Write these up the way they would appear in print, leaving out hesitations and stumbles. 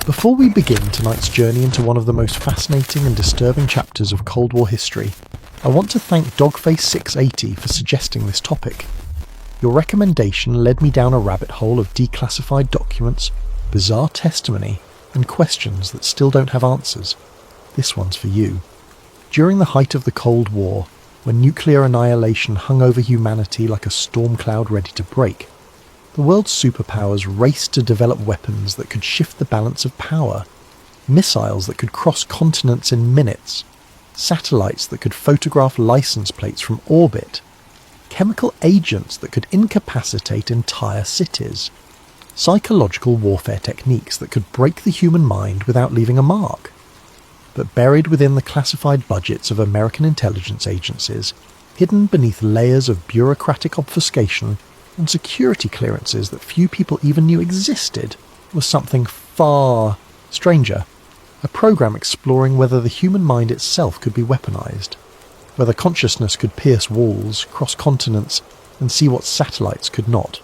Before we begin tonight's journey into one of the most fascinating and disturbing chapters of Cold War history, I want to thank Dogface680 for suggesting this topic. Your recommendation led me down a rabbit hole of declassified documents, bizarre testimony, and questions that still don't have answers. This one's for you. During the height of the Cold War, when nuclear annihilation hung over humanity like a storm cloud ready to break, the world's superpowers raced to develop weapons that could shift the balance of power, missiles that could cross continents in minutes, satellites that could photograph license plates from orbit, chemical agents that could incapacitate entire cities, psychological warfare techniques that could break the human mind without leaving a mark. But buried within the classified budgets of American intelligence agencies, hidden beneath layers of bureaucratic obfuscation and security clearances that few people even knew existed, was something far stranger. A program exploring whether the human mind itself could be weaponized, whether consciousness could pierce walls, cross continents, and see what satellites could not.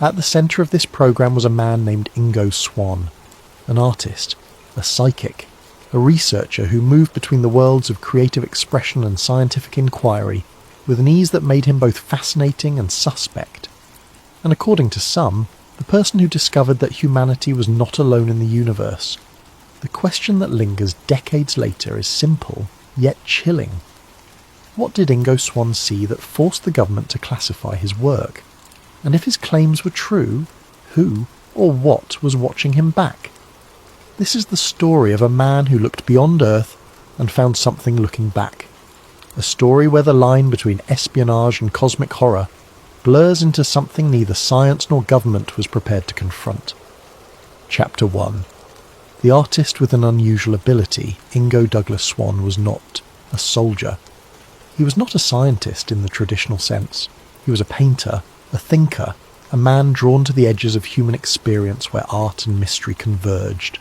At the centre of this program was a man named Ingo Swann, an artist, a psychic, a researcher who moved between the worlds of creative expression and scientific inquiry with an ease that made him both fascinating and suspect. And according to some, the person who discovered that humanity was not alone in the universe. The question that lingers decades later is simple, yet chilling. What did Ingo Swann see that forced the government to classify his work? And if his claims were true, who or what was watching him back? This is the story of a man who looked beyond Earth and found something looking back. A story where the line between espionage and cosmic horror blurs into something neither science nor government was prepared to confront. Chapter 1. The artist with an unusual ability, Ingo Douglas Swann, was not a soldier. He was not a scientist in the traditional sense. He was a painter, a thinker, a man drawn to the edges of human experience where art and mystery converged.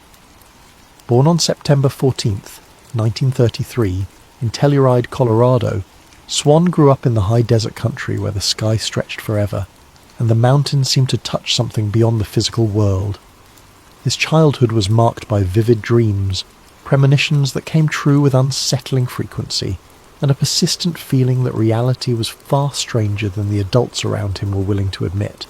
Born on September 14th, 1933, in Telluride, Colorado, Swann grew up in the high desert country where the sky stretched forever, and the mountains seemed to touch something beyond the physical world. His childhood was marked by vivid dreams, premonitions that came true with unsettling frequency, and a persistent feeling that reality was far stranger than the adults around him were willing to admit.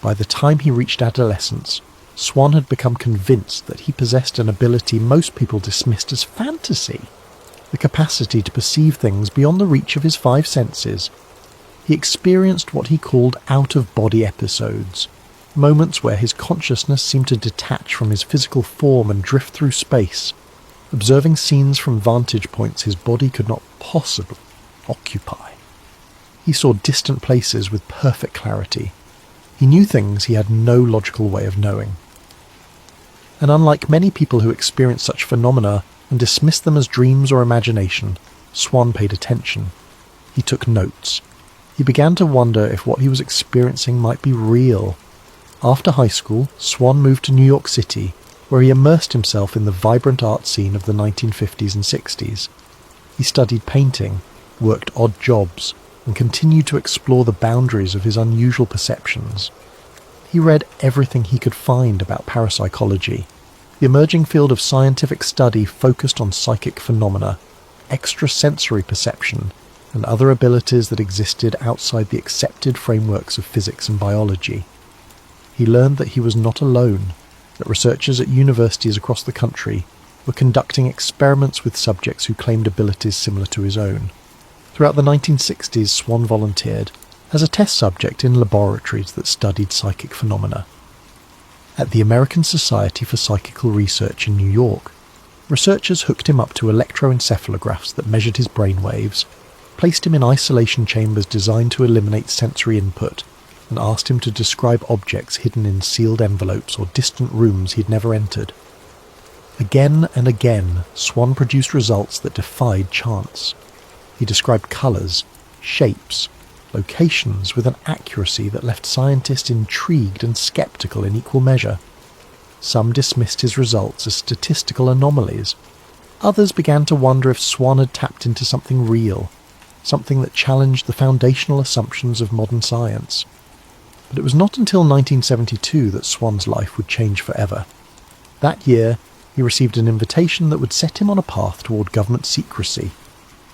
By the time he reached adolescence, Swann had become convinced that he possessed an ability most people dismissed as fantasy, the capacity to perceive things beyond the reach of his five senses. He experienced what he called out-of-body episodes, moments where his consciousness seemed to detach from his physical form and drift through space, observing scenes from vantage points his body could not possibly occupy. He saw distant places with perfect clarity. He knew things he had no logical way of knowing. And unlike many people who experience such phenomena and dismissed them as dreams or imagination, Swann paid attention. He took notes. He began to wonder if what he was experiencing might be real. After high school, Swann moved to New York City, where he immersed himself in the vibrant art scene of the 1950s and 60s. He studied painting, worked odd jobs, and continued to explore the boundaries of his unusual perceptions. He read everything he could find about parapsychology, the emerging field of scientific study focused on psychic phenomena, extrasensory perception, and other abilities that existed outside the accepted frameworks of physics and biology. He learned that he was not alone, that researchers at universities across the country were conducting experiments with subjects who claimed abilities similar to his own. Throughout the 1960s, Swann volunteered as a test subject in laboratories that studied psychic phenomena. At the American Society for Psychical Research in New York, researchers hooked him up to electroencephalographs that measured his brain waves, placed him in isolation chambers designed to eliminate sensory input, and asked him to describe objects hidden in sealed envelopes or distant rooms he'd never entered. Again and again, Swann produced results that defied chance. He described colours, shapes, locations with an accuracy that left scientists intrigued and sceptical in equal measure. Some dismissed his results as statistical anomalies. Others began to wonder if Swann had tapped into something real, something that challenged the foundational assumptions of modern science. But it was not until 1972 that Swann's life would change forever. That year, he received an invitation that would set him on a path toward government secrecy,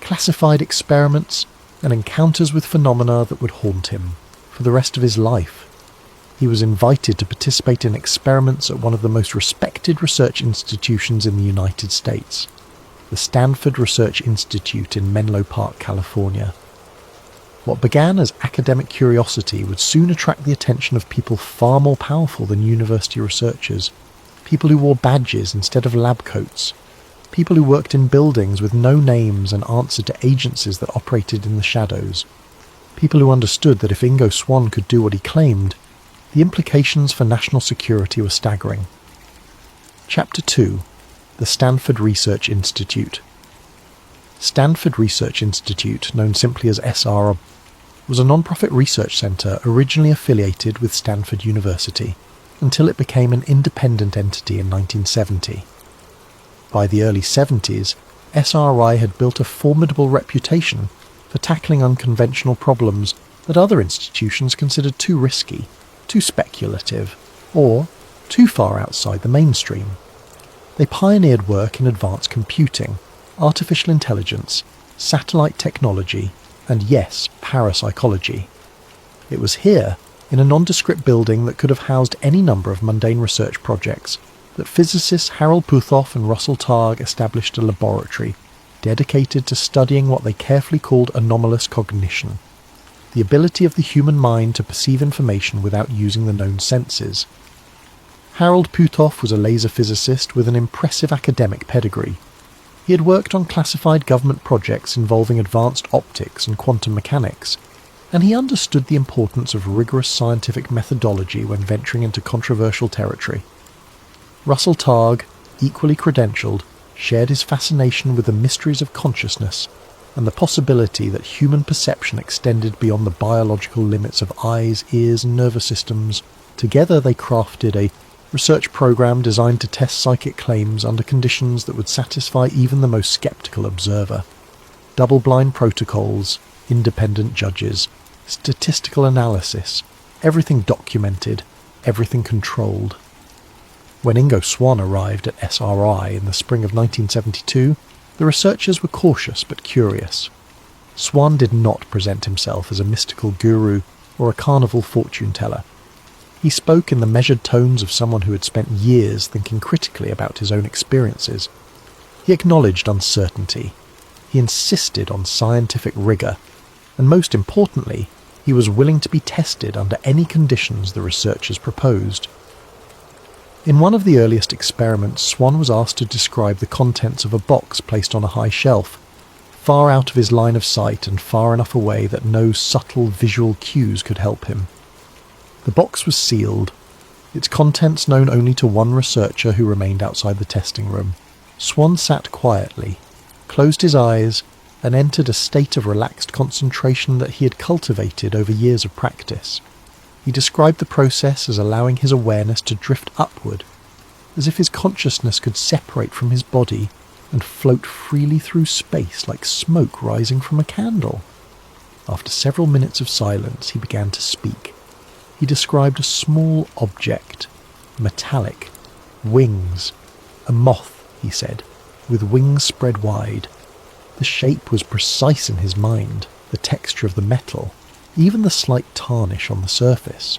classified experiments, and encounters with phenomena that would haunt him for the rest of his life. He was invited to participate in experiments at one of the most respected research institutions in the United States, the Stanford Research Institute in Menlo Park, California. What began as academic curiosity would soon attract the attention of people far more powerful than university researchers, people who wore badges instead of lab coats, people who worked in buildings with no names and answered to agencies that operated in the shadows, people who understood that if Ingo Swann could do what he claimed, the implications for national security were staggering. Chapter 2. The Stanford Research Institute. Stanford Research Institute, known simply as SR, was a non-profit research centre originally affiliated with Stanford University, until it became an independent entity in 1970. By the early 70s, SRI had built a formidable reputation for tackling unconventional problems that other institutions considered too risky, too speculative, or too far outside the mainstream. They pioneered work in advanced computing, artificial intelligence, satellite technology, and yes, parapsychology. It was here, in a nondescript building that could have housed any number of mundane research projects, that physicists Harold Puthoff and Russell Targ established a laboratory dedicated to studying what they carefully called anomalous cognition, the ability of the human mind to perceive information without using the known senses. Harold Puthoff was a laser physicist with an impressive academic pedigree. He had worked on classified government projects involving advanced optics and quantum mechanics, and he understood the importance of rigorous scientific methodology when venturing into controversial territory. Russell Targ, equally credentialed, shared his fascination with the mysteries of consciousness and the possibility that human perception extended beyond the biological limits of eyes, ears, and nervous systems. Together they crafted a research program designed to test psychic claims under conditions that would satisfy even the most skeptical observer. Double-blind protocols, independent judges, statistical analysis, everything documented, everything controlled. When Ingo Swann arrived at SRI in the spring of 1972, the researchers were cautious but curious. Swann did not present himself as a mystical guru or a carnival fortune-teller. He spoke in the measured tones of someone who had spent years thinking critically about his own experiences. He acknowledged uncertainty. He insisted on scientific rigour. And most importantly, he was willing to be tested under any conditions the researchers proposed. In one of the earliest experiments, Swann was asked to describe the contents of a box placed on a high shelf, far out of his line of sight and far enough away that no subtle visual cues could help him. The box was sealed, its contents known only to one researcher who remained outside the testing room. Swann sat quietly, closed his eyes, and entered a state of relaxed concentration that he had cultivated over years of practice. He described the process as allowing his awareness to drift upward, as if his consciousness could separate from his body and float freely through space like smoke rising from a candle. After several minutes of silence, he began to speak. He described a small object, metallic, wings, a moth, he said, with wings spread wide. The shape was precise in his mind, the texture of the metal, even the slight tarnish on the surface.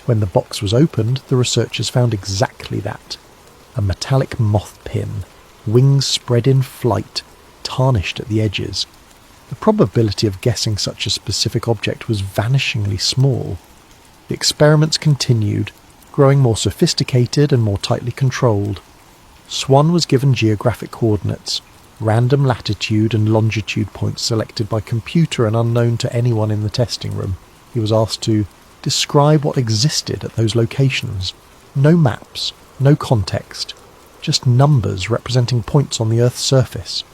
When the box was opened, the researchers found exactly that, a metallic moth pin, wings spread in flight, tarnished at the edges. The probability of guessing such a specific object was vanishingly small. The experiments continued, growing more sophisticated and more tightly controlled. Swann was given geographic coordinates, random latitude and longitude points selected by computer and unknown to anyone in the testing room. He was asked to describe what existed at those locations. No maps, no context, just numbers representing points on the Earth's surface.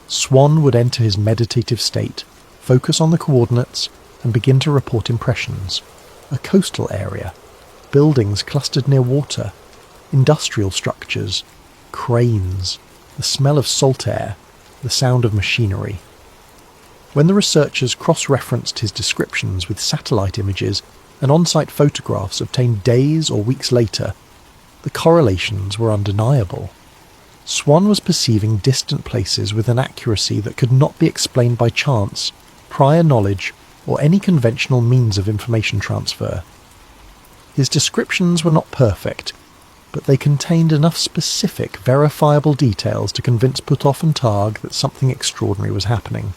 Swann would enter his meditative state, focus on the coordinates, and begin to report impressions. A coastal area, buildings clustered near water, industrial structures, cranes, the smell of salt air, the sound of machinery. When the researchers cross-referenced his descriptions with satellite images and on-site photographs obtained days or weeks later, The correlations were undeniable. Swann was perceiving distant places with an accuracy that could not be explained by chance, prior knowledge, or any conventional means of information transfer. His descriptions were not perfect, but they contained enough specific, verifiable details to convince Puthoff and Targ that something extraordinary was happening.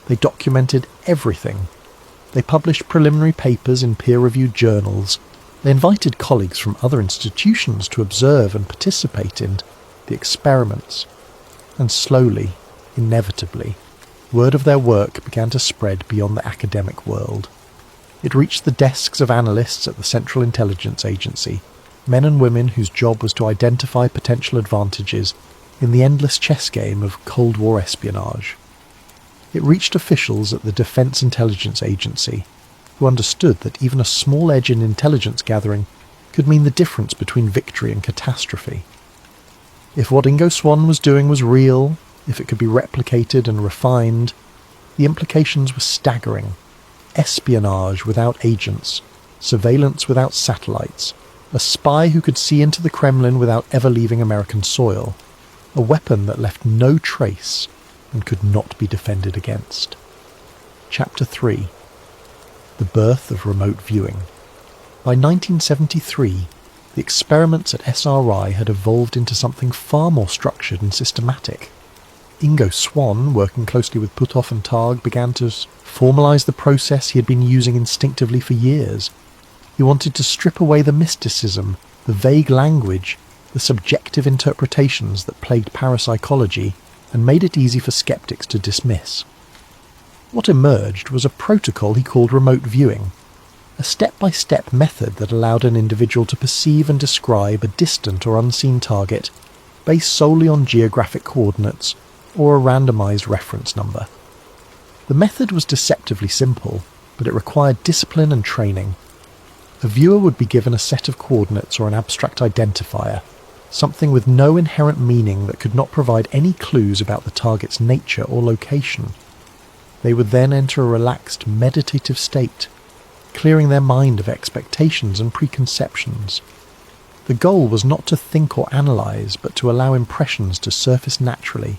They documented everything. They published preliminary papers in peer-reviewed journals. They invited colleagues from other institutions to observe and participate in the experiments. And slowly, inevitably, word of their work began to spread beyond the academic world. It reached the desks of analysts at the Central Intelligence Agency, men and women whose job was to identify potential advantages in the endless chess game of Cold War espionage. It reached officials at the Defense Intelligence Agency, who understood that even a small edge in intelligence gathering could mean the difference between victory and catastrophe. If what Ingo Swann was doing was real, if it could be replicated and refined, the implications were staggering. Espionage without agents, surveillance without satellites, a spy who could see into the Kremlin without ever leaving American soil, a weapon that left no trace and could not be defended against. Chapter 3. The Birth of Remote Viewing. By 1973, the experiments at SRI had evolved into something far more structured and systematic. Ingo Swann, working closely with Puthoff and Targ, began to formalise the process he had been using instinctively for years. He wanted to strip away the mysticism, the vague language, the subjective interpretations that plagued parapsychology, and made it easy for skeptics to dismiss. What emerged was a protocol he called remote viewing, a step-by-step method that allowed an individual to perceive and describe a distant or unseen target based solely on geographic coordinates or a randomized reference number. The method was deceptively simple, but it required discipline and training. A viewer would be given a set of coordinates or an abstract identifier, something with no inherent meaning that could not provide any clues about the target's nature or location. They would then enter a relaxed, meditative state, clearing their mind of expectations and preconceptions. The goal was not to think or analyse, but to allow impressions to surface naturally.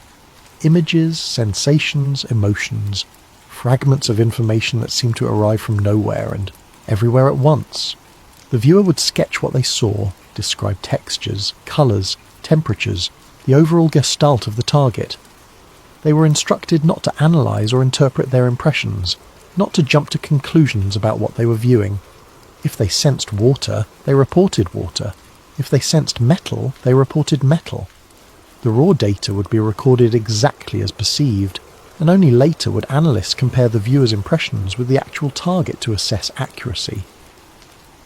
Images, sensations, emotions, fragments of information that seemed to arrive from nowhere and everywhere at once. The viewer would sketch what they saw, describe textures, colours, temperatures, the overall gestalt of the target. They were instructed not to analyse or interpret their impressions, not to jump to conclusions about what they were viewing. If they sensed water, they reported water. If they sensed metal, they reported metal. The raw data would be recorded exactly as perceived, and only later would analysts compare the viewer's impressions with the actual target to assess accuracy.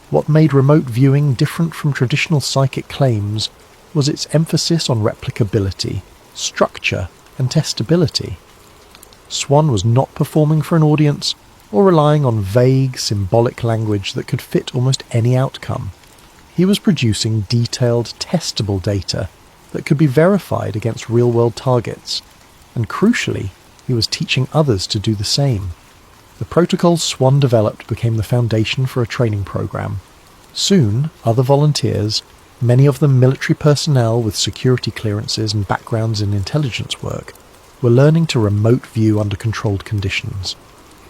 What made remote viewing different from traditional psychic claims was its emphasis on replicability, structure, and testability. Swann was not performing for an audience or relying on vague, symbolic language that could fit almost any outcome. He was producing detailed, testable data that could be verified against real-world targets, and crucially, he was teaching others to do the same. The protocols Swann developed became the foundation for a training program. Soon, other volunteers, many of them military personnel with security clearances and backgrounds in intelligence work, were learning to remote view under controlled conditions.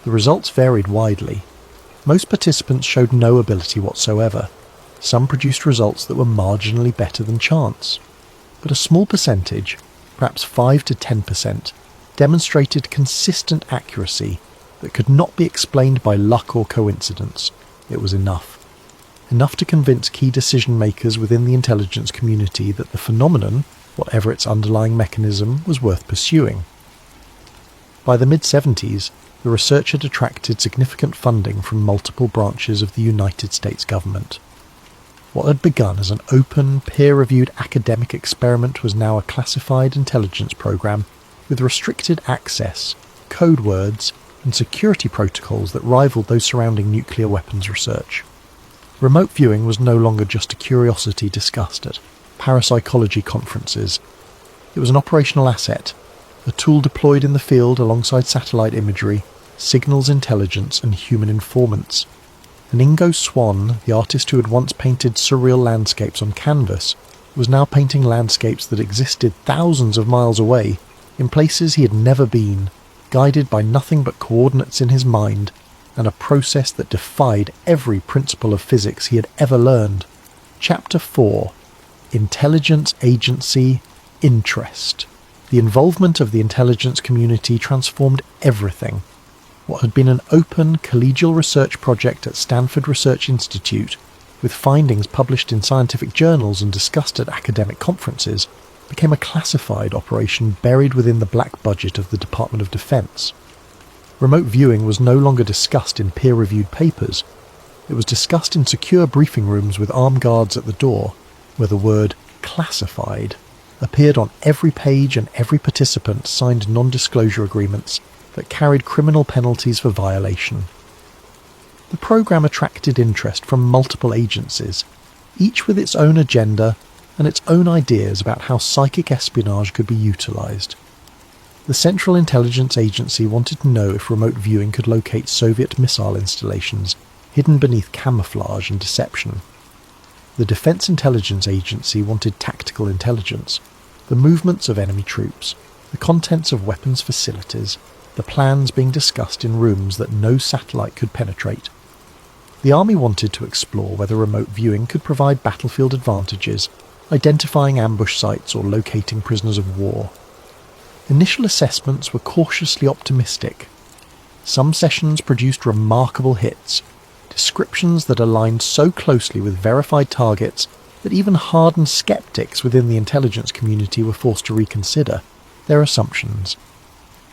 The results varied widely. Most participants showed no ability whatsoever. Some produced results that were marginally better than chance. But a small percentage, perhaps 5 to 10%, demonstrated consistent accuracy that could not be explained by luck or coincidence. It was enough. Enough to convince key decision-makers within the intelligence community that the phenomenon, whatever its underlying mechanism, was worth pursuing. By the mid-70s, the research had attracted significant funding from multiple branches of the United States government. What had begun as an open, peer-reviewed academic experiment was now a classified intelligence program with restricted access, code words, and security protocols that rivaled those surrounding nuclear weapons research. Remote viewing was no longer just a curiosity discussed at parapsychology conferences. It was an operational asset, a tool deployed in the field alongside satellite imagery, signals intelligence, and human informants. and Ingo Swann, the artist who had once painted surreal landscapes on canvas, was now painting landscapes that existed thousands of miles away, in places he had never been, guided by nothing but coordinates in his mind, and a process that defied every principle of physics he had ever learned. Chapter 4. Intelligence, Agency, Interest. The involvement of the intelligence community transformed everything. What had been an open, collegial research project at Stanford Research Institute, with findings published in scientific journals and discussed at academic conferences, became a classified operation buried within the black budget of the Department of Defense. Remote viewing was no longer discussed in peer-reviewed papers. It was discussed in secure briefing rooms with armed guards at the door, where the word classified appeared on every page, and every participant signed non-disclosure agreements that carried criminal penalties for violation. The program attracted interest from multiple agencies, each with its own agenda and its own ideas about how psychic espionage could be utilised. The Central Intelligence Agency wanted to know if remote viewing could locate Soviet missile installations hidden beneath camouflage and deception. The Defense Intelligence Agency wanted tactical intelligence, the movements of enemy troops, the contents of weapons facilities, the plans being discussed in rooms that no satellite could penetrate. The Army wanted to explore whether remote viewing could provide battlefield advantages, identifying ambush sites or locating prisoners of war. Initial assessments were cautiously optimistic. Some sessions produced remarkable hits, descriptions that aligned so closely with verified targets that even hardened skeptics within the intelligence community were forced to reconsider their assumptions.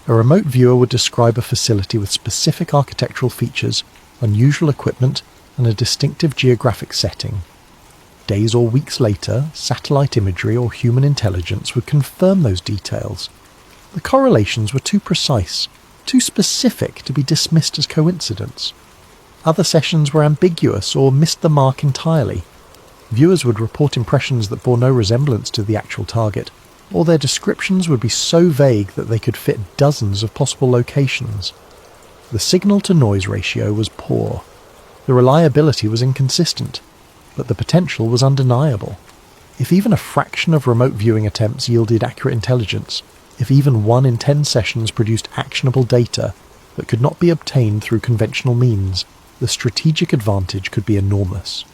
A remote viewer would describe a facility with specific architectural features, unusual equipment, and a distinctive geographic setting. Days or weeks later, satellite imagery or human intelligence would confirm those details. The correlations were too precise, too specific to be dismissed as coincidence. Other sessions were ambiguous or missed the mark entirely. Viewers would report impressions that bore no resemblance to the actual target, or their descriptions would be so vague that they could fit dozens of possible locations. The signal-to-noise ratio was poor. The reliability was inconsistent, but the potential was undeniable. If even a fraction of remote viewing attempts yielded accurate intelligence, if even 1 in 10 sessions produced actionable data that could not be obtained through conventional means, the strategic advantage could be enormous.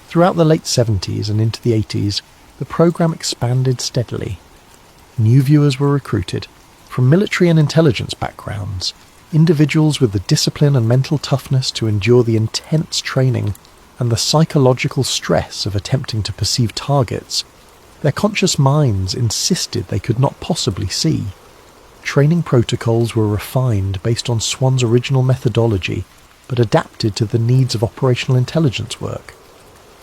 Throughout the late 70s and into the 80s, the program expanded steadily. New viewers were recruited, from military and intelligence backgrounds, individuals with the discipline and mental toughness to endure the intense training and the psychological stress of attempting to perceive targets. Their conscious minds insisted they could not possibly see. Training protocols were refined based on Swann's original methodology, but adapted to the needs of operational intelligence work.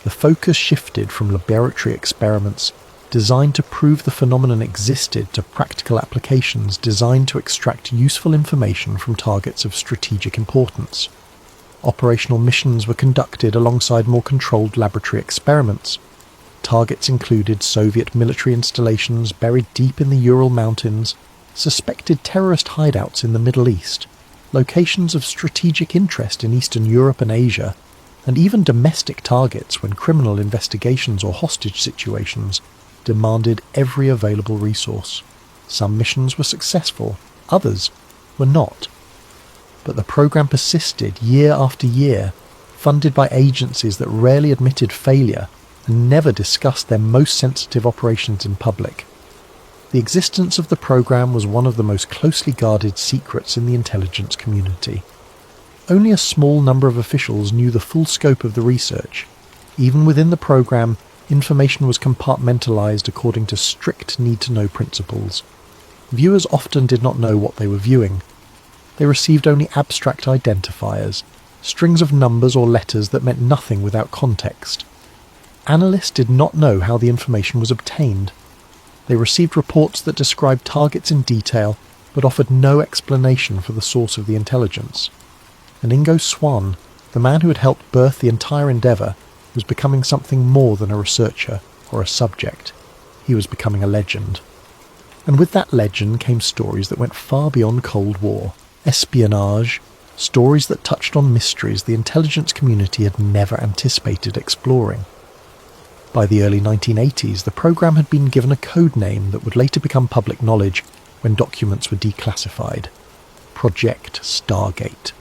The focus shifted from laboratory experiments designed to prove the phenomenon existed to practical applications designed to extract useful information from targets of strategic importance. Operational missions were conducted alongside more controlled laboratory experiments. Targets included Soviet military installations buried deep in the Ural Mountains, suspected terrorist hideouts in the Middle East, locations of strategic interest in Eastern Europe and Asia, and even domestic targets when criminal investigations or hostage situations demanded every available resource. Some missions were successful, others were not. But the program persisted year after year, funded by agencies that rarely admitted failure and never discussed their most sensitive operations in public. The existence of the program was one of the most closely guarded secrets in the intelligence community. Only a small number of officials knew the full scope of the research. Even within the program, information was compartmentalized according to strict need-to-know principles. Viewers often did not know what they were viewing. They received only abstract identifiers, strings of numbers or letters that meant nothing without context. Analysts did not know how the information was obtained. They received reports that described targets in detail, but offered no explanation for the source of the intelligence. And Ingo Swann, the man who had helped birth the entire endeavour, was becoming something more than a researcher or a subject. He was becoming a legend. And with that legend came stories that went far beyond Cold War. Espionage, stories that touched on mysteries the intelligence community had never anticipated exploring. By the early 1980s, the program had been given a code name that would later become public knowledge when documents were declassified: Project Stargate.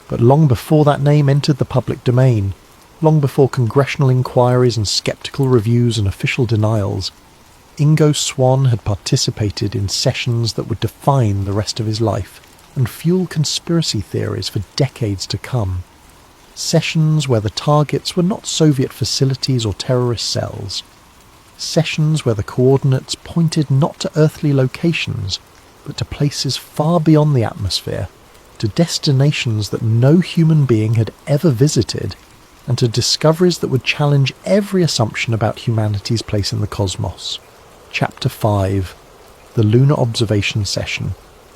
But long before that name entered the public domain, long before congressional inquiries and skeptical reviews and official denials, Ingo Swann had participated in sessions that would define the rest of his life and fuel conspiracy theories for decades to come. Sessions where the targets were not Soviet facilities or terrorist cells. Sessions where the coordinates pointed not to earthly locations, but to places far beyond the atmosphere, to destinations that no human being had ever visited, and to discoveries that would challenge every assumption about humanity's place in the cosmos. Chapter 5. The Lunar Observation Session.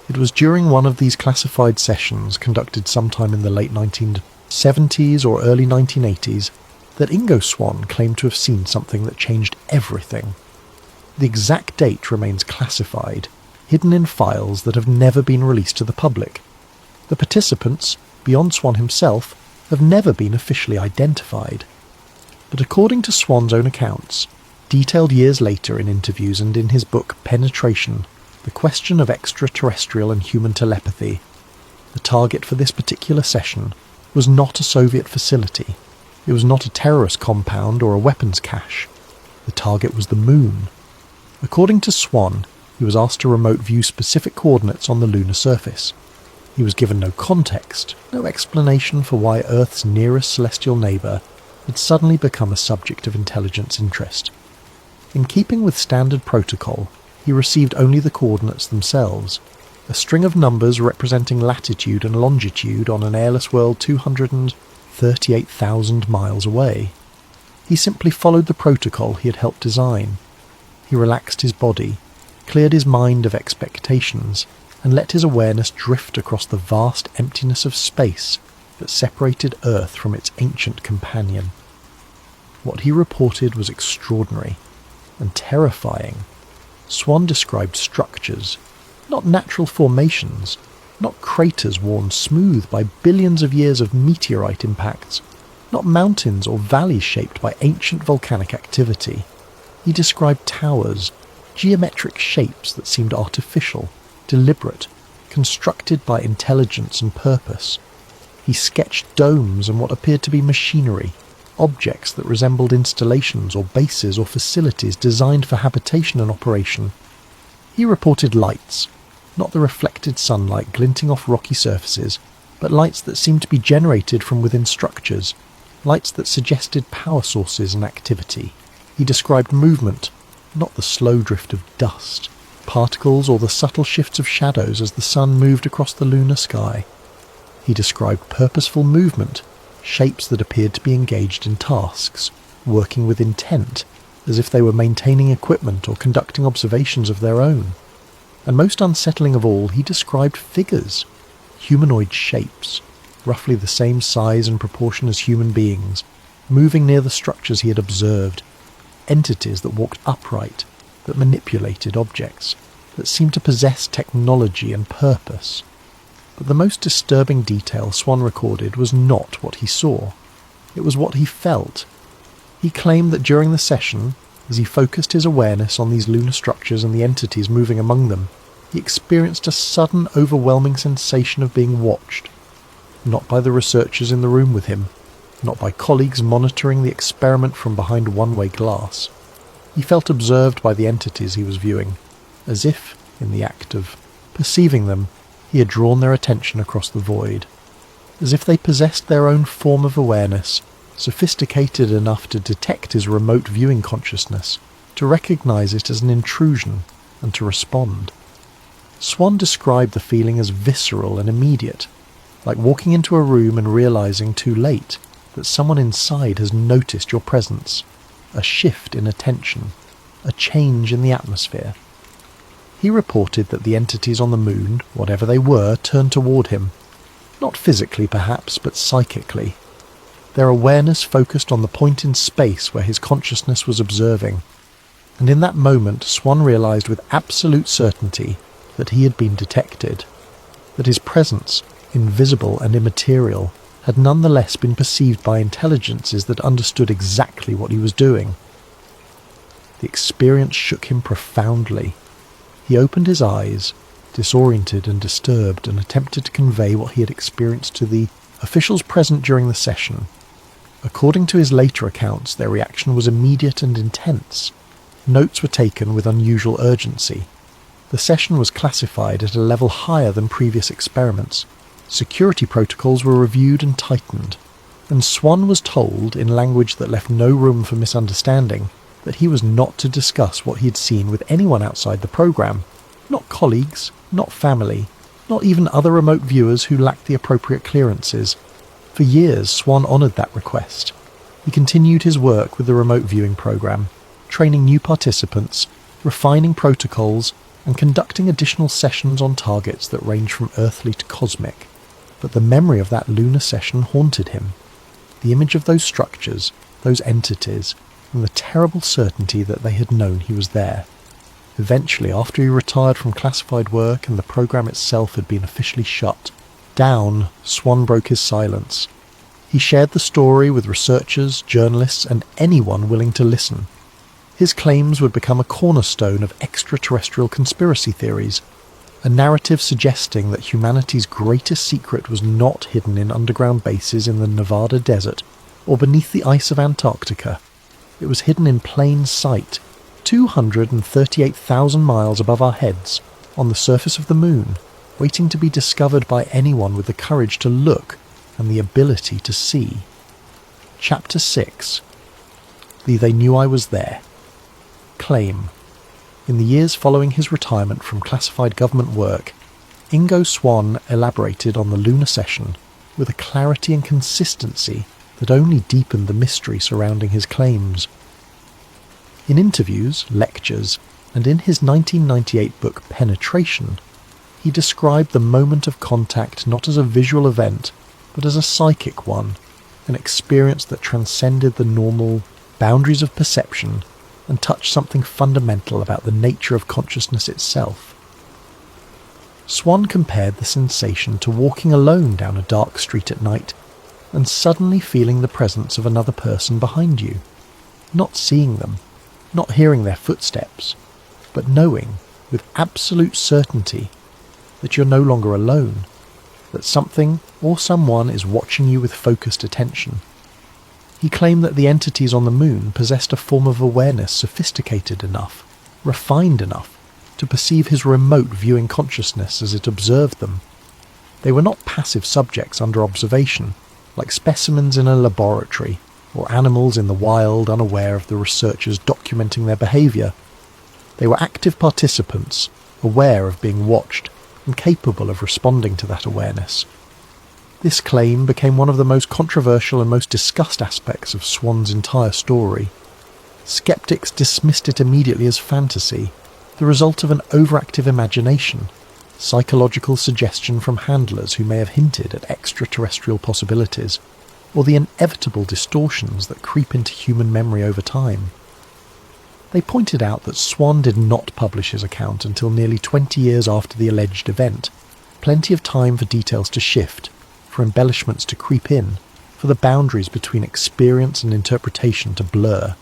It was during one of these classified sessions, conducted sometime in the late 1970s or early 1980s, that Ingo Swann claimed to have seen something that changed everything. The exact date remains classified, hidden in files that have never been released to the public. The participants, beyond Swann himself, have never been officially identified. But according to Swann's own accounts, detailed years later in interviews and in his book Penetration, The Question of Extraterrestrial and Human Telepathy, the target for this particular session was not a Soviet facility. It was not a terrorist compound or a weapons cache. The target was the moon. According to Swann, he was asked to remote view specific coordinates on the lunar surface. He was given no context, no explanation for why Earth's nearest celestial neighbour had suddenly become a subject of intelligence interest. In keeping with standard protocol, he received only the coordinates themselves, a string of numbers representing latitude and longitude on an airless world 238,000 miles away. He simply followed the protocol he had helped design. He relaxed his body, cleared his mind of expectations, and let his awareness drift across the vast emptiness of space that separated Earth from its ancient companion. What he reported was extraordinary and terrifying. Swann described structures, not natural formations, not craters worn smooth by billions of years of meteorite impacts, not mountains or valleys shaped by ancient volcanic activity. He described towers, geometric shapes that seemed artificial, deliberate, constructed by intelligence and purpose. He sketched domes and what appeared to be machinery, objects that resembled installations or bases or facilities designed for habitation and operation. He reported lights, not the reflected sunlight glinting off rocky surfaces, but lights that seemed to be generated from within structures, lights that suggested power sources and activity. He described movement, not the slow drift of dust, particles or the subtle shifts of shadows as the sun moved across the lunar sky. He described purposeful movement, shapes that appeared to be engaged in tasks, working with intent, as if they were maintaining equipment or conducting observations of their own. And most unsettling of all, he described figures, humanoid shapes, roughly the same size and proportion as human beings, moving near the structures he had observed, entities that walked upright, that manipulated objects, that seemed to possess technology and purpose. But the most disturbing detail Swann recorded was not what he saw. It was what he felt. He claimed that during the session, as he focused his awareness on these lunar structures and the entities moving among them, he experienced a sudden, overwhelming sensation of being watched. Not by the researchers in the room with him, not by colleagues monitoring the experiment from behind one-way glass. He felt observed by the entities he was viewing, as if, in the act of perceiving them, he had drawn their attention across the void, as if they possessed their own form of awareness, sophisticated enough to detect his remote viewing consciousness, to recognize it as an intrusion, and to respond. Swann described the feeling as visceral and immediate, like walking into a room and realizing too late that someone inside has noticed your presence, a shift in attention, a change in the atmosphere. He reported that the entities on the moon, whatever they were, turned toward him. Not physically perhaps, but psychically. Their awareness focused on the point in space where his consciousness was observing. And in that moment, Swann realized with absolute certainty that he had been detected, that his presence, invisible and immaterial, had nonetheless been perceived by intelligences that understood exactly what he was doing. The experience shook him profoundly. He opened his eyes, disoriented and disturbed, and attempted to convey what he had experienced to the officials present during the session. According to his later accounts, their reaction was immediate and intense. Notes were taken with unusual urgency. The session was classified at a level higher than previous experiments. Security protocols were reviewed and tightened, and Swann was told, in language that left no room for misunderstanding, that he was not to discuss what he had seen with anyone outside the program. Not colleagues, not family, not even other remote viewers who lacked the appropriate clearances. For years, Swann honoured that request. He continued his work with the remote viewing program, training new participants, refining protocols, and conducting additional sessions on targets that range from earthly to cosmic. But the memory of that lunar session haunted him. The image of those structures, those entities, and the terrible certainty that they had known he was there. Eventually, after he retired from classified work and the program itself had been officially shut down, Swann broke his silence. He shared the story with researchers, journalists, and anyone willing to listen. His claims would become a cornerstone of extraterrestrial conspiracy theories, a narrative suggesting that humanity's greatest secret was not hidden in underground bases in the Nevada desert or beneath the ice of Antarctica. It was hidden in plain sight, 238,000 miles above our heads, on the surface of the moon, waiting to be discovered by anyone with the courage to look and the ability to see. Chapter 6. They Knew I Was There. Claim. In the years following his retirement from classified government work, Ingo Swann elaborated on the lunar session with a clarity and consistency that only deepened the mystery surrounding his claims. In interviews, lectures, and in his 1998 book Penetration, he described the moment of contact not as a visual event, but as a psychic one, an experience that transcended the normal boundaries of perception and touched something fundamental about the nature of consciousness itself. Swann compared the sensation to walking alone down a dark street at night and suddenly feeling the presence of another person behind you, not seeing them, not hearing their footsteps, but knowing with absolute certainty that you're no longer alone, that something or someone is watching you with focused attention. He claimed that the entities on the moon possessed a form of awareness sophisticated enough, refined enough, to perceive his remote viewing consciousness as it observed them. They were not passive subjects under observation, like specimens in a laboratory, or animals in the wild unaware of the researchers documenting their behaviour. They were active participants, aware of being watched, and capable of responding to that awareness. This claim became one of the most controversial and most discussed aspects of Swann's entire story. Skeptics dismissed it immediately as fantasy, the result of an overactive imagination, psychological suggestion from handlers who may have hinted at extraterrestrial possibilities, or the inevitable distortions that creep into human memory over time. They pointed out that Swann did not publish his account until nearly 20 years after the alleged event, plenty of time for details to shift, for embellishments to creep in, for the boundaries between experience and interpretation to blur.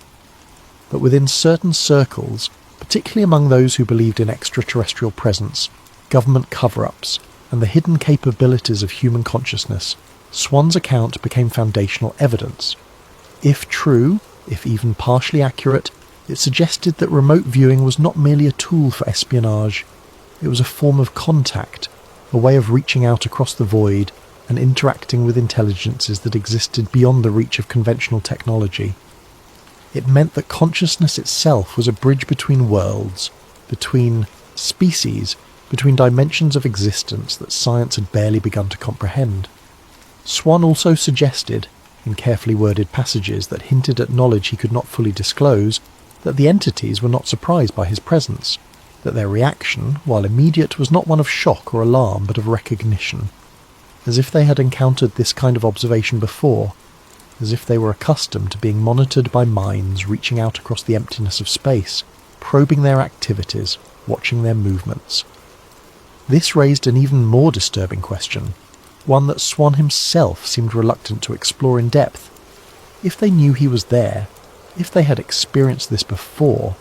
But within certain circles, particularly among those who believed in extraterrestrial presence, government cover-ups, and the hidden capabilities of human consciousness, Swann's account became foundational evidence. If true, if even partially accurate, it suggested that remote viewing was not merely a tool for espionage. It was a form of contact, a way of reaching out across the void and interacting with intelligences that existed beyond the reach of conventional technology. It meant that consciousness itself was a bridge between worlds, between species, between dimensions of existence that science had barely begun to comprehend. Swann also suggested, in carefully worded passages that hinted at knowledge he could not fully disclose, that the entities were not surprised by his presence, that their reaction, while immediate, was not one of shock or alarm but of recognition, as if they had encountered this kind of observation before, as if they were accustomed to being monitored by minds reaching out across the emptiness of space, probing their activities, watching their movements. This raised an even more disturbing question. one that Swann himself seemed reluctant to explore in depth. If they knew he was there, if they had experienced this before,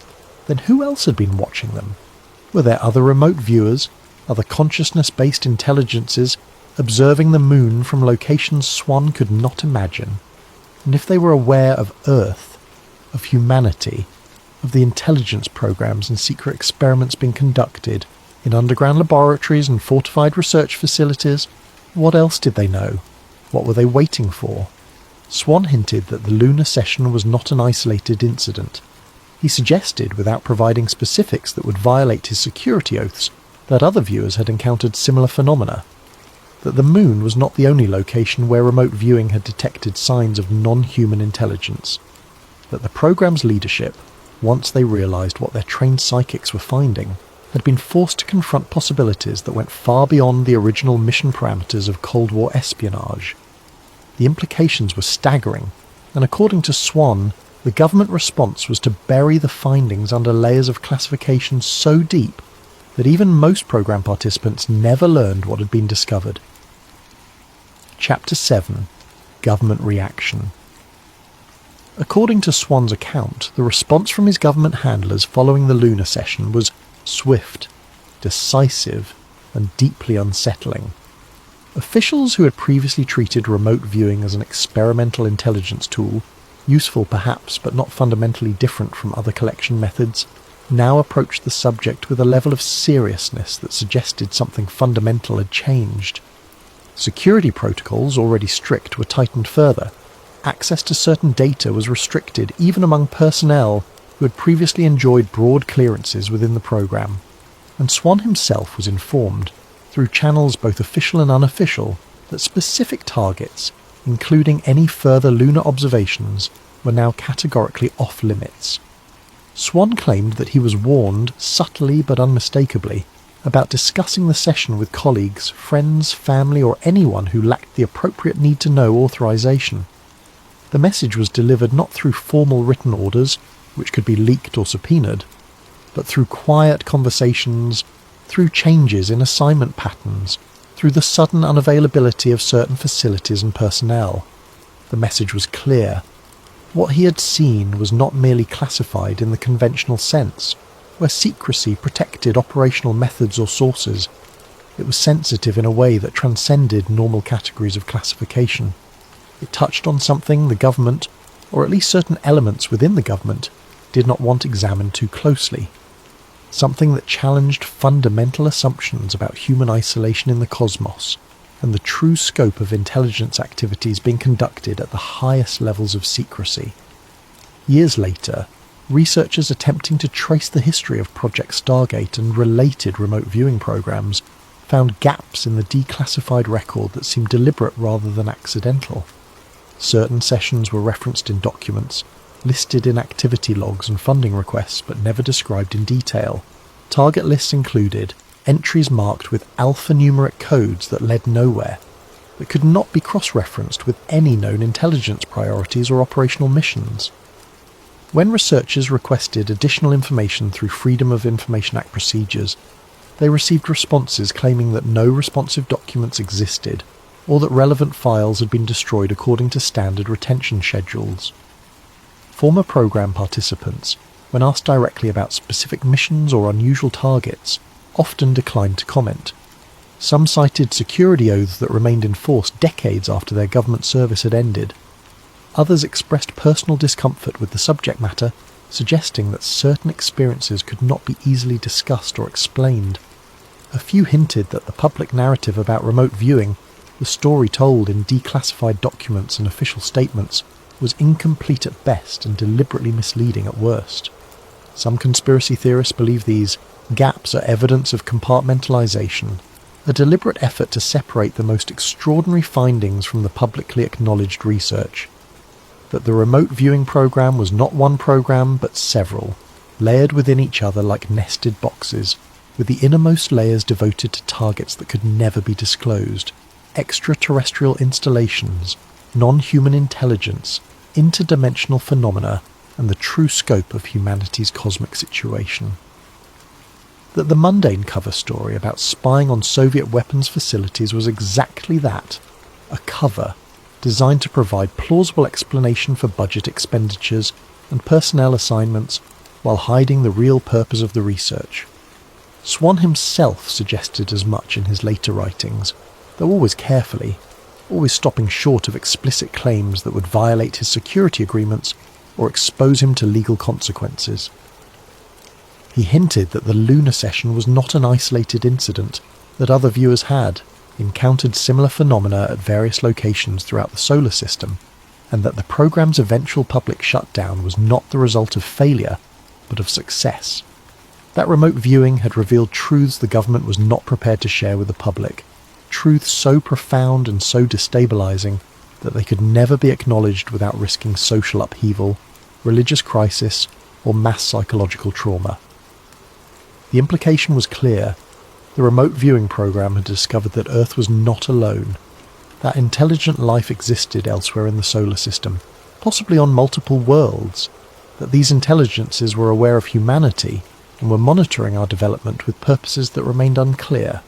then who else had been watching them? Were there other remote viewers, other consciousness-based intelligences, observing the moon from locations Swann could not imagine? And if they were aware of Earth, of humanity, of the intelligence programs and secret experiments being conducted in underground laboratories and fortified research facilities, what else did they know? What were they waiting for? Swann hinted that the lunar session was not an isolated incident. He suggested, without providing specifics that would violate his security oaths, that other viewers had encountered similar phenomena, that the moon was not the only location where remote viewing had detected signs of non-human intelligence, that the program's leadership, once they realised what their trained psychics were finding, had been forced to confront possibilities that went far beyond the original mission parameters of Cold War espionage. The implications were staggering, and according to Swann, the government response was to bury the findings under layers of classification so deep that even most program participants never learned what had been discovered. Chapter 7. Government Reaction. According to Swann's account, the response from his government handlers following the lunar session was swift, decisive, and deeply unsettling. Officials who had previously treated remote viewing as an experimental intelligence tool, useful perhaps but not fundamentally different from other collection methods, now approached the subject with a level of seriousness that suggested something fundamental had changed. Security protocols, already strict, were tightened further. Access to certain data was restricted even among personnel who had previously enjoyed broad clearances within the program, and Swann himself was informed, through channels both official and unofficial, that specific targets, including any further lunar observations, were now categorically off-limits. Swann claimed that he was warned, subtly but unmistakably, about discussing the session with colleagues, friends, family, or anyone who lacked the appropriate need-to-know authorization. The message was delivered not through formal written orders, which could be leaked or subpoenaed, but through quiet conversations, through changes in assignment patterns, through the sudden unavailability of certain facilities and personnel. The message was clear. What he had seen was not merely classified in the conventional sense, where secrecy protected operational methods or sources. It was sensitive in a way that transcended normal categories of classification. It touched on something the government, or at least certain elements within the government, did not want examined too closely. Something that challenged fundamental assumptions about human isolation in the cosmos and the true scope of intelligence activities being conducted at the highest levels of secrecy. Years later, researchers attempting to trace the history of Project Stargate and related remote viewing programs found gaps in the declassified record that seemed deliberate rather than accidental. Certain sessions were referenced in documents, listed in activity logs and funding requests, but never described in detail. Target lists included entries marked with alphanumeric codes that led nowhere, that could not be cross-referenced with any known intelligence priorities or operational missions. When researchers requested additional information through Freedom of Information Act procedures, they received responses claiming that no responsive documents existed, or that relevant files had been destroyed according to standard retention schedules. Former program participants, when asked directly about specific missions or unusual targets, often declined to comment. Some cited security oaths that remained in force decades after their government service had ended. Others expressed personal discomfort with the subject matter, suggesting that certain experiences could not be easily discussed or explained. A few hinted that the public narrative about remote viewing, the story told in declassified documents and official statements, was incomplete at best and deliberately misleading at worst. Some conspiracy theorists believe these gaps are evidence of compartmentalization, a deliberate effort to separate the most extraordinary findings from the publicly acknowledged research. That the remote viewing program was not one program but several, layered within each other like nested boxes, with the innermost layers devoted to targets that could never be disclosed, extraterrestrial installations, non-human intelligence, interdimensional phenomena, and the true scope of humanity's cosmic situation. that the mundane cover story about spying on Soviet weapons facilities was exactly that, a cover designed to provide plausible explanation for budget expenditures and personnel assignments while hiding the real purpose of the research. Swann himself suggested as much in his later writings, though always carefully, always stopping short of explicit claims that would violate his security agreements or expose him to legal consequences. He hinted that the lunar session was not an isolated incident, that other viewers had encountered similar phenomena at various locations throughout the solar system, and that the programme's eventual public shutdown was not the result of failure, but of success. That remote viewing had revealed truths the government was not prepared to share with the public, truths so profound and so destabilising that they could never be acknowledged without risking social upheaval, religious crisis, or mass psychological trauma. The implication was clear. The remote viewing program had discovered that Earth was not alone, that intelligent life existed elsewhere in the solar system, possibly on multiple worlds, that these intelligences were aware of humanity and were monitoring our development with purposes that remained unclear,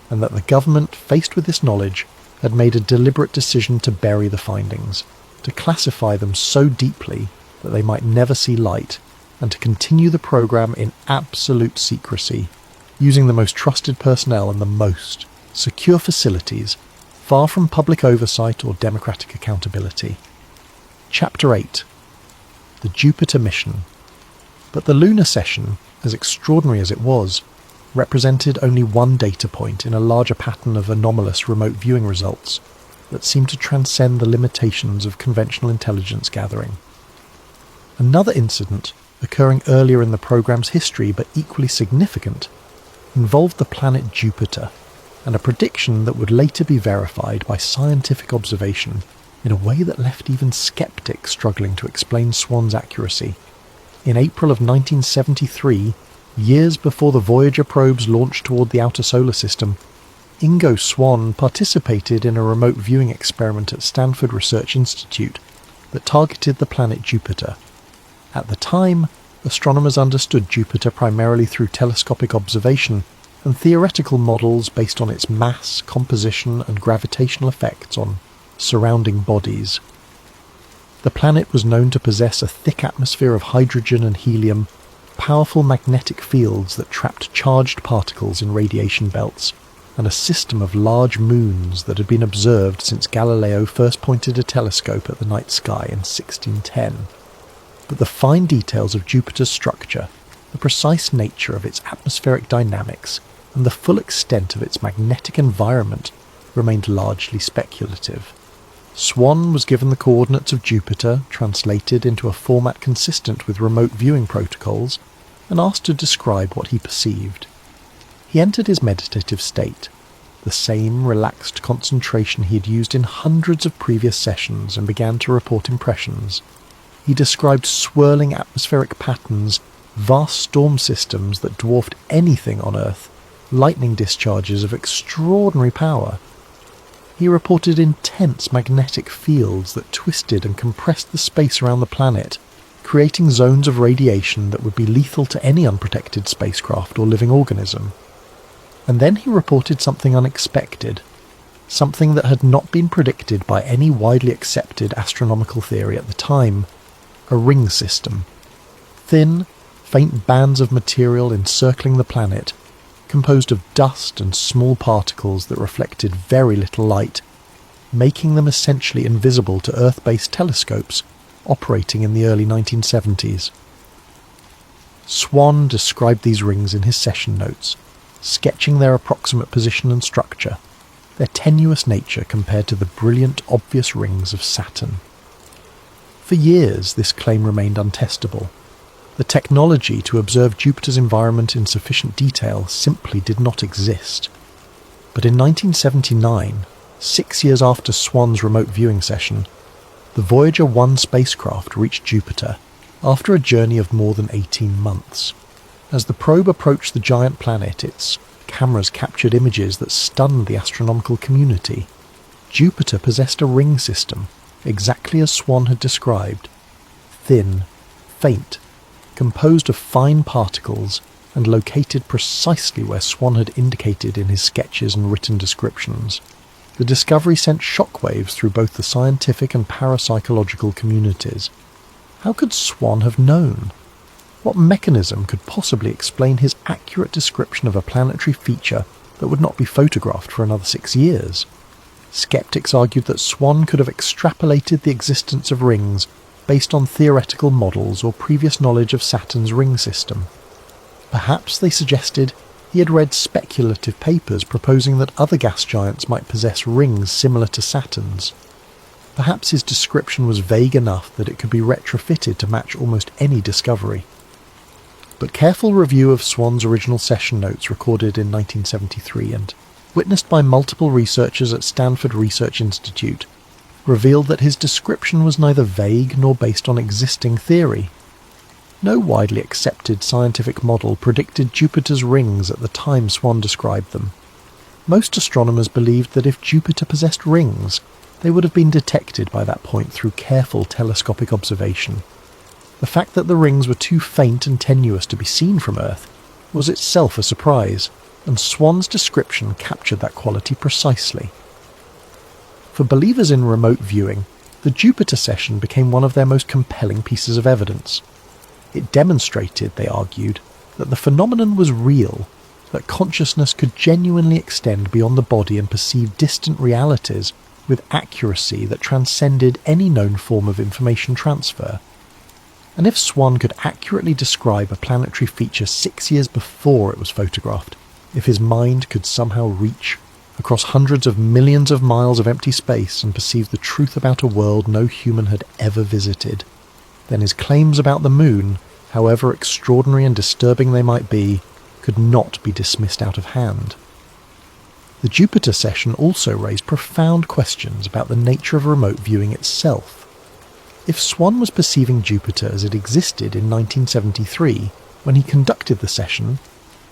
and that the government, faced with this knowledge, had made a deliberate decision to bury the findings, to classify them so deeply that they might never see light, and to continue the program in absolute secrecy, using the most trusted personnel and the most secure facilities, far from public oversight or democratic accountability. Chapter 8. The Jupiter Mission. But the lunar session, as extraordinary as it was, represented only one data point in a larger pattern of anomalous remote viewing results that seemed to transcend the limitations of conventional intelligence gathering. Another incident, occurring earlier in the program's history but equally significant, involved the planet Jupiter, and a prediction that would later be verified by scientific observation in a way that left even skeptics struggling to explain Swann's accuracy. In April of 1973, years before the Voyager probes launched toward the outer solar system, Ingo Swann participated in a remote viewing experiment at Stanford Research Institute that targeted the planet Jupiter. At the time, astronomers understood Jupiter primarily through telescopic observation and theoretical models based on its mass, composition, and gravitational effects on surrounding bodies. The planet was known to possess a thick atmosphere of hydrogen and helium, powerful magnetic fields that trapped charged particles in radiation belts, and a system of large moons that had been observed since Galileo first pointed a telescope at the night sky in 1610. But the fine details of Jupiter's structure, the precise nature of its atmospheric dynamics, and the full extent of its magnetic environment remained largely speculative. Swann was given the coordinates of Jupiter, translated into a format consistent with remote viewing protocols, and asked to describe what he perceived. He entered his meditative state, the same relaxed concentration he had used in hundreds of previous sessions, and began to report impressions. He described swirling atmospheric patterns, vast storm systems that dwarfed anything on Earth, lightning discharges of extraordinary power. He reported intense magnetic fields that twisted and compressed the space around the planet, creating zones of radiation that would be lethal to any unprotected spacecraft or living organism. And then he reported something unexpected, something that had not been predicted by any widely accepted astronomical theory at the time: a ring system. Thin, faint bands of material encircling the planet, composed of dust and small particles that reflected very little light, making them essentially invisible to Earth-based telescopes operating in the early 1970s. Swann described these rings in his session notes, sketching their approximate position and structure, their tenuous nature compared to the brilliant, obvious rings of Saturn. For years, this claim remained untestable. The technology to observe Jupiter's environment in sufficient detail simply did not exist. But in 1979, 6 years after Swann's remote viewing session, the Voyager 1 spacecraft reached Jupiter after a journey of more than 18 months. As the probe approached the giant planet, its cameras captured images that stunned the astronomical community. Jupiter possessed a ring system, exactly as Swann had described: thin, faint, composed of fine particles and located precisely where Swann had indicated in his sketches and written descriptions. The discovery sent shockwaves through both the scientific and parapsychological communities. How could Swann have known? What mechanism could possibly explain his accurate description of a planetary feature that would not be photographed for another 6 years? Skeptics argued that Swann could have extrapolated the existence of rings based on theoretical models or previous knowledge of Saturn's ring system. Perhaps, they suggested, he had read speculative papers proposing that other gas giants might possess rings similar to Saturn's. Perhaps his description was vague enough that it could be retrofitted to match almost any discovery. But careful review of Swann's original session notes recorded in 1973 and witnessed by multiple researchers at Stanford Research Institute revealed that his description was neither vague nor based on existing theory. No widely accepted scientific model predicted Jupiter's rings at the time Swann described them. Most astronomers believed that if Jupiter possessed rings, they would have been detected by that point through careful telescopic observation. The fact that the rings were too faint and tenuous to be seen from Earth was itself a surprise, and Swann's description captured that quality precisely. For believers in remote viewing, the Jupiter session became one of their most compelling pieces of evidence. It demonstrated, they argued, that the phenomenon was real, that consciousness could genuinely extend beyond the body and perceive distant realities with accuracy that transcended any known form of information transfer. And if Swann could accurately describe a planetary feature 6 years before it was photographed, if his mind could somehow reach across hundreds of millions of miles of empty space and perceive the truth about a world no human had ever visited, then his claims about the moon, however extraordinary and disturbing they might be, could not be dismissed out of hand. The Jupiter session also raised profound questions about the nature of remote viewing itself. If Swann was perceiving Jupiter as it existed in 1973, when he conducted the session,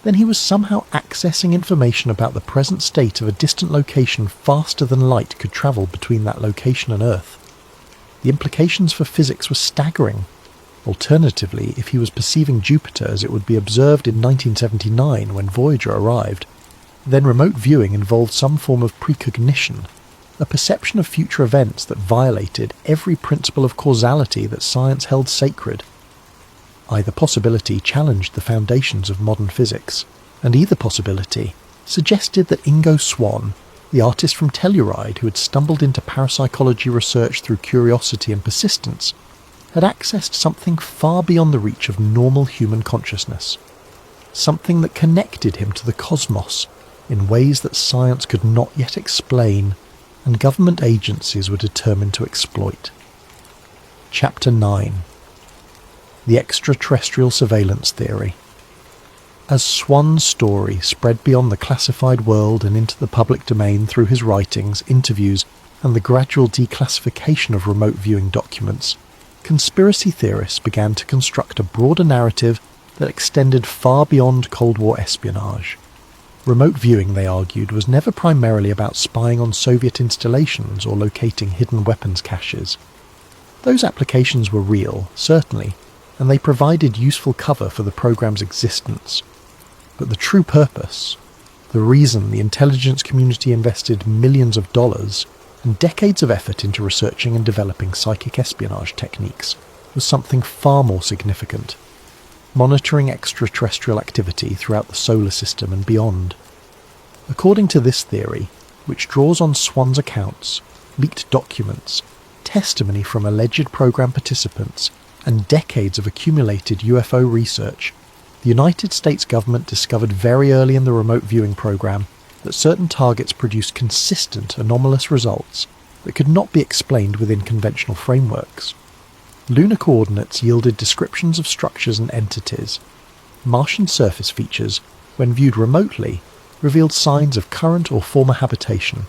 then he was somehow accessing information about the present state of a distant location faster than light could travel between that location and Earth. The implications for physics were staggering. Alternatively, if he was perceiving Jupiter as it would be observed in 1979 when Voyager arrived, then remote viewing involved some form of precognition, a perception of future events that violated every principle of causality that science held sacred. Either possibility challenged the foundations of modern physics, and either possibility suggested that Ingo Swann, the artist from Telluride who had stumbled into parapsychology research through curiosity and persistence, had accessed something far beyond the reach of normal human consciousness, something that connected him to the cosmos in ways that science could not yet explain and government agencies were determined to exploit. Chapter 9. The Extraterrestrial Surveillance Theory. As Swann's story spread beyond the classified world and into the public domain through his writings, interviews, and the gradual declassification of remote viewing documents, conspiracy theorists began to construct a broader narrative that extended far beyond Cold War espionage. Remote viewing, they argued, was never primarily about spying on Soviet installations or locating hidden weapons caches. Those applications were real, certainly, and they provided useful cover for the program's existence. But the true purpose, the reason the intelligence community invested millions of dollars and decades of effort into researching and developing psychic espionage techniques, was something far more significant: monitoring extraterrestrial activity throughout the solar system and beyond. According to this theory, which draws on Swann's accounts, leaked documents, testimony from alleged program participants, and decades of accumulated UFO research, the United States government discovered very early in the remote viewing program that certain targets produced consistent anomalous results that could not be explained within conventional frameworks. Lunar coordinates yielded descriptions of structures and entities. Martian surface features, when viewed remotely, revealed signs of current or former habitation.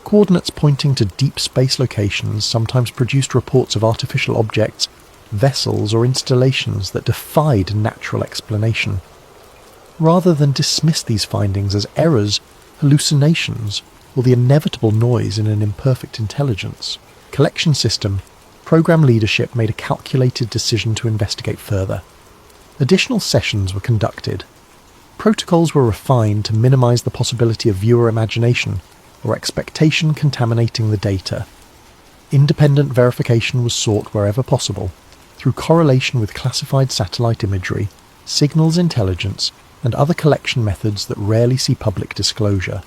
Coordinates pointing to deep space locations sometimes produced reports of artificial objects, vessels or installations that defied natural explanation. Rather than dismiss these findings as errors, hallucinations, or the inevitable noise in an imperfect intelligence collection system, program leadership made a calculated decision to investigate further. Additional sessions were conducted. Protocols were refined to minimize the possibility of viewer imagination or expectation contaminating the data. Independent verification was sought wherever possible, through correlation with classified satellite imagery, signals intelligence, and other collection methods that rarely see public disclosure.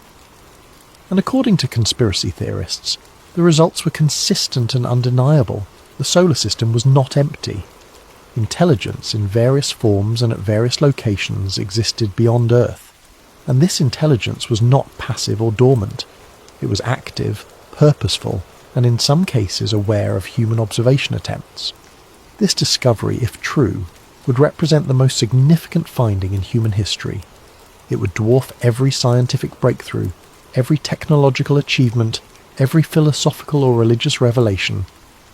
And according to conspiracy theorists, the results were consistent and undeniable. The solar system was not empty. Intelligence in various forms and at various locations existed beyond Earth, and this intelligence was not passive or dormant. It was active, purposeful, and in some cases aware of human observation attempts. This discovery, if true, would represent the most significant finding in human history. It would dwarf every scientific breakthrough, every technological achievement, every philosophical or religious revelation,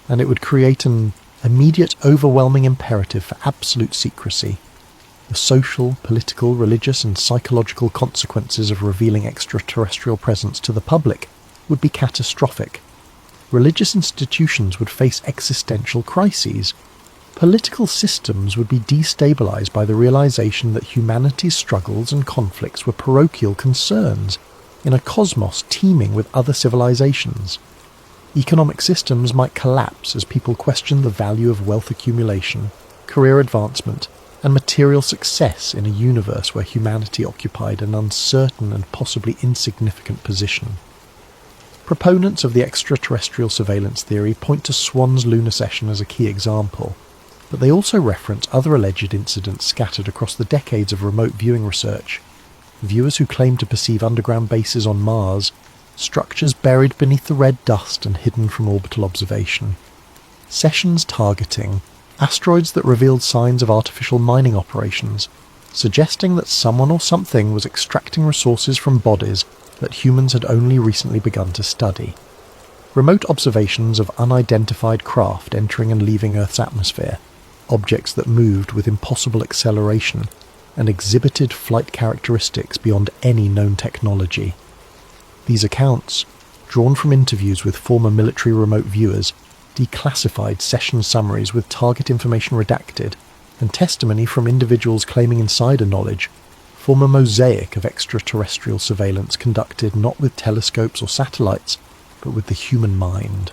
and it would create an immediate, overwhelming imperative for absolute secrecy. The social, political, religious, and psychological consequences of revealing extraterrestrial presence to the public would be catastrophic. Religious institutions would face existential crises. Political systems would be destabilized by the realization that humanity's struggles and conflicts were parochial concerns in a cosmos teeming with other civilizations. Economic systems might collapse as people questioned the value of wealth accumulation, career advancement, and material success in a universe where humanity occupied an uncertain and possibly insignificant position. Proponents of the extraterrestrial surveillance theory point to Swann's lunar session as a key example, but they also reference other alleged incidents scattered across the decades of remote viewing research. Viewers who claim to perceive underground bases on Mars, structures buried beneath the red dust and hidden from orbital observation. Sessions targeting asteroids that revealed signs of artificial mining operations, suggesting that someone or something was extracting resources from bodies that humans had only recently begun to study. Remote observations of unidentified craft entering and leaving Earth's atmosphere, objects that moved with impossible acceleration and exhibited flight characteristics beyond any known technology. These accounts, drawn from interviews with former military remote viewers, declassified session summaries with target information redacted, and testimony from individuals claiming insider knowledge, form a mosaic of extraterrestrial surveillance conducted not with telescopes or satellites, but with the human mind.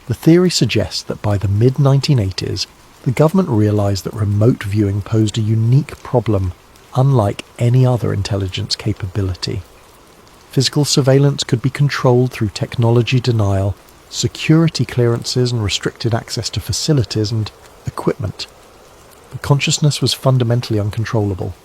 The theory suggests that by the mid-1980s, the government realized that remote viewing posed a unique problem, unlike any other intelligence capability. Physical surveillance could be controlled through technology denial, security clearances and restricted access to facilities and equipment. But consciousness was fundamentally uncontrollable.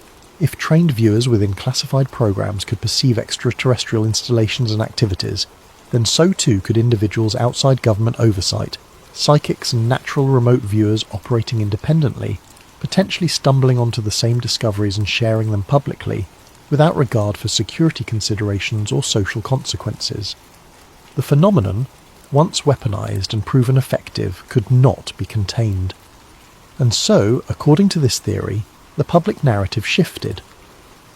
If trained viewers within classified programs could perceive extraterrestrial installations and activities, then so too could individuals outside government oversight, psychics and natural remote viewers operating independently, potentially stumbling onto the same discoveries and sharing them publicly, without regard for security considerations or social consequences. The phenomenon, once weaponized and proven effective, could not be contained. And so, according to this theory, the public narrative shifted.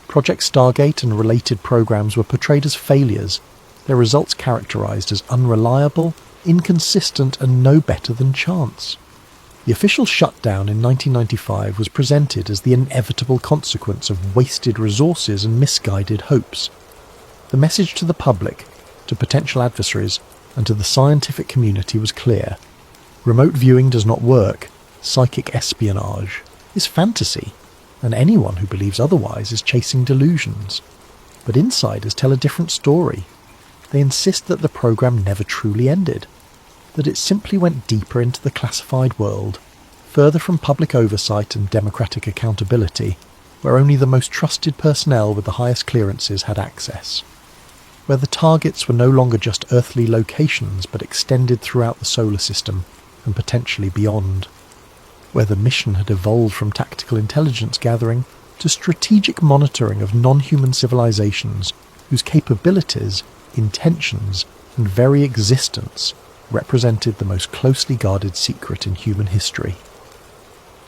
Project Stargate and related programs were portrayed as failures, their results characterized as unreliable, inconsistent, and no better than chance. The official shutdown in 1995 was presented as the inevitable consequence of wasted resources and misguided hopes. The message to the public, to potential adversaries, and to the scientific community was clear. Remote viewing does not work. Psychic espionage is fantasy, and anyone who believes otherwise is chasing delusions. But insiders tell a different story. They insist that the program never truly ended, that it simply went deeper into the classified world, further from public oversight and democratic accountability, where only the most trusted personnel with the highest clearances had access, where the targets were no longer just earthly locations but extended throughout the solar system and potentially beyond, where the mission had evolved from tactical intelligence gathering to strategic monitoring of non-human civilizations whose capabilities, intentions, and very existence represented the most closely guarded secret in human history.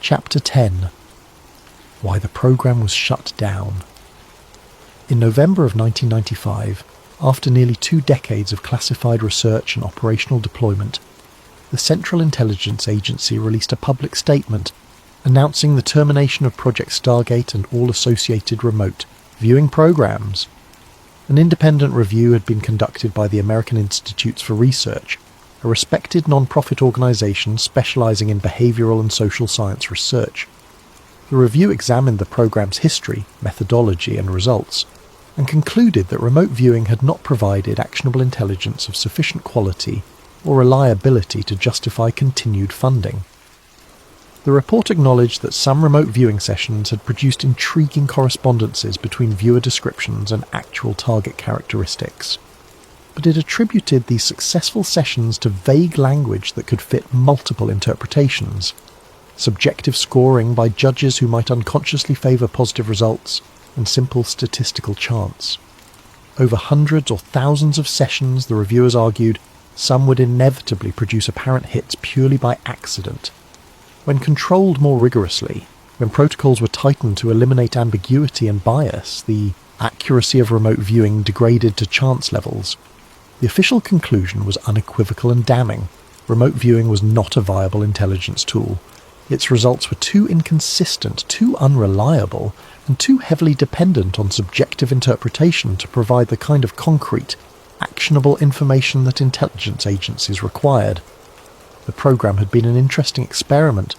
Chapter 10. Why the program was shut down. In November of 1995, after nearly 2 decades of classified research and operational deployment, the Central Intelligence Agency released a public statement announcing the termination of Project Stargate and all associated remote viewing programs. An independent review had been conducted by the American Institutes for Research, a respected non-profit organisation specialising in behavioural and social science research. The review examined the programme's history, methodology and results, and concluded that remote viewing had not provided actionable intelligence of sufficient quality or reliability to justify continued funding. The report acknowledged that some remote viewing sessions had produced intriguing correspondences between viewer descriptions and actual target characteristics, but it attributed these successful sessions to vague language that could fit multiple interpretations, subjective scoring by judges who might unconsciously favour positive results, and simple statistical chance. Over hundreds or thousands of sessions, the reviewers argued, some would inevitably produce apparent hits purely by accident. When controlled more rigorously, when protocols were tightened to eliminate ambiguity and bias, the accuracy of remote viewing degraded to chance levels. The official conclusion was unequivocal and damning. Remote viewing was not a viable intelligence tool. Its results were too inconsistent, too unreliable, and too heavily dependent on subjective interpretation to provide the kind of concrete, actionable information that intelligence agencies required. The program had been an interesting experiment,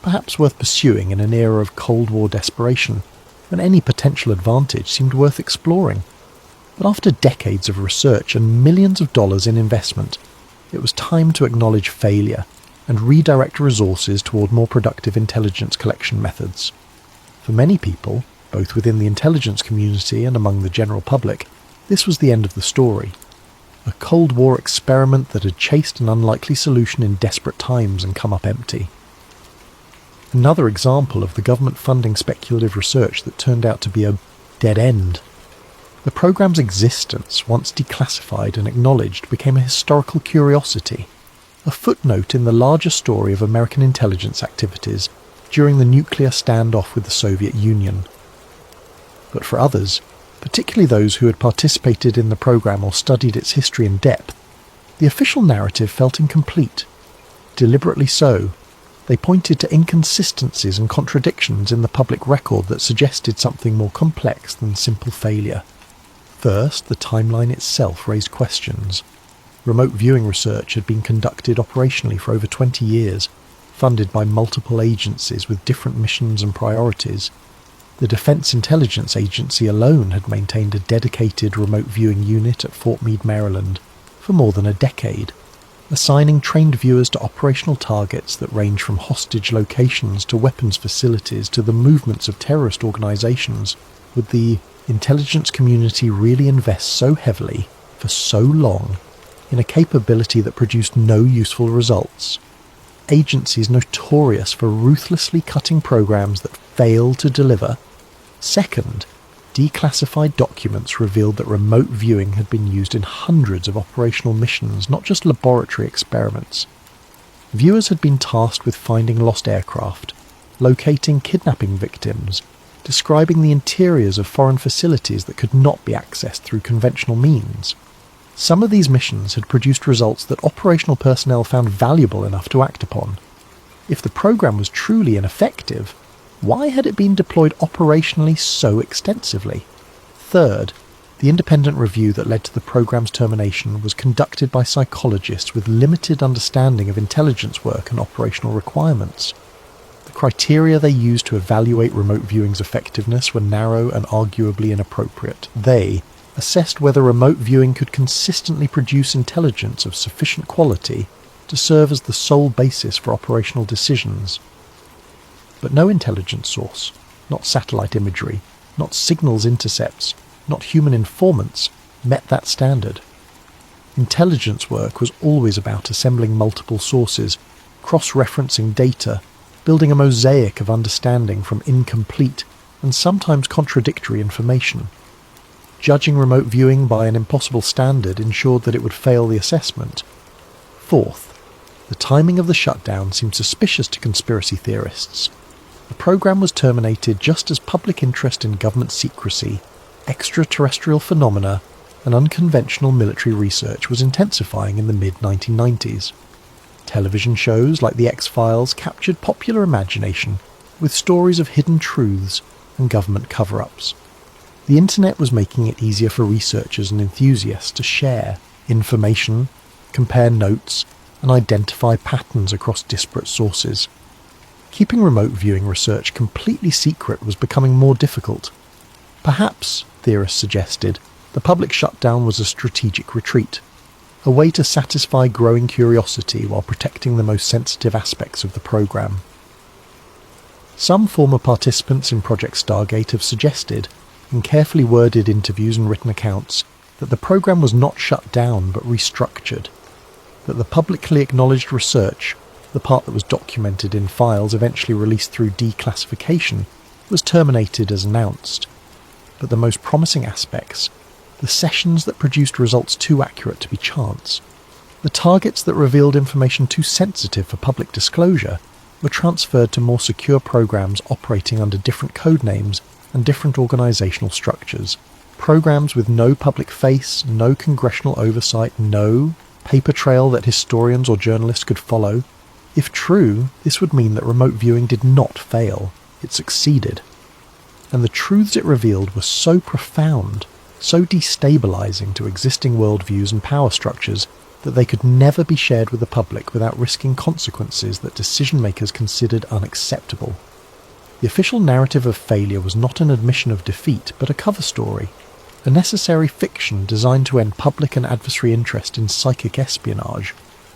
perhaps worth pursuing in an era of Cold War desperation, when any potential advantage seemed worth exploring. But after decades of research and millions of dollars in investment, it was time to acknowledge failure and redirect resources toward more productive intelligence collection methods. For many people, both within the intelligence community and among the general public, this was the end of the story. A Cold War experiment that had chased an unlikely solution in desperate times and come up empty. Another example of the government funding speculative research that turned out to be a dead end. The programme's existence, once declassified and acknowledged, became a historical curiosity, a footnote in the larger story of American intelligence activities during the nuclear standoff with the Soviet Union. But for others, particularly those who had participated in the programme or studied its history in depth, the official narrative felt incomplete. Deliberately so. They pointed to inconsistencies and contradictions in the public record that suggested something more complex than simple failure. First, the timeline itself raised questions. Remote viewing research had been conducted operationally for over 20 years, funded by multiple agencies with different missions and priorities. The Defense Intelligence Agency alone had maintained a dedicated remote viewing unit at Fort Meade, Maryland, for more than a decade, assigning trained viewers to operational targets that range from hostage locations to weapons facilities to the movements of terrorist organizations. Would the intelligence community really invest so heavily, for so long, in a capability that produced no useful results? Agencies notorious for ruthlessly cutting programs that fail to deliver. Second, declassified documents revealed that remote viewing had been used in hundreds of operational missions, not just laboratory experiments. Viewers had been tasked with finding lost aircraft, locating kidnapping victims, describing the interiors of foreign facilities that could not be accessed through conventional means. Some of these missions had produced results that operational personnel found valuable enough to act upon. If the program was truly ineffective, why had it been deployed operationally so extensively? Third, the independent review that led to the program's termination was conducted by psychologists with limited understanding of intelligence work and operational requirements. The criteria they used to evaluate remote viewing's effectiveness were narrow and arguably inappropriate. They assessed whether remote viewing could consistently produce intelligence of sufficient quality to serve as the sole basis for operational decisions. But no intelligence source, not satellite imagery, not signals intercepts, not human informants, met that standard. Intelligence work was always about assembling multiple sources, cross-referencing data, building a mosaic of understanding from incomplete and sometimes contradictory information. Judging remote viewing by an impossible standard ensured that it would fail the assessment. Fourth, the timing of the shutdown seemed suspicious to conspiracy theorists. The program was terminated just as public interest in government secrecy, extraterrestrial phenomena, and unconventional military research was intensifying in the mid-1990s. Television shows like The X-Files captured popular imagination, with stories of hidden truths and government cover-ups. The internet was making it easier for researchers and enthusiasts to share information, compare notes, and identify patterns across disparate sources. Keeping remote viewing research completely secret was becoming more difficult. Perhaps, theorists suggested, the public shutdown was a strategic retreat, a way to satisfy growing curiosity while protecting the most sensitive aspects of the program. Some former participants in Project Stargate have suggested, in carefully worded interviews and written accounts, that the program was not shut down but restructured, that the publicly acknowledged research, the part that was documented in files eventually released through declassification, was terminated as announced. But the most promising aspects, the sessions that produced results too accurate to be chance, the targets that revealed information too sensitive for public disclosure, were transferred to more secure programs operating under different code names and different organisational structures. Programs with no public face, no congressional oversight, no paper trail that historians or journalists could follow. If true, this would mean that remote viewing did not fail. It succeeded. And the truths it revealed were so profound, so destabilising to existing worldviews and power structures, that they could never be shared with the public without risking consequences that decision-makers considered unacceptable. The official narrative of failure was not an admission of defeat, but a cover story, a necessary fiction designed to end public and adversary interest in psychic espionage,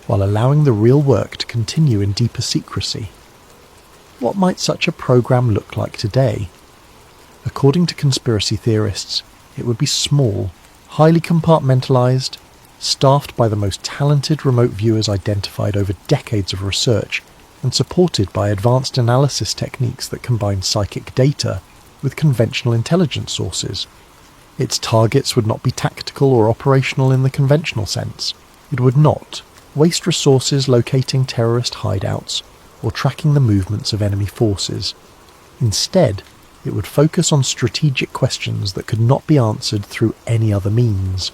while allowing the real work to continue in deeper secrecy. What might such a program look like today? According to conspiracy theorists, it would be small, highly compartmentalized, staffed by the most talented remote viewers identified over decades of research, and supported by advanced analysis techniques that combine psychic data with conventional intelligence sources. Its targets would not be tactical or operational in the conventional sense. It would not waste resources locating terrorist hideouts or tracking the movements of enemy forces. Instead, it would focus on strategic questions that could not be answered through any other means.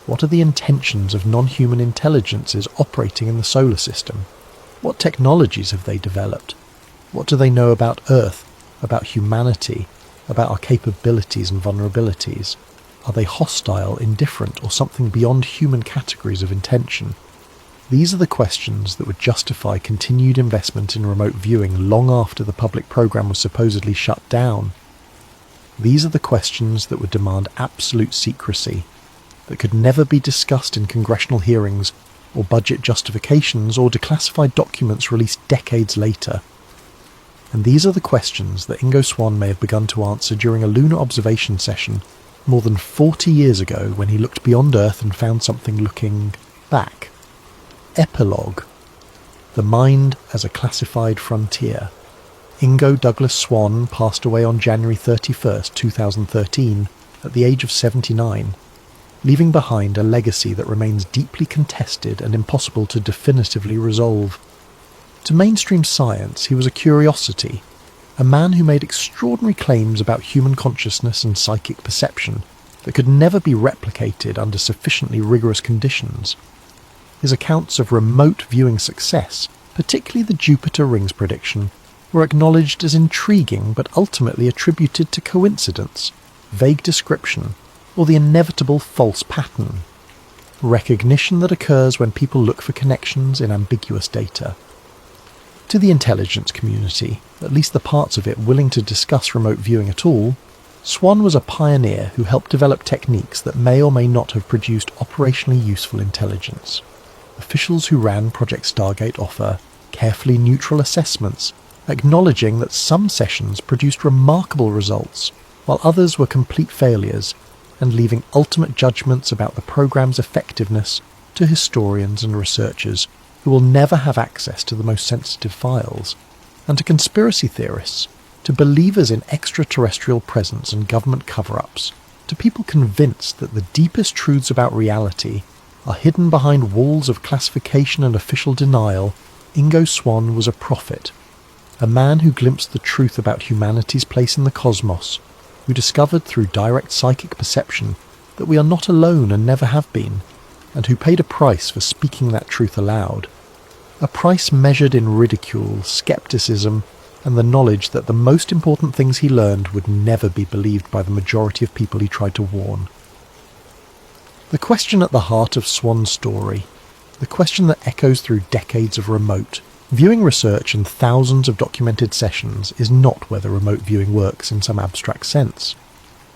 What are the intentions of non-human intelligences operating in the solar system? What technologies have they developed? What do they know about Earth, about humanity, about our capabilities and vulnerabilities? Are they hostile, indifferent, or something beyond human categories of intention? These are the questions that would justify continued investment in remote viewing long after the public program was supposedly shut down. These are the questions that would demand absolute secrecy, that could never be discussed in congressional hearings or budget justifications or declassified documents released decades later. And these are the questions that Ingo Swann may have begun to answer during a lunar observation session more than 40 years ago when he looked beyond Earth and found something looking back. Epilogue. The Mind as a Classified Frontier. Ingo Douglas Swann passed away on January 31st, 2013, at the age of 79, leaving behind a legacy that remains deeply contested and impossible to definitively resolve. To mainstream science, he was a curiosity, a man who made extraordinary claims about human consciousness and psychic perception that could never be replicated under sufficiently rigorous conditions. His accounts of remote viewing success, particularly the Jupiter rings prediction, were acknowledged as intriguing but ultimately attributed to coincidence, vague description, or the inevitable false pattern. Recognition that occurs when people look for connections in ambiguous data. To the intelligence community, at least the parts of it willing to discuss remote viewing at all, Swann was a pioneer who helped develop techniques that may or may not have produced operationally useful intelligence. Officials who ran Project Stargate offer carefully neutral assessments, acknowledging that some sessions produced remarkable results, while others were complete failures, and leaving ultimate judgments about the program's effectiveness to historians and researchers who will never have access to the most sensitive files, and to conspiracy theorists, to believers in extraterrestrial presence and government cover-ups, to people convinced that the deepest truths about reality are hidden behind walls of classification and official denial. Ingo Swann was a prophet, a man who glimpsed the truth about humanity's place in the cosmos, who discovered through direct psychic perception that we are not alone and never have been, and who paid a price for speaking that truth aloud. A price measured in ridicule, skepticism, and the knowledge that the most important things he learned would never be believed by the majority of people he tried to warn. The question at the heart of Swann's story, the question that echoes through decades of remote viewing research and thousands of documented sessions, is not whether remote viewing works in some abstract sense.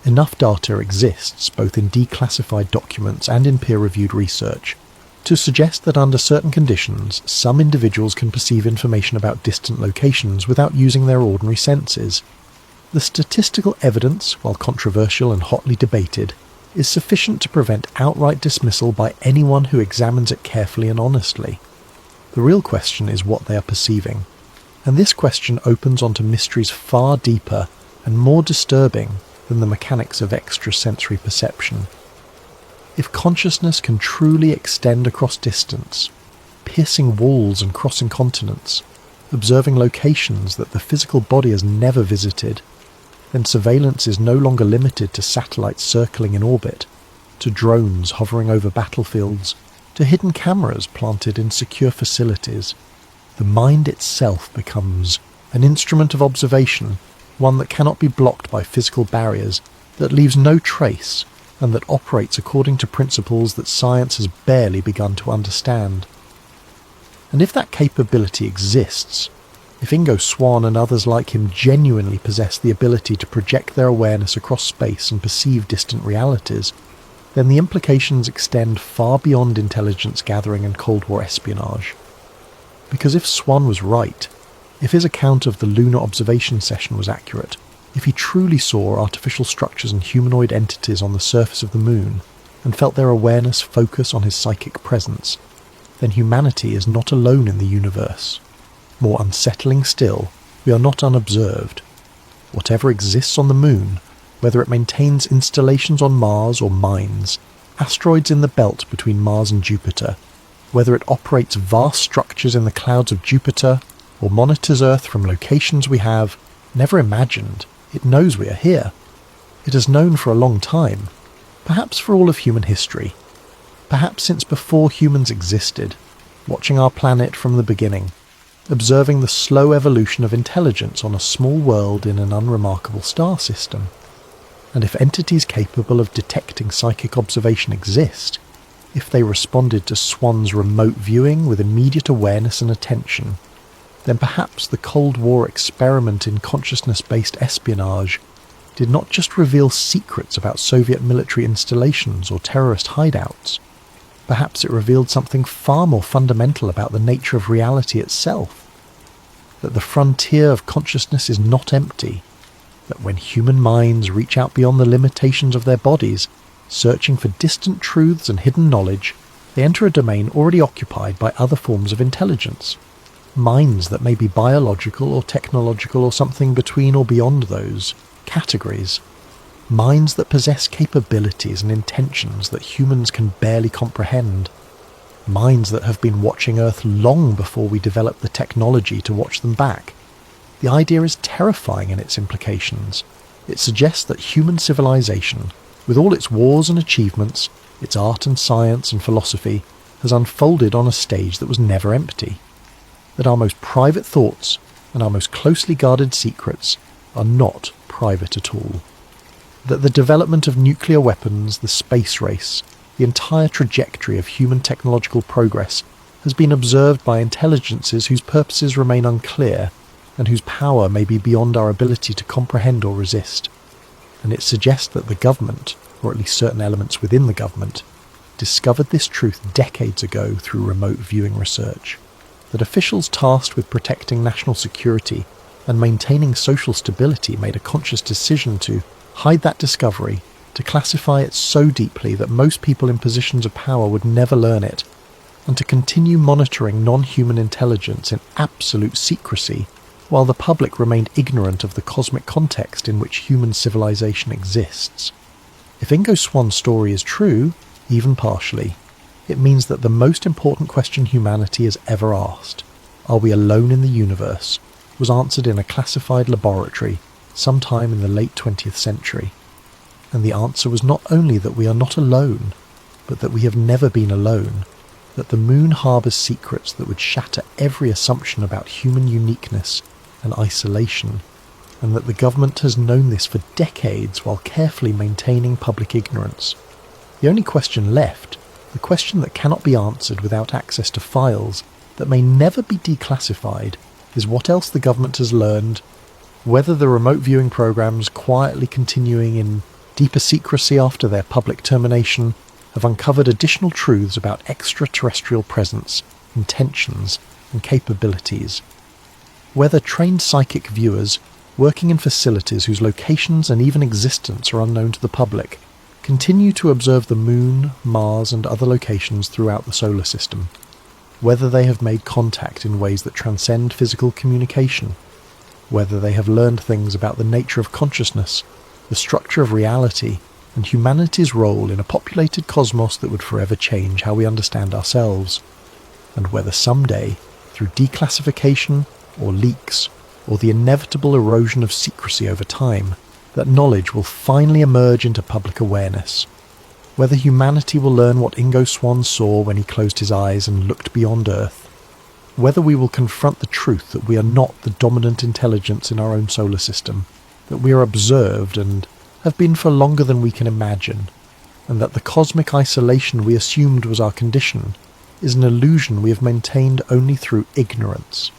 Enough data exists, both in declassified documents and in peer-reviewed research, to suggest that under certain conditions, some individuals can perceive information about distant locations without using their ordinary senses. The statistical evidence, while controversial and hotly debated, is sufficient to prevent outright dismissal by anyone who examines it carefully and honestly. The real question is what they are perceiving, and this question opens onto mysteries far deeper and more disturbing than the mechanics of extrasensory perception. If consciousness can truly extend across distance, piercing walls and crossing continents, observing locations that the physical body has never visited, then surveillance is no longer limited to satellites circling in orbit, to drones hovering over battlefields, to hidden cameras planted in secure facilities. The mind itself becomes an instrument of observation, one that cannot be blocked by physical barriers, that leaves no trace, and that operates according to principles that science has barely begun to understand. And if that capability exists, if Ingo Swann and others like him genuinely possess the ability to project their awareness across space and perceive distant realities, then the implications extend far beyond intelligence gathering and Cold War espionage. Because if Swann was right, if his account of the lunar observation session was accurate, if he truly saw artificial structures and humanoid entities on the surface of the moon, and felt their awareness focus on his psychic presence, then humanity is not alone in the universe. More unsettling still, we are not unobserved. Whatever exists on the moon, whether it maintains installations on Mars or mines, asteroids in the belt between Mars and Jupiter, whether it operates vast structures in the clouds of Jupiter, or monitors Earth from locations we have never imagined, it knows we are here. It has known for a long time, perhaps for all of human history, perhaps since before humans existed, watching our planet from the beginning, observing the slow evolution of intelligence on a small world in an unremarkable star system. And if entities capable of detecting psychic observation exist, if they responded to Swann's remote viewing with immediate awareness and attention, then perhaps the Cold War experiment in consciousness-based espionage did not just reveal secrets about Soviet military installations or terrorist hideouts. Perhaps it revealed something far more fundamental about the nature of reality itself. That the frontier of consciousness is not empty, that when human minds reach out beyond the limitations of their bodies, searching for distant truths and hidden knowledge, they enter a domain already occupied by other forms of intelligence. Minds that may be biological or technological or something between or beyond those categories. Minds that possess capabilities and intentions that humans can barely comprehend. Minds that have been watching Earth long before we developed the technology to watch them back. The idea is terrifying in its implications. It suggests that human civilization, with all its wars and achievements, its art and science and philosophy, has unfolded on a stage that was never empty. That our most private thoughts and our most closely guarded secrets are not private at all. That the development of nuclear weapons, the space race, the entire trajectory of human technological progress has been observed by intelligences whose purposes remain unclear and whose power may be beyond our ability to comprehend or resist. And it suggests that the government, or at least certain elements within the government, discovered this truth decades ago through remote viewing research. That officials tasked with protecting national security and maintaining social stability made a conscious decision to hide that discovery, to classify it so deeply that most people in positions of power would never learn it, and to continue monitoring non-human intelligence in absolute secrecy while the public remained ignorant of the cosmic context in which human civilization exists. If Ingo Swann's story is true, even partially, it means that the most important question humanity has ever asked, are we alone in the universe, was answered in a classified laboratory sometime in the late 20th century. And the answer was not only that we are not alone, but that we have never been alone, that the moon harbours secrets that would shatter every assumption about human uniqueness, and isolation, and that the government has known this for decades while carefully maintaining public ignorance. The only question left, the question that cannot be answered without access to files that may never be declassified, is what else the government has learned, whether the remote viewing programs quietly continuing in deeper secrecy after their public termination have uncovered additional truths about extraterrestrial presence, intentions, and capabilities, whether trained psychic viewers working in facilities whose locations and even existence are unknown to the public continue to observe the Moon, Mars, and other locations throughout the solar system, whether they have made contact in ways that transcend physical communication, whether they have learned things about the nature of consciousness, the structure of reality, and humanity's role in a populated cosmos that would forever change how we understand ourselves, and whether someday, through declassification or leaks, or the inevitable erosion of secrecy over time, that knowledge will finally emerge into public awareness, whether humanity will learn what Ingo Swann saw when he closed his eyes and looked beyond Earth, whether we will confront the truth that we are not the dominant intelligence in our own solar system, that we are observed and have been for longer than we can imagine, and that the cosmic isolation we assumed was our condition is an illusion we have maintained only through ignorance.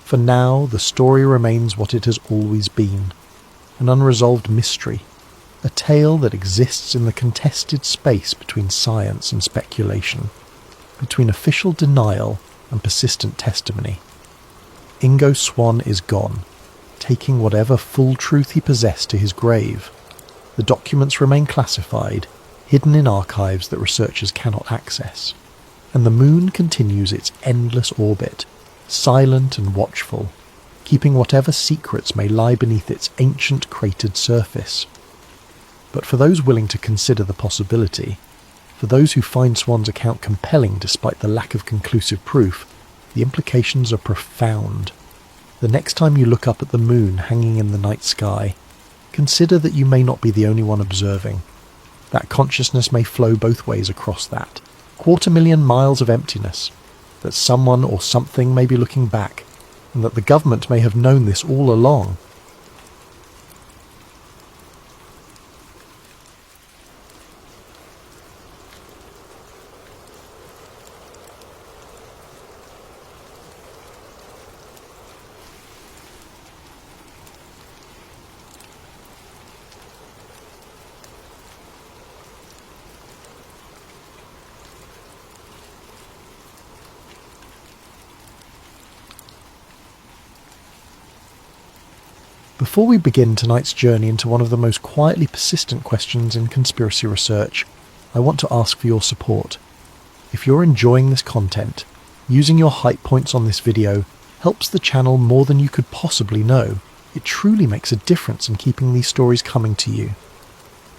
For now, the story remains what it has always been, an unresolved mystery, a tale that exists in the contested space between science and speculation, between official denial and persistent testimony. Ingo Swann is gone, taking whatever full truth he possessed to his grave. The documents remain classified, hidden in archives that researchers cannot access, and the Moon continues its endless orbit, silent and watchful, keeping whatever secrets may lie beneath its ancient cratered surface. But for those willing to consider the possibility, for those who find Swann's account compelling despite the lack of conclusive proof, the implications are profound. The next time you look up at the Moon hanging in the night sky, consider that you may not be the only one observing. That consciousness may flow both ways across that 250,000 miles of emptiness, that someone or something may be looking back, and that the government may have known this all along. Before we begin tonight's journey into one of the most quietly persistent questions in conspiracy research, I want to ask for your support. If you're enjoying this content, using your hype points on this video helps the channel more than you could possibly know. It truly makes a difference in keeping these stories coming to you.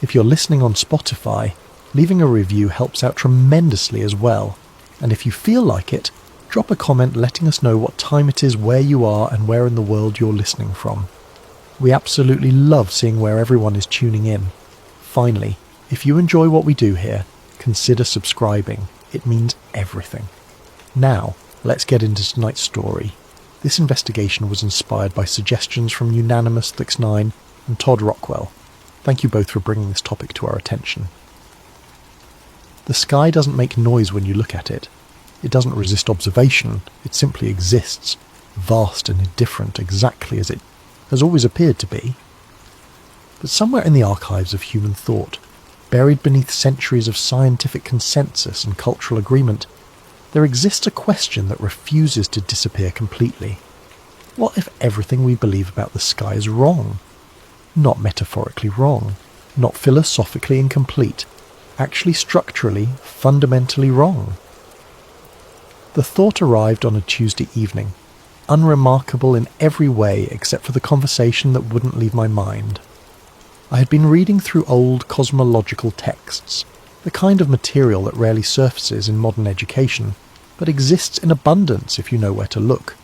If you're listening on Spotify, leaving a review helps out tremendously as well, and if you feel like it, drop a comment letting us know what time it is where you are and where in the world you're listening from. We absolutely love seeing where everyone is tuning in. Finally, if you enjoy what we do here, consider subscribing. It means everything. Now, let's get into tonight's story. This investigation was inspired by suggestions from Unanimous Thix9 and Todd Rockwell. Thank you both for bringing this topic to our attention. The sky doesn't make noise when you look at it. It doesn't resist observation. It simply exists, vast and indifferent, exactly as it has always appeared to be. But somewhere in the archives of human thought, buried beneath centuries of scientific consensus and cultural agreement, there exists a question that refuses to disappear completely. What if everything we believe about the sky is wrong? Not metaphorically wrong, not philosophically incomplete, actually structurally, fundamentally wrong. The thought arrived on a Tuesday evening, unremarkable in every way except for the conversation that wouldn't leave my mind. I had been reading through old cosmological texts, the kind of material that rarely surfaces in modern education, but exists in abundance if you know where to look.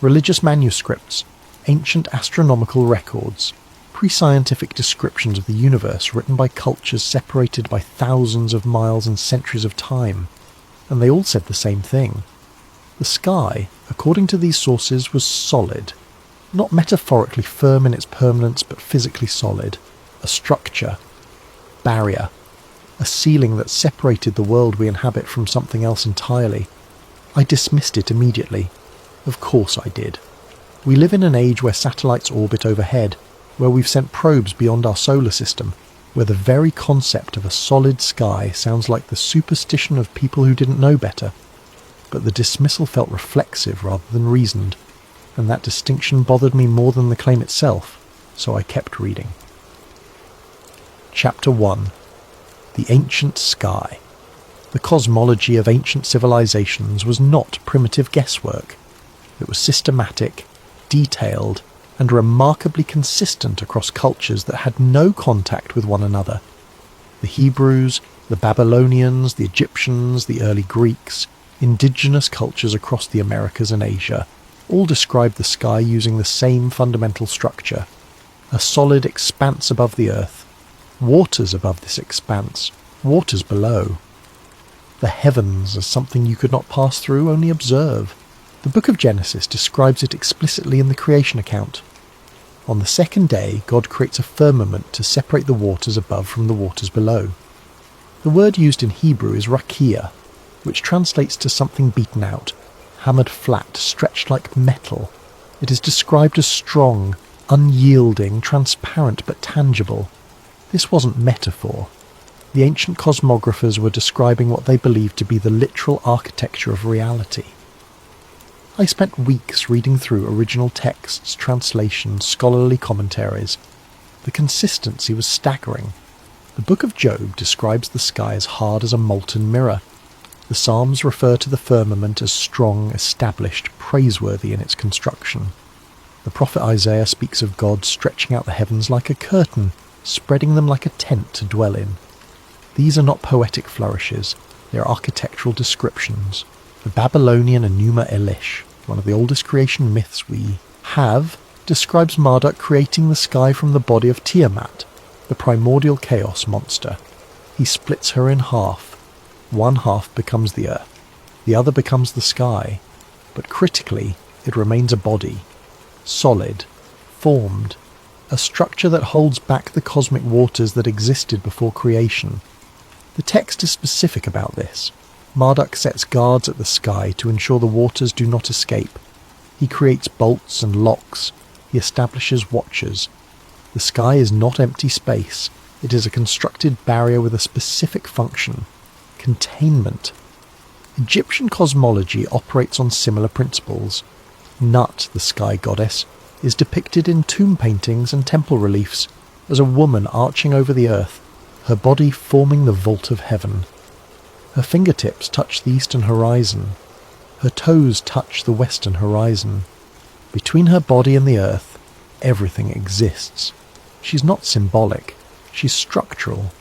Religious manuscripts, ancient astronomical records, pre-scientific descriptions of the universe written by cultures separated by thousands of miles and centuries of time, and they all said the same thing. The sky, according to these sources, was solid, not metaphorically firm in its permanence but physically solid, a structure, barrier, a ceiling that separated the world we inhabit from something else entirely. I dismissed it immediately. Of course I did. We live in an age where satellites orbit overhead, where we've sent probes beyond our solar system, where the very concept of a solid sky sounds like the superstition of people who didn't know better. But the dismissal felt reflexive rather than reasoned, and that distinction bothered me more than the claim itself, so I kept reading. Chapter 1. The Ancient Sky. The cosmology of ancient civilizations was not primitive guesswork. It was systematic, detailed, and remarkably consistent across cultures that had no contact with one another. The Hebrews, the Babylonians, the Egyptians, the early Greeks, indigenous cultures across the Americas and Asia, all described the sky using the same fundamental structure. A solid expanse above the earth, waters above this expanse, waters below. The heavens as something you could not pass through, only observe. The book of Genesis describes it explicitly in the creation account. On the second day, God creates a firmament to separate the waters above from the waters below. The word used in Hebrew is rakia, which translates to something beaten out, hammered flat, stretched like metal. It is described as strong, unyielding, transparent but tangible. This wasn't metaphor. The ancient cosmographers were describing what they believed to be the literal architecture of reality. I spent weeks reading through original texts, translations, scholarly commentaries. The consistency was staggering. The book of Job describes the sky as hard as a molten mirror. The Psalms refer to the firmament as strong, established, praiseworthy in its construction. The prophet Isaiah speaks of God stretching out the heavens like a curtain, spreading them like a tent to dwell in. These are not poetic flourishes, they are architectural descriptions. The Babylonian Enuma Elish, one of the oldest creation myths we have, describes Marduk creating the sky from the body of Tiamat, the primordial chaos monster. He splits her in half. One half becomes the earth, the other becomes the sky, but critically it remains a body, solid, formed, a structure that holds back the cosmic waters that existed before creation. The text is specific about this. Marduk sets guards at the sky to ensure the waters do not escape. He creates bolts and locks. He establishes watchers. The sky is not empty space. It is a constructed barrier with a specific function: containment. Egyptian cosmology operates on similar principles. Nut, the sky goddess, is depicted in tomb paintings and temple reliefs as a woman arching over the earth, her body forming the vault of heaven. Her fingertips touch the eastern horizon. Her toes touch the western horizon. Between her body and the earth, everything exists. She's not symbolic, she's structural.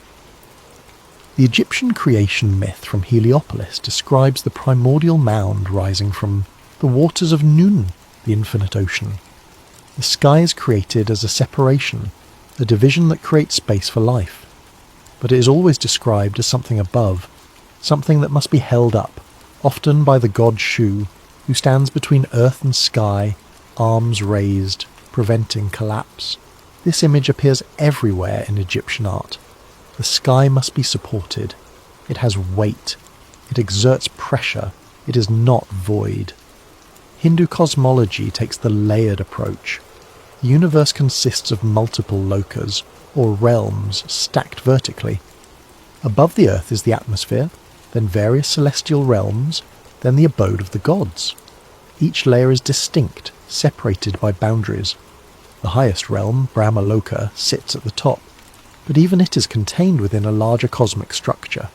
The Egyptian creation myth from Heliopolis describes the primordial mound rising from the waters of Nun, the infinite ocean. The sky is created as a separation, a division that creates space for life. But it is always described as something above, something that must be held up, often by the god Shu, who stands between earth and sky, arms raised, preventing collapse. This image appears everywhere in Egyptian art. The sky must be supported. It has weight. It exerts pressure. It is not void. Hindu cosmology takes the layered approach. The universe consists of multiple lokas, or realms, stacked vertically. Above the earth is the atmosphere, then various celestial realms, then the abode of the gods. Each layer is distinct, separated by boundaries. The highest realm, Brahma Loka, sits at the top, but even it is contained within a larger cosmic structure.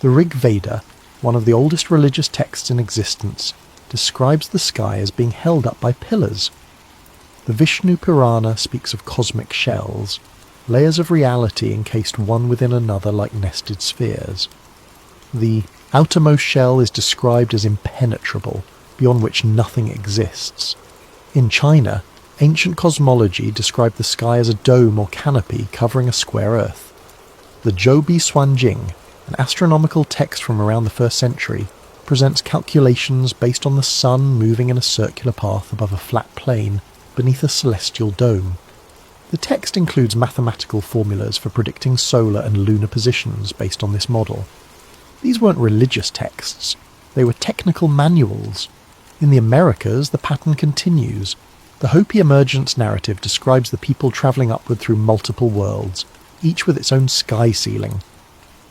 The Rig Veda, one of the oldest religious texts in existence, describes the sky as being held up by pillars. The Vishnu Purana speaks of cosmic shells, layers of reality encased one within another like nested spheres. The outermost shell is described as impenetrable, beyond which nothing exists. In China, ancient cosmology described the sky as a dome or canopy covering a square earth. The Zhoubi Suanjing, an astronomical text from around the 1st century, presents calculations based on the sun moving in a circular path above a flat plain, beneath a celestial dome. The text includes mathematical formulas for predicting solar and lunar positions based on this model. These weren't religious texts, they were technical manuals. In the Americas, the pattern continues. The Hopi emergence narrative describes the people travelling upward through multiple worlds, each with its own sky ceiling.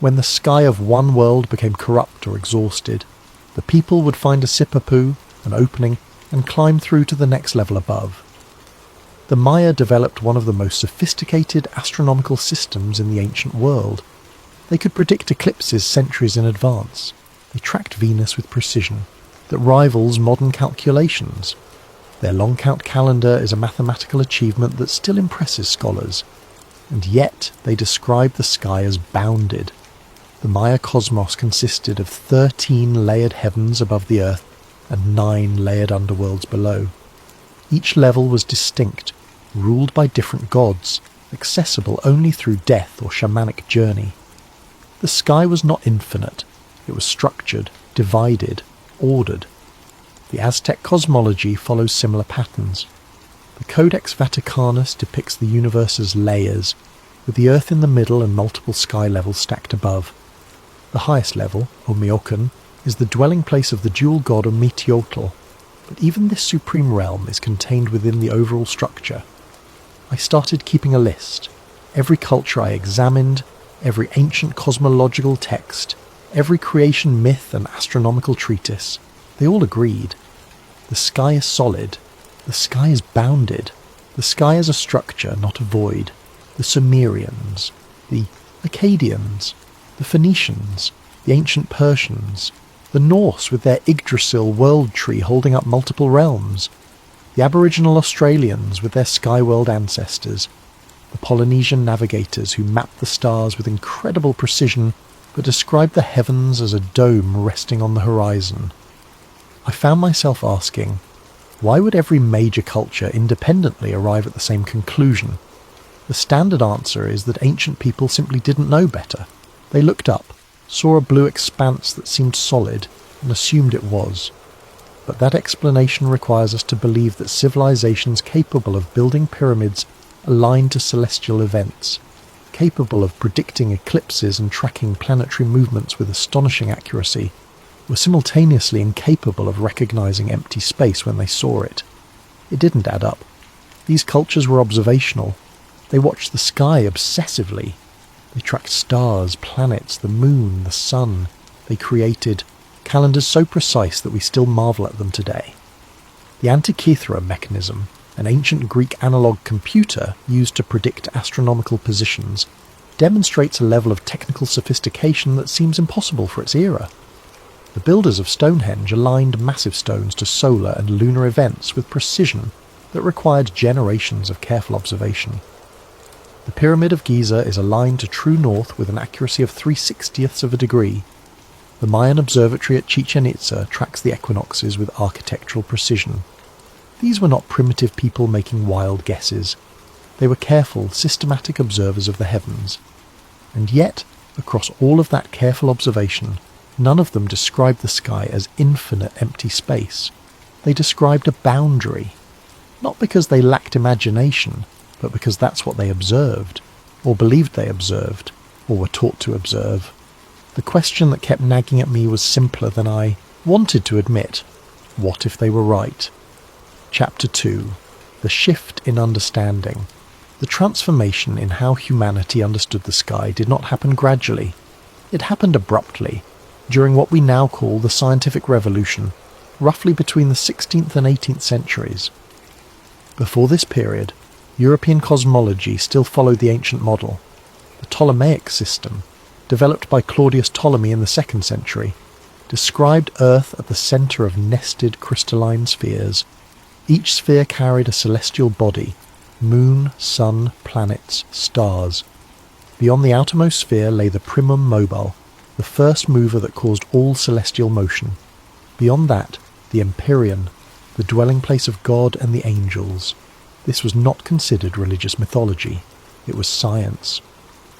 When the sky of one world became corrupt or exhausted, the people would find a sipapu, an opening, and climb through to the next level above. The Maya developed one of the most sophisticated astronomical systems in the ancient world. They could predict eclipses centuries in advance. They tracked Venus with precision that rivals modern calculations. Their long count calendar is a mathematical achievement that still impresses scholars. And yet they describe the sky as bounded. The Maya cosmos consisted of 13 layered heavens above the earth and 9 layered underworlds below. Each level was distinct, ruled by different gods, accessible only through death or shamanic journey. The sky was not infinite. It was structured, divided, ordered. The Aztec cosmology follows similar patterns. The Codex Vaticanus depicts the universe as layers, with the Earth in the middle and multiple sky levels stacked above. The highest level, Omeokon, is the dwelling place of the dual god Ometeotl, but even this supreme realm is contained within the overall structure. I started keeping a list. Every culture I examined, every ancient cosmological text, every creation myth and astronomical treatise, they all agreed. The sky is solid. The sky is bounded. The sky is a structure, not a void. The Sumerians, the Akkadians, the Phoenicians, the ancient Persians, the Norse with their Yggdrasil world tree holding up multiple realms, the Aboriginal Australians with their sky-world ancestors, the Polynesian navigators who mapped the stars with incredible precision but described the heavens as a dome resting on the horizon. I found myself asking, why would every major culture independently arrive at the same conclusion? The standard answer is that ancient people simply didn't know better. They looked up, saw a blue expanse that seemed solid, and assumed it was. But that explanation requires us to believe that civilizations capable of building pyramids aligned to celestial events, capable of predicting eclipses and tracking planetary movements with astonishing accuracy, were simultaneously incapable of recognizing empty space when they saw it. It didn't add up. These cultures were observational. They watched the sky obsessively. They tracked stars, planets, the moon, the sun. They created calendars so precise that we still marvel at them today. The Antikythera mechanism, an ancient Greek analog computer used to predict astronomical positions, demonstrates a level of technical sophistication that seems impossible for its era. The builders of Stonehenge aligned massive stones to solar and lunar events with precision that required generations of careful observation. The Pyramid of Giza is aligned to true north with an accuracy of 3/60ths of a degree. The Mayan observatory at Chichen Itza tracks the equinoxes with architectural precision. These were not primitive people making wild guesses. They were careful, systematic observers of the heavens. And yet, across all of that careful observation, none of them described the sky as infinite empty space. They described a boundary. Not because they lacked imagination, but because that's what they observed, or believed they observed, or were taught to observe. The question that kept nagging at me was simpler than I wanted to admit. What if they were right? Chapter 2. The Shift in Understanding. The transformation in how humanity understood the sky did not happen gradually. It happened abruptly, during what we now call the Scientific Revolution, roughly between the 16th and 18th centuries. Before this period, European cosmology still followed the ancient model. The Ptolemaic system, developed by Claudius Ptolemy in the 2nd century, described Earth at the centre of nested crystalline spheres. Each sphere carried a celestial body: moon, sun, planets, stars. Beyond the outermost sphere lay the primum mobile, the first mover that caused all celestial motion. Beyond that, the empyrean, the dwelling place of God and the angels. This was not considered religious mythology. It was science.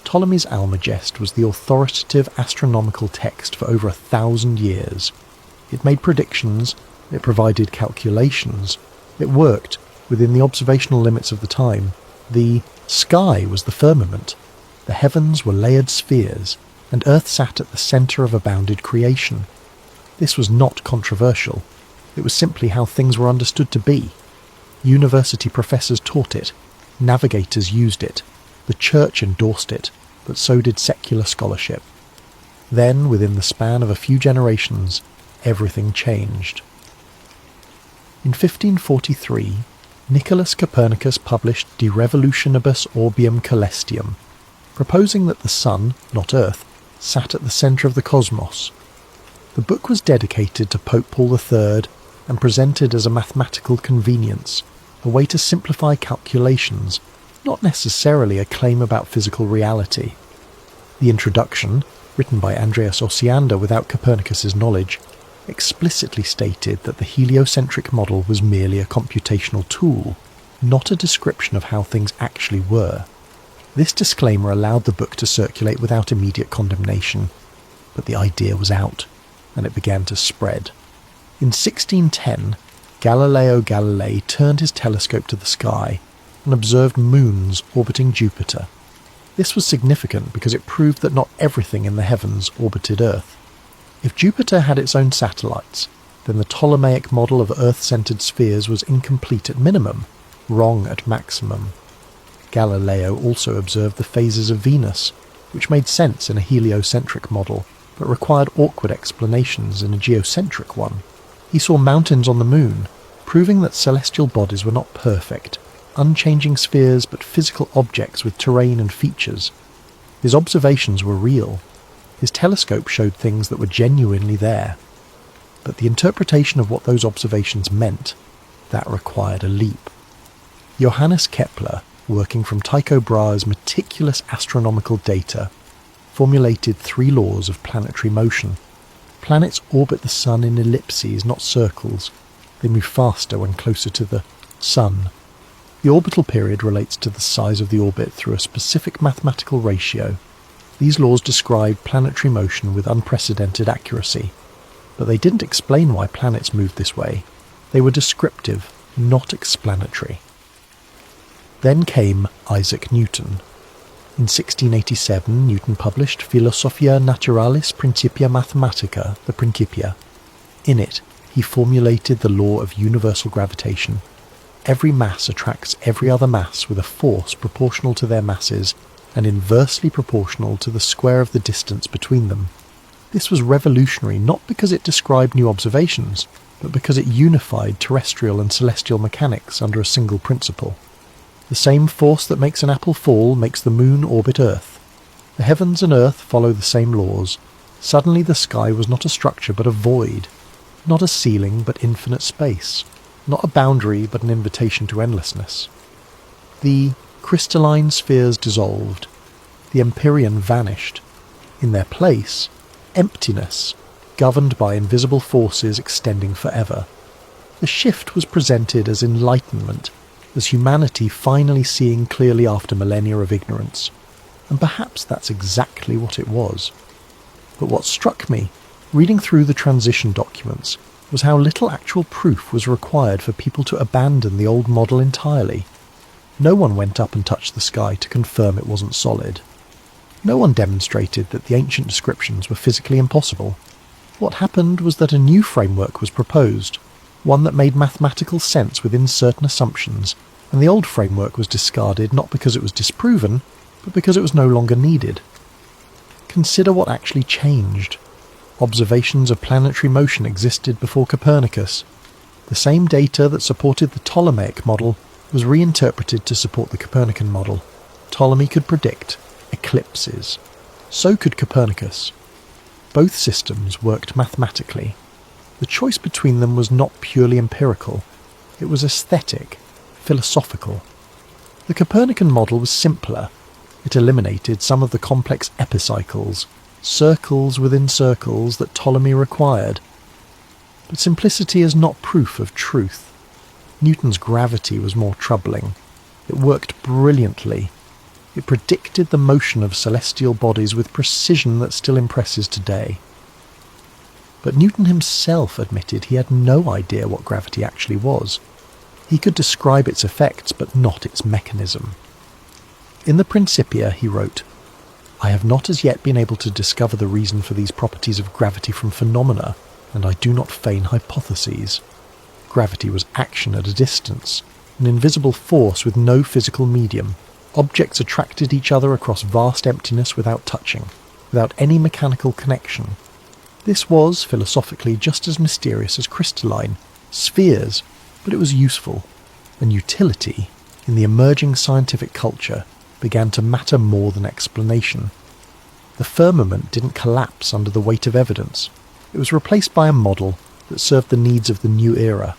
Ptolemy's Almagest was the authoritative astronomical text for over 1,000 years. It made predictions, it provided calculations, it worked Within the observational limits of the time, the sky was the firmament, the heavens were layered spheres, and Earth sat at the centre of a bounded creation. This was not controversial. It was simply how things were understood to be. University professors taught it, navigators used it, the church endorsed it, but so did secular scholarship. Then, within the span of a few generations, everything changed. In 1543, Nicholas Copernicus published De Revolutionibus Orbium Coelestium, proposing that the Sun, not Earth, sat at the centre of the cosmos. The book was dedicated to Pope Paul III and presented as a mathematical convenience, a way to simplify calculations, not necessarily a claim about physical reality. The introduction, written by Andreas Osiander without Copernicus's knowledge, explicitly stated that the heliocentric model was merely a computational tool, not a description of how things actually were. This disclaimer allowed the book to circulate without immediate condemnation, but the idea was out, and it began to spread. In 1610, Galileo Galilei turned his telescope to the sky and observed moons orbiting Jupiter. This was significant because it proved that not everything in the heavens orbited Earth. If Jupiter had its own satellites, then the Ptolemaic model of Earth-centered spheres was incomplete at minimum, wrong at maximum. Galileo also observed the phases of Venus, which made sense in a heliocentric model, but required awkward explanations in a geocentric one. He saw mountains on the moon, proving that celestial bodies were not perfect, unchanging spheres but physical objects with terrain and features. His observations were real. His telescope showed things that were genuinely there. But the interpretation of what those observations meant, that required a leap. Johannes Kepler, working from Tycho Brahe's meticulous astronomical data, formulated 3 laws of planetary motion. Planets orbit the Sun in ellipses, not circles. They move faster when closer to the Sun. The orbital period relates to the size of the orbit through a specific mathematical ratio. These laws describe planetary motion with unprecedented accuracy, but they didn't explain why planets moved this way. They were descriptive, not explanatory. Then came Isaac Newton. In 1687, Newton published Philosophia Naturalis Principia Mathematica, the Principia. In it, he formulated the law of universal gravitation. Every mass attracts every other mass with a force proportional to their masses and inversely proportional to the square of the distance between them. This was revolutionary not because it described new observations, but because it unified terrestrial and celestial mechanics under a single principle. The same force that makes an apple fall makes the moon orbit Earth. The heavens and Earth follow the same laws. Suddenly the sky was not a structure but a void, not a ceiling but infinite space, not a boundary but an invitation to endlessness. The crystalline spheres dissolved. The empyrean vanished. In their place, emptiness, governed by invisible forces extending forever. The shift was presented as enlightenment, as humanity finally seeing clearly after millennia of ignorance. And perhaps that's exactly what it was. But what struck me, reading through the transition documents, was how little actual proof was required for people to abandon the old model entirely. No one went up and touched the sky to confirm it wasn't solid. No one demonstrated that the ancient descriptions were physically impossible. What happened was that a new framework was proposed, one that made mathematical sense within certain assumptions, and the old framework was discarded not because it was disproven, but because it was no longer needed. Consider what actually changed. Observations of planetary motion existed before Copernicus. The same data that supported the Ptolemaic model was reinterpreted to support the Copernican model. Ptolemy could predict eclipses. So could Copernicus. Both systems worked mathematically. The choice between them was not purely empirical. It was aesthetic, philosophical. The Copernican model was simpler. It eliminated some of the complex epicycles, circles within circles that Ptolemy required. But simplicity is not proof of truth. Newton's gravity was more troubling. It worked brilliantly. It predicted the motion of celestial bodies with precision that still impresses today. But Newton himself admitted he had no idea what gravity actually was. He could describe its effects, but not its mechanism. In the Principia, he wrote, "I have not as yet been able to discover the reason for these properties of gravity from phenomena, and I do not feign hypotheses. Gravity was action at a distance, an invisible force with no physical medium. Objects attracted each other across vast emptiness without touching, without any mechanical connection. This was, philosophically, just as mysterious as crystalline, spheres, but it was useful, and utility, in the emerging scientific culture, began to matter more than explanation. The firmament didn't collapse under the weight of evidence. It was replaced by a model that served the needs of the new era.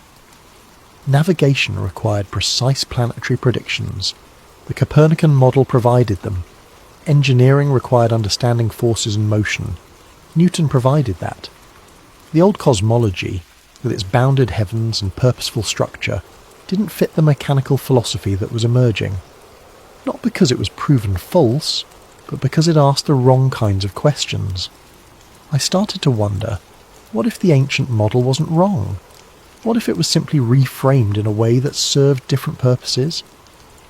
Navigation required precise planetary predictions. The Copernican model provided them. Engineering required understanding forces in motion. Newton provided that. The old cosmology, with its bounded heavens and purposeful structure, didn't fit the mechanical philosophy that was emerging. Not because it was proven false, but because it asked the wrong kinds of questions. I started to wonder, what if the ancient model wasn't wrong? What if it was simply reframed in a way that served different purposes?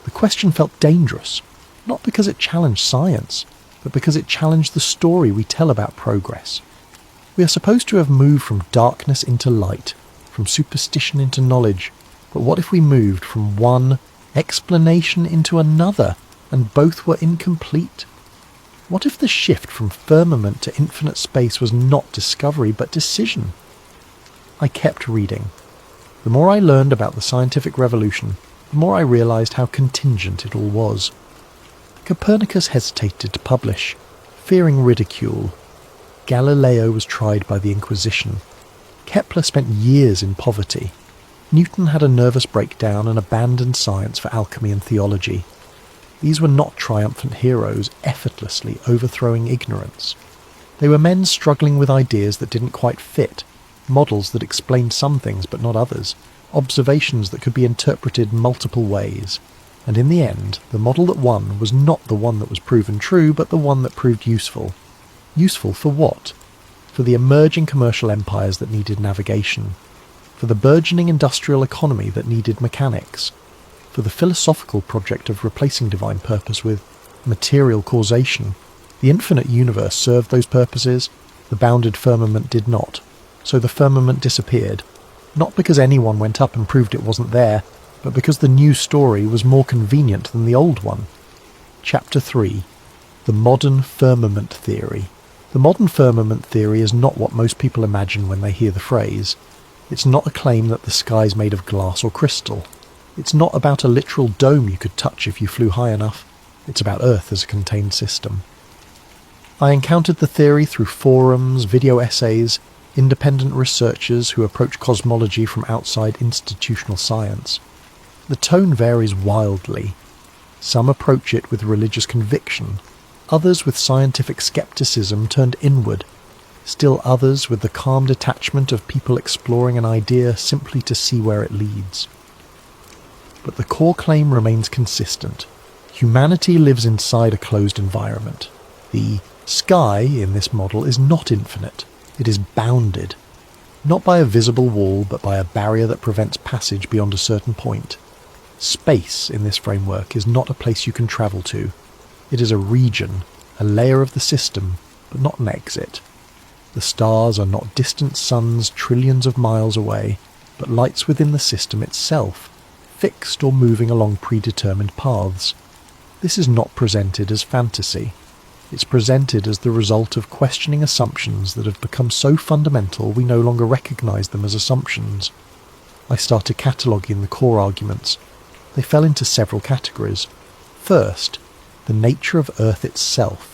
The question felt dangerous, not because it challenged science, but because it challenged the story we tell about progress. We are supposed to have moved from darkness into light, from superstition into knowledge, but what if we moved from one explanation into another, and both were incomplete? What if the shift from firmament to infinite space was not discovery, but decision? I kept reading. The more I learned about the scientific revolution, the more I realised how contingent it all was. Copernicus hesitated to publish, fearing ridicule. Galileo was tried by the Inquisition. Kepler spent years in poverty. Newton had a nervous breakdown and abandoned science for alchemy and theology. These were not triumphant heroes effortlessly overthrowing ignorance. They were men struggling with ideas that didn't quite fit, models that explained some things but not others, observations that could be interpreted multiple ways. And in the end, the model that won was not the one that was proven true, but the one that proved useful. Useful for what? For the emerging commercial empires that needed navigation. For the burgeoning industrial economy that needed mechanics. For the philosophical project of replacing divine purpose with material causation. The infinite universe served those purposes, the bounded firmament did not. So the firmament disappeared, not because anyone went up and proved it wasn't there, but because the new story was more convenient than the old one. Chapter 3. The Modern Firmament Theory. The modern firmament theory is not what most people imagine when they hear the phrase. It's not a claim that the sky's made of glass or crystal. It's not about a literal dome you could touch if you flew high enough. It's about Earth as a contained system. I encountered the theory through forums, video essays, independent researchers who approach cosmology from outside institutional science. The tone varies wildly. Some approach it with religious conviction, others with scientific skepticism turned inward, still others with the calm detachment of people exploring an idea simply to see where it leads. But the core claim remains consistent. Humanity lives inside a closed environment. The sky in this model is not infinite. It is bounded, not by a visible wall, but by a barrier that prevents passage beyond a certain point. Space in this framework is not a place you can travel to. It is a region, a layer of the system, but not an exit. The stars are not distant suns trillions of miles away, but lights within the system itself, fixed or moving along predetermined paths. This is not presented as fantasy. It's presented as the result of questioning assumptions that have become so fundamental we no longer recognise them as assumptions. I started cataloguing the core arguments. They fell into several categories. First, the nature of Earth itself.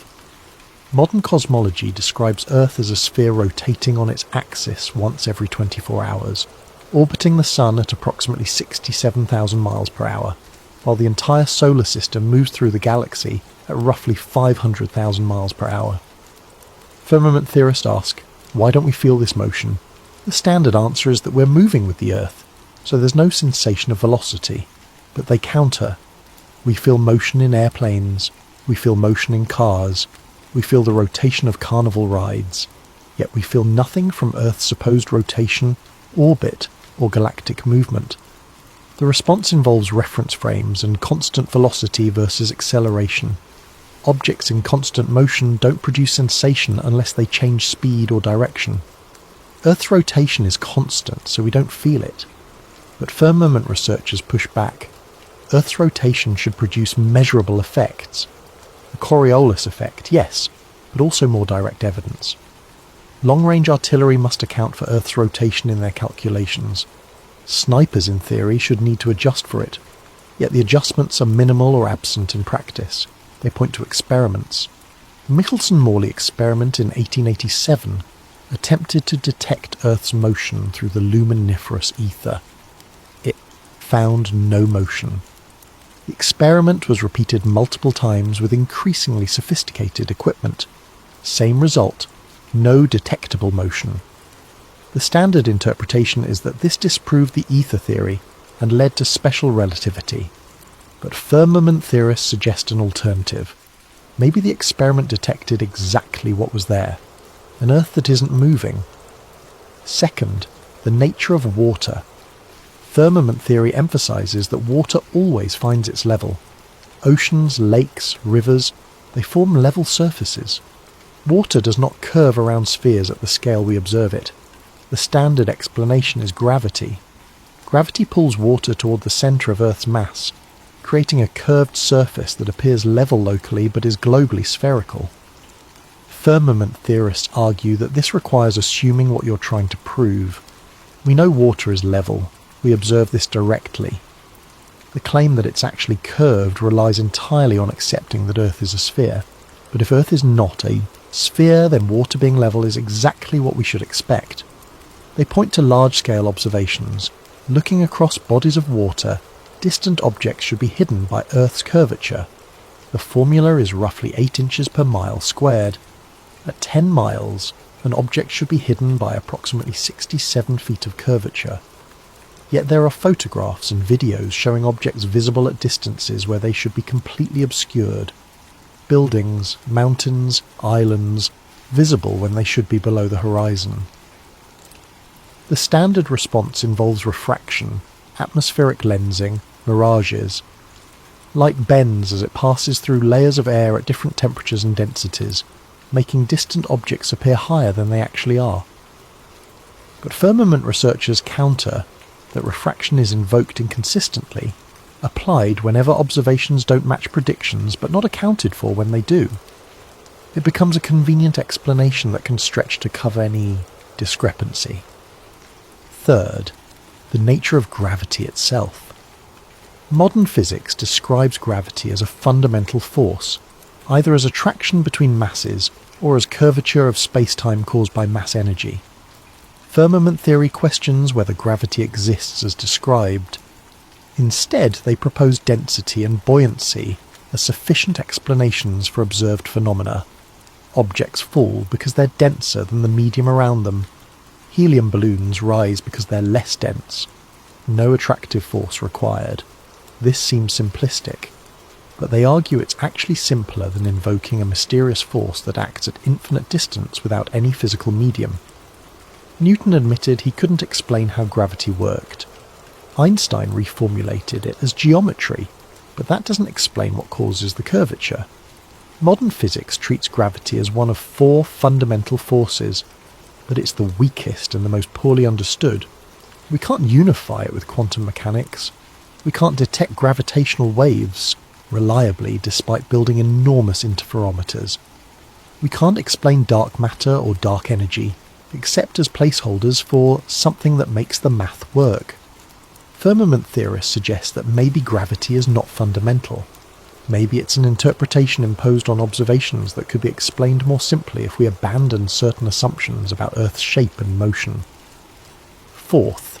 Modern cosmology describes Earth as a sphere rotating on its axis once every 24 hours, orbiting the Sun at approximately 67,000 miles per hour, while the entire solar system moves through the galaxy at roughly 500,000 miles per hour. Firmament theorists ask, why don't we feel this motion? The standard answer is that we're moving with the Earth, so there's no sensation of velocity. But they counter. We feel motion in airplanes, we feel motion in cars, we feel the rotation of carnival rides, yet we feel nothing from Earth's supposed rotation, orbit, or galactic movement. The response involves reference frames and constant velocity versus acceleration. Objects in constant motion don't produce sensation unless they change speed or direction. Earth's rotation is constant, so we don't feel it. But firmament researchers push back. Earth's rotation should produce measurable effects. The Coriolis effect, yes, but also more direct evidence. Long-range artillery must account for Earth's rotation in their calculations. Snipers, in theory, should need to adjust for it, yet the adjustments are minimal or absent in practice. They point to experiments. The Michelson-Morley experiment in 1887 attempted to detect Earth's motion through the luminiferous ether. It found no motion. The experiment was repeated multiple times with increasingly sophisticated equipment. Same result, no detectable motion. The standard interpretation is that this disproved the ether theory and led to special relativity. But firmament theorists suggest an alternative. Maybe the experiment detected exactly what was there, an Earth that isn't moving. Second, the nature of water. Firmament theory emphasizes that water always finds its level. Oceans, lakes, rivers, they form level surfaces. Water does not curve around spheres at the scale we observe it. The standard explanation is gravity. Gravity pulls water toward the center of Earth's mass, creating a curved surface that appears level locally but is globally spherical. Firmament theorists argue that this requires assuming what you're trying to prove. We know water is level. We observe this directly. The claim that it's actually curved relies entirely on accepting that Earth is a sphere. But if Earth is not a sphere, then water being level is exactly what we should expect. They point to large-scale observations. Looking across bodies of water, distant objects should be hidden by Earth's curvature. The formula is roughly 8 inches per mile squared. At 10 miles, an object should be hidden by approximately 67 feet of curvature. Yet there are photographs and videos showing objects visible at distances where they should be completely obscured. Buildings, mountains, islands, visible when they should be below the horizon. The standard response involves refraction, atmospheric lensing, mirages. Light bends as it passes through layers of air at different temperatures and densities, making distant objects appear higher than they actually are. But firmament researchers counter that refraction is invoked inconsistently, applied whenever observations don't match predictions but not accounted for when they do. It becomes a convenient explanation that can stretch to cover any discrepancy. Third, the nature of gravity itself. Modern physics describes gravity as a fundamental force, either as attraction between masses or as curvature of space-time caused by mass energy. Firmament theory questions whether gravity exists as described. Instead, they propose density and buoyancy as sufficient explanations for observed phenomena. Objects fall because they're denser than the medium around them. Helium balloons rise because they're less dense. No attractive force required. This seems simplistic, but they argue it's actually simpler than invoking a mysterious force that acts at infinite distance without any physical medium. Newton admitted he couldn't explain how gravity worked. Einstein reformulated it as geometry, but that doesn't explain what causes the curvature. Modern physics treats gravity as one of 4 fundamental forces, but it's the weakest and the most poorly understood. We can't unify it with quantum mechanics. We can't detect gravitational waves reliably despite building enormous interferometers. We can't explain dark matter or dark energy, except as placeholders for something that makes the math work. Firmament theorists suggest that maybe gravity is not fundamental. Maybe it's an interpretation imposed on observations that could be explained more simply if we abandon certain assumptions about Earth's shape and motion. Fourth,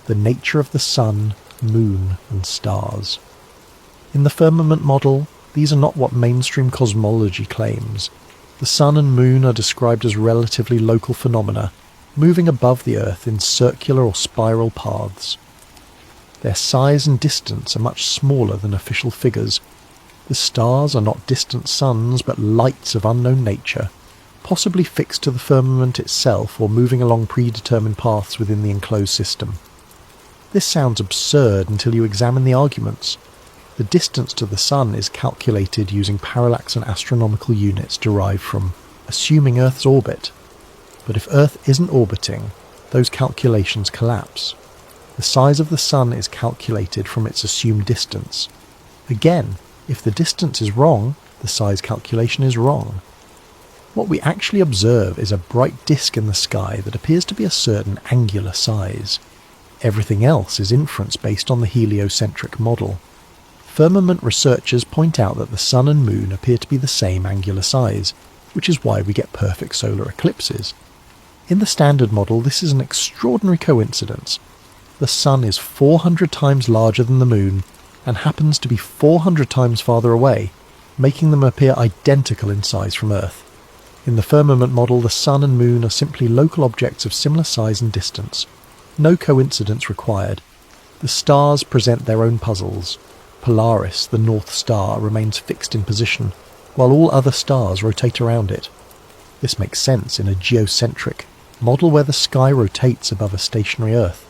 the nature of the sun, moon, and stars. In the firmament model, these are not what mainstream cosmology claims. The sun and moon are described as relatively local phenomena, moving above the Earth in circular or spiral paths. Their size and distance are much smaller than official figures. The stars are not distant suns, but lights of unknown nature, possibly fixed to the firmament itself or moving along predetermined paths within the enclosed system. This sounds absurd until you examine the arguments. The distance to the Sun is calculated using parallax and astronomical units derived from assuming Earth's orbit. But if Earth isn't orbiting, those calculations collapse. The size of the Sun is calculated from its assumed distance. Again, if the distance is wrong, the size calculation is wrong. What we actually observe is a bright disk in the sky that appears to be a certain angular size. Everything else is inference based on the heliocentric model. Firmament researchers point out that the Sun and Moon appear to be the same angular size, which is why we get perfect solar eclipses. In the standard model, this is an extraordinary coincidence. The Sun is 400 times larger than the Moon, and happens to be 400 times farther away, making them appear identical in size from Earth. In the firmament model, the Sun and Moon are simply local objects of similar size and distance. No coincidence required. The stars present their own puzzles. Polaris, the North Star, remains fixed in position, while all other stars rotate around it. This makes sense in a geocentric model where the sky rotates above a stationary Earth.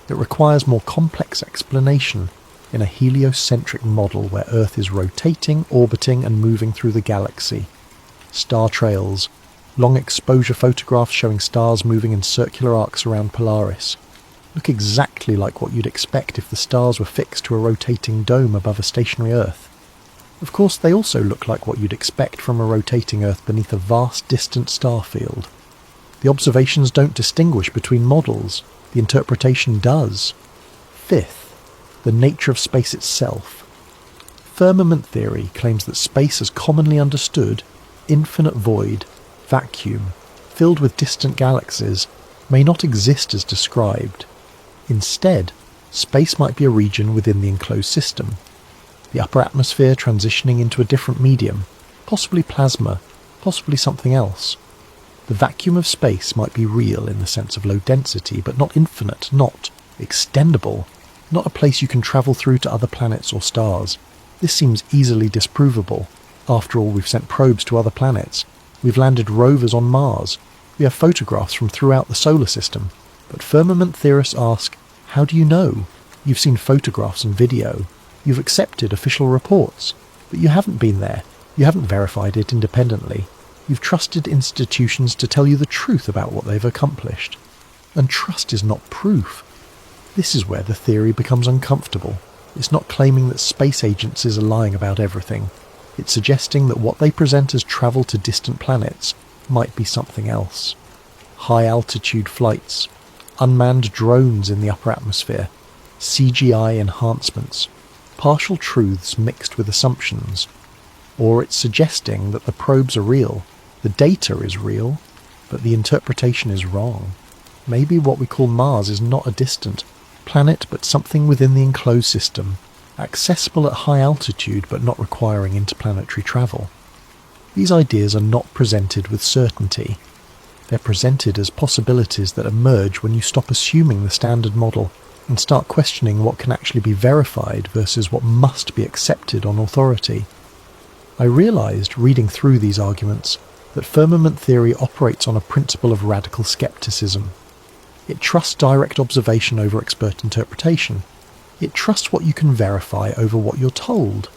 It requires more complex explanation in a heliocentric model where Earth is rotating, orbiting, and moving through the galaxy. Star trails, long exposure photographs showing stars moving in circular arcs around Polaris, look exactly like what you'd expect if the stars were fixed to a rotating dome above a stationary Earth. Of course, they also look like what you'd expect from a rotating Earth beneath a vast distant star field. The observations don't distinguish between models, the interpretation does. Fifth, the nature of space itself. Firmament theory claims that space as commonly understood, infinite void, vacuum, filled with distant galaxies, may not exist as described. Instead, space might be a region within the enclosed system, the upper atmosphere transitioning into a different medium, possibly plasma, possibly something else. The vacuum of space might be real in the sense of low density, but not infinite, not extendable, not a place you can travel through to other planets or stars. This seems easily disprovable. After all, we've sent probes to other planets. We've landed rovers on Mars. We have photographs from throughout the solar system. But firmament theorists ask, how do you know? You've seen photographs and video. You've accepted official reports. But you haven't been there. You haven't verified it independently. You've trusted institutions to tell you the truth about what they've accomplished. And trust is not proof. This is where the theory becomes uncomfortable. It's not claiming that space agencies are lying about everything. It's suggesting that what they present as travel to distant planets might be something else. High-altitude flights, unmanned drones in the upper atmosphere, CGI enhancements, partial truths mixed with assumptions. Or it's suggesting that the probes are real, the data is real, but the interpretation is wrong. Maybe what we call Mars is not a distant planet, but something within the enclosed system, accessible at high altitude but not requiring interplanetary travel. These ideas are not presented with certainty. They're presented as possibilities that emerge when you stop assuming the standard model and start questioning what can actually be verified versus what must be accepted on authority. I realised, reading through these arguments, that firmament theory operates on a principle of radical skepticism. It trusts direct observation over expert interpretation. It trusts what you can verify over what you're told.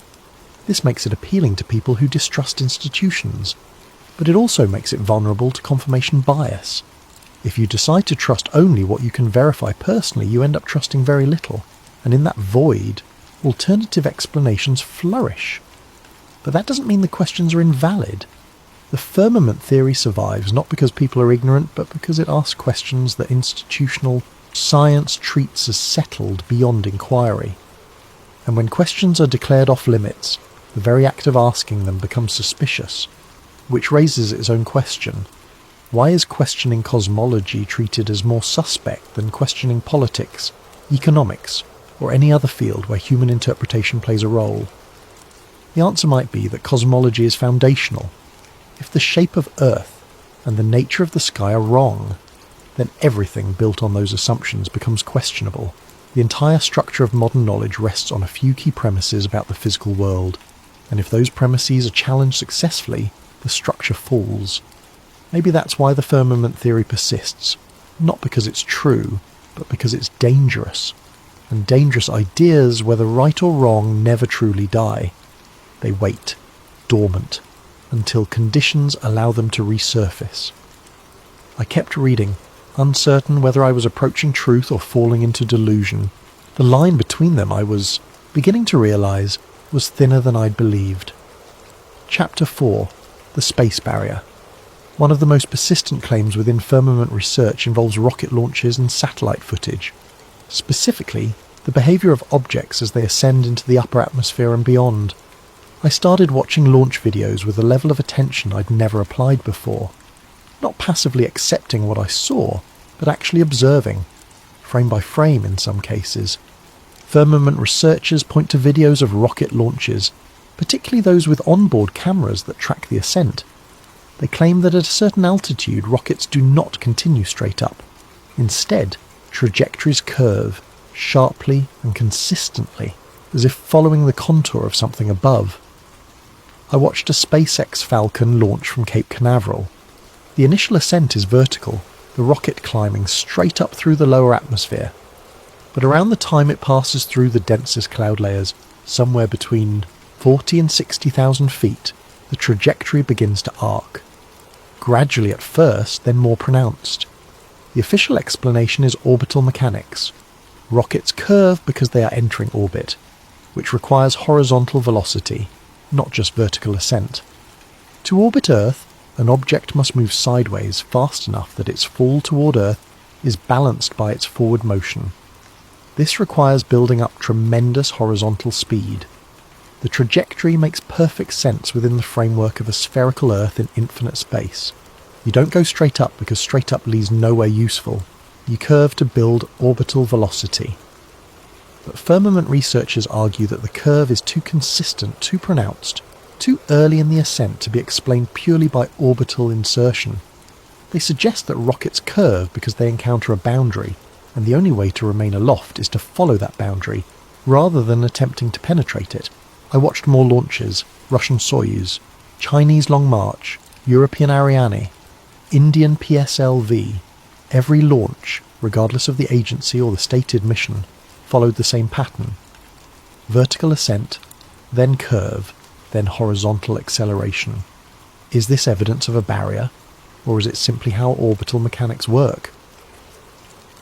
This makes it appealing to people who distrust institutions, but it also makes it vulnerable to confirmation bias. If you decide to trust only what you can verify personally, you end up trusting very little, and in that void, alternative explanations flourish. But that doesn't mean the questions are invalid. The firmament theory survives not because people are ignorant, but because it asks questions that institutional science treats as settled beyond inquiry. And when questions are declared off limits, the very act of asking them becomes suspicious, which raises its own question. Why is questioning cosmology treated as more suspect than questioning politics, economics, or any other field where human interpretation plays a role? The answer might be that cosmology is foundational. If the shape of Earth and the nature of the sky are wrong, then everything built on those assumptions becomes questionable. The entire structure of modern knowledge rests on a few key premises about the physical world, and if those premises are challenged successfully, the structure falls. Maybe that's why the firmament theory persists, not because it's true, but because it's dangerous. and dangerous ideas, whether right or wrong, never truly die. They wait, dormant, until conditions allow them to resurface. I kept reading, uncertain whether I was approaching truth or falling into delusion. The line between them, I was beginning to realise, was thinner than I'd believed. Chapter 4. The Space Barrier. One of the most persistent claims within firmament research involves rocket launches and satellite footage. Specifically, the behaviour of objects as they ascend into the upper atmosphere and beyond. I started watching launch videos with a level of attention I'd never applied before. Not passively accepting what I saw, but actually observing, frame by frame in some cases. Firmament researchers point to videos of rocket launches, particularly those with onboard cameras that track the ascent. They claim that at a certain altitude rockets do not continue straight up. Instead, trajectories curve, sharply and consistently, as if following the contour of something above. I watched a SpaceX Falcon launch from Cape Canaveral. The initial ascent is vertical, the rocket climbing straight up through the lower atmosphere. But around the time it passes through the densest cloud layers, somewhere between 40 and 60,000 feet, the trajectory begins to arc. Gradually at first, then more pronounced. The official explanation is orbital mechanics. Rockets curve because they are entering orbit, which requires horizontal velocity, not just vertical ascent. To orbit Earth, an object must move sideways fast enough that its fall toward Earth is balanced by its forward motion. This requires building up tremendous horizontal speed. The trajectory makes perfect sense within the framework of a spherical Earth in infinite space. You don't go straight up because straight up leads nowhere useful. You curve to build orbital velocity. But firmament researchers argue that the curve is too consistent, too pronounced, too early in the ascent to be explained purely by orbital insertion. They suggest that rockets curve because they encounter a boundary, and the only way to remain aloft is to follow that boundary, rather than attempting to penetrate it. I watched more launches: Russian Soyuz, Chinese Long March, European Ariane, Indian PSLV. Every launch, regardless of the agency or the stated mission, followed the same pattern. Vertical ascent, then curve, then horizontal acceleration. Is this evidence of a barrier, or is it simply how orbital mechanics work?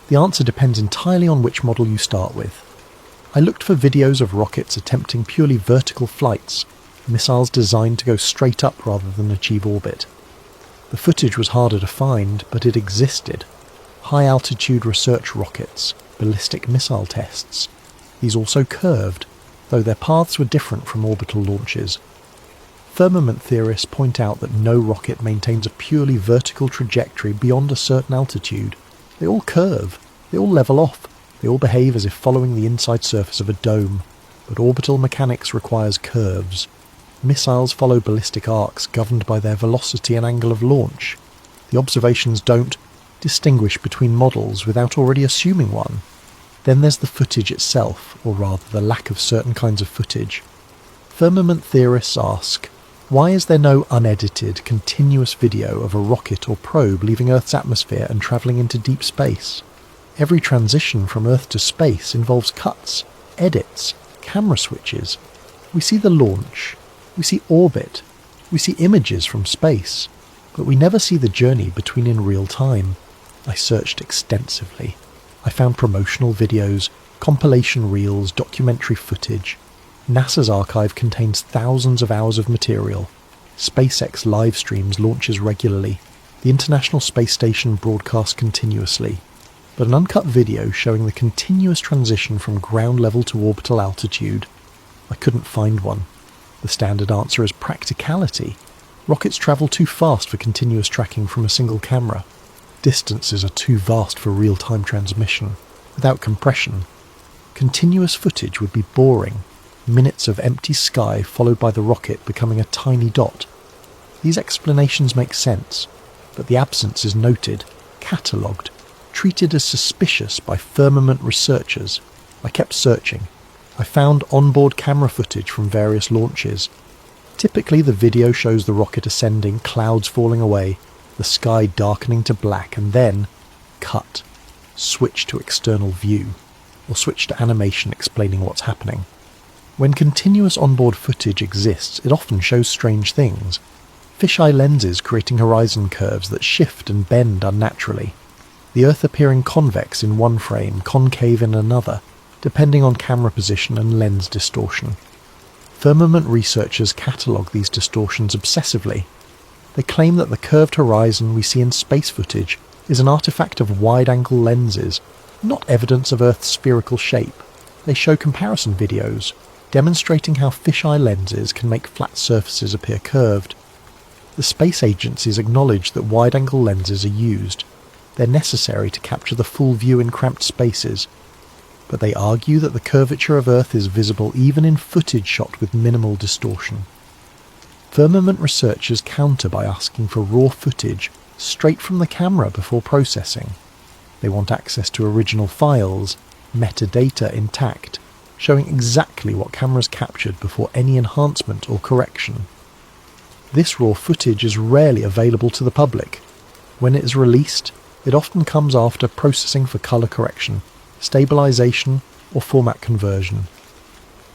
The answer depends entirely on which model you start with. I looked for videos of rockets attempting purely vertical flights, missiles designed to go straight up rather than achieve orbit. The footage was harder to find, but it existed. High-altitude research rockets, ballistic missile tests. These also curved, though their paths were different from orbital launches. Firmament theorists point out that no rocket maintains a purely vertical trajectory beyond a certain altitude. They all curve, they all level off, they all behave as if following the inside surface of a dome, but orbital mechanics requires curves. Missiles follow ballistic arcs governed by their velocity and angle of launch. The observations don't distinguish between models without already assuming one. Then there's the footage itself, or rather the lack of certain kinds of footage. Firmament theorists ask, why is there no unedited, continuous video of a rocket or probe leaving Earth's atmosphere and travelling into deep space? Every transition from Earth to space involves cuts, edits, camera switches. We see the launch, we see orbit, we see images from space, but we never see the journey between in real time. I searched extensively. I found promotional videos, compilation reels, documentary footage. NASA's archive contains thousands of hours of material. SpaceX live streams launches regularly. The International Space Station broadcasts continuously. But an uncut video showing the continuous transition from ground level to orbital altitude, I couldn't find one. The standard answer is practicality. Rockets travel too fast for continuous tracking from a single camera. Distances are too vast for real-time transmission. Without compression, continuous footage would be boring. Minutes of empty sky followed by the rocket becoming a tiny dot. These explanations make sense, but the absence is noted, catalogued, treated as suspicious by firmament researchers. I kept searching. I found onboard camera footage from various launches. Typically the video shows the rocket ascending, clouds falling away, the sky darkening to black, and then cut, switch to external view. or switch to animation explaining what's happening. When continuous onboard footage exists, it often shows strange things. Fisheye lenses creating horizon curves that shift and bend unnaturally. The Earth appearing convex in one frame, concave in another, depending on camera position and lens distortion. Firmament researchers catalogue these distortions obsessively. They claim that the curved horizon we see in space footage is an artifact of wide-angle lenses, not evidence of Earth's spherical shape. They show comparison videos, demonstrating how fisheye lenses can make flat surfaces appear curved. The space agencies acknowledge that wide-angle lenses are used. They're necessary to capture the full view in cramped spaces, but they argue that the curvature of Earth is visible even in footage shot with minimal distortion. Firmament researchers counter by asking for raw footage straight from the camera before processing. They want access to original files, metadata intact, showing exactly what cameras captured before any enhancement or correction. This raw footage is rarely available to the public. When it is released, it often comes after processing for colour correction, stabilisation or format conversion.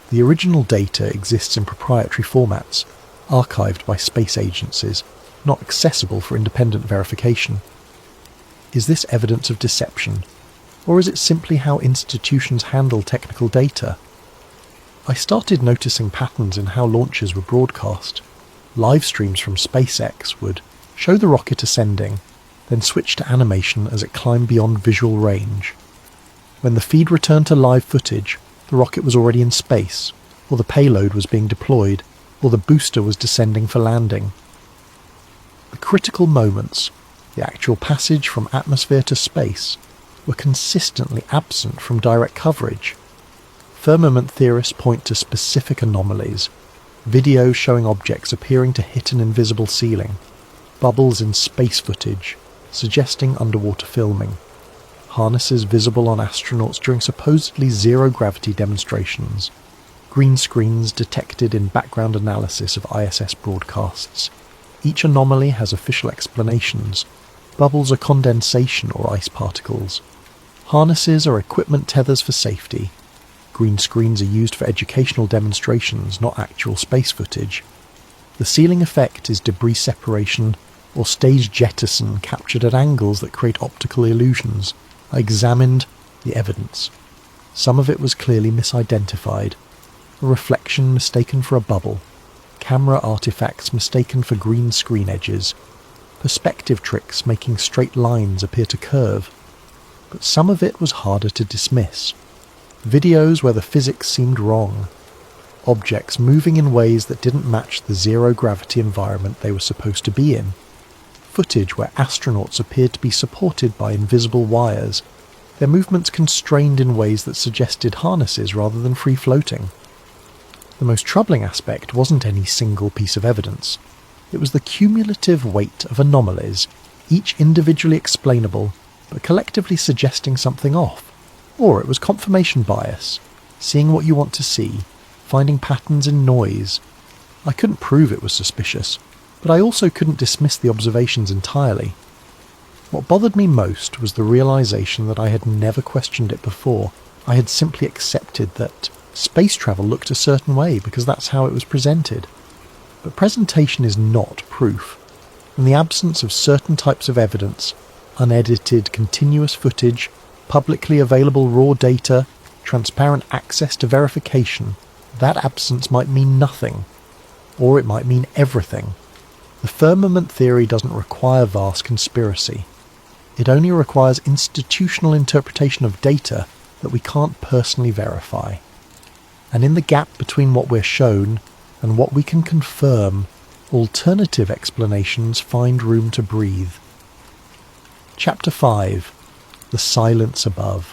The original data exists in proprietary formats, archived by space agencies, not accessible for independent verification. Is this evidence of deception, or is it simply how institutions handle technical data? I started noticing patterns in how launches were broadcast. Live streams from SpaceX would show the rocket ascending, then switch to animation as it climbed beyond visual range. When the feed returned to live footage, the rocket was already in space, or the payload was being deployed, or the booster was descending for landing. The critical moments, the actual passage from atmosphere to space, were consistently absent from direct coverage. Firmament theorists point to specific anomalies, videos showing objects appearing to hit an invisible ceiling, bubbles in space footage, suggesting underwater filming, harnesses visible on astronauts during supposedly zero-gravity demonstrations, green screens detected in background analysis of ISS broadcasts. Each anomaly has official explanations. Bubbles are condensation or ice particles. Harnesses are equipment tethers for safety. Green screens are used for educational demonstrations, not actual space footage. The ceiling effect is debris separation or stage jettison captured at angles that create optical illusions. I examined the evidence. Some of it was clearly misidentified. A reflection mistaken for a bubble. Camera artifacts mistaken for green screen edges. Perspective tricks making straight lines appear to curve. But some of it was harder to dismiss. Videos where the physics seemed wrong. Objects moving in ways that didn't match the zero-gravity environment they were supposed to be in. Footage where astronauts appeared to be supported by invisible wires, their movements constrained in ways that suggested harnesses rather than free-floating. The most troubling aspect wasn't any single piece of evidence. It was the cumulative weight of anomalies, each individually explainable, but collectively suggesting something off. Or it was confirmation bias, seeing what you want to see, finding patterns in noise. I couldn't prove it was suspicious, but I also couldn't dismiss the observations entirely. What bothered me most was the realization that I had never questioned it before. I had simply accepted that space travel looked a certain way because that's how it was presented. But presentation is not proof. In the absence of certain types of evidence, unedited continuous footage, publicly available raw data, transparent access to verification, that absence might mean nothing, or it might mean everything. The firmament theory doesn't require vast conspiracy. It only requires institutional interpretation of data that we can't personally verify. And in the gap between what we're shown and what we can confirm, alternative explanations find room to breathe. Chapter 5. The Silence Above.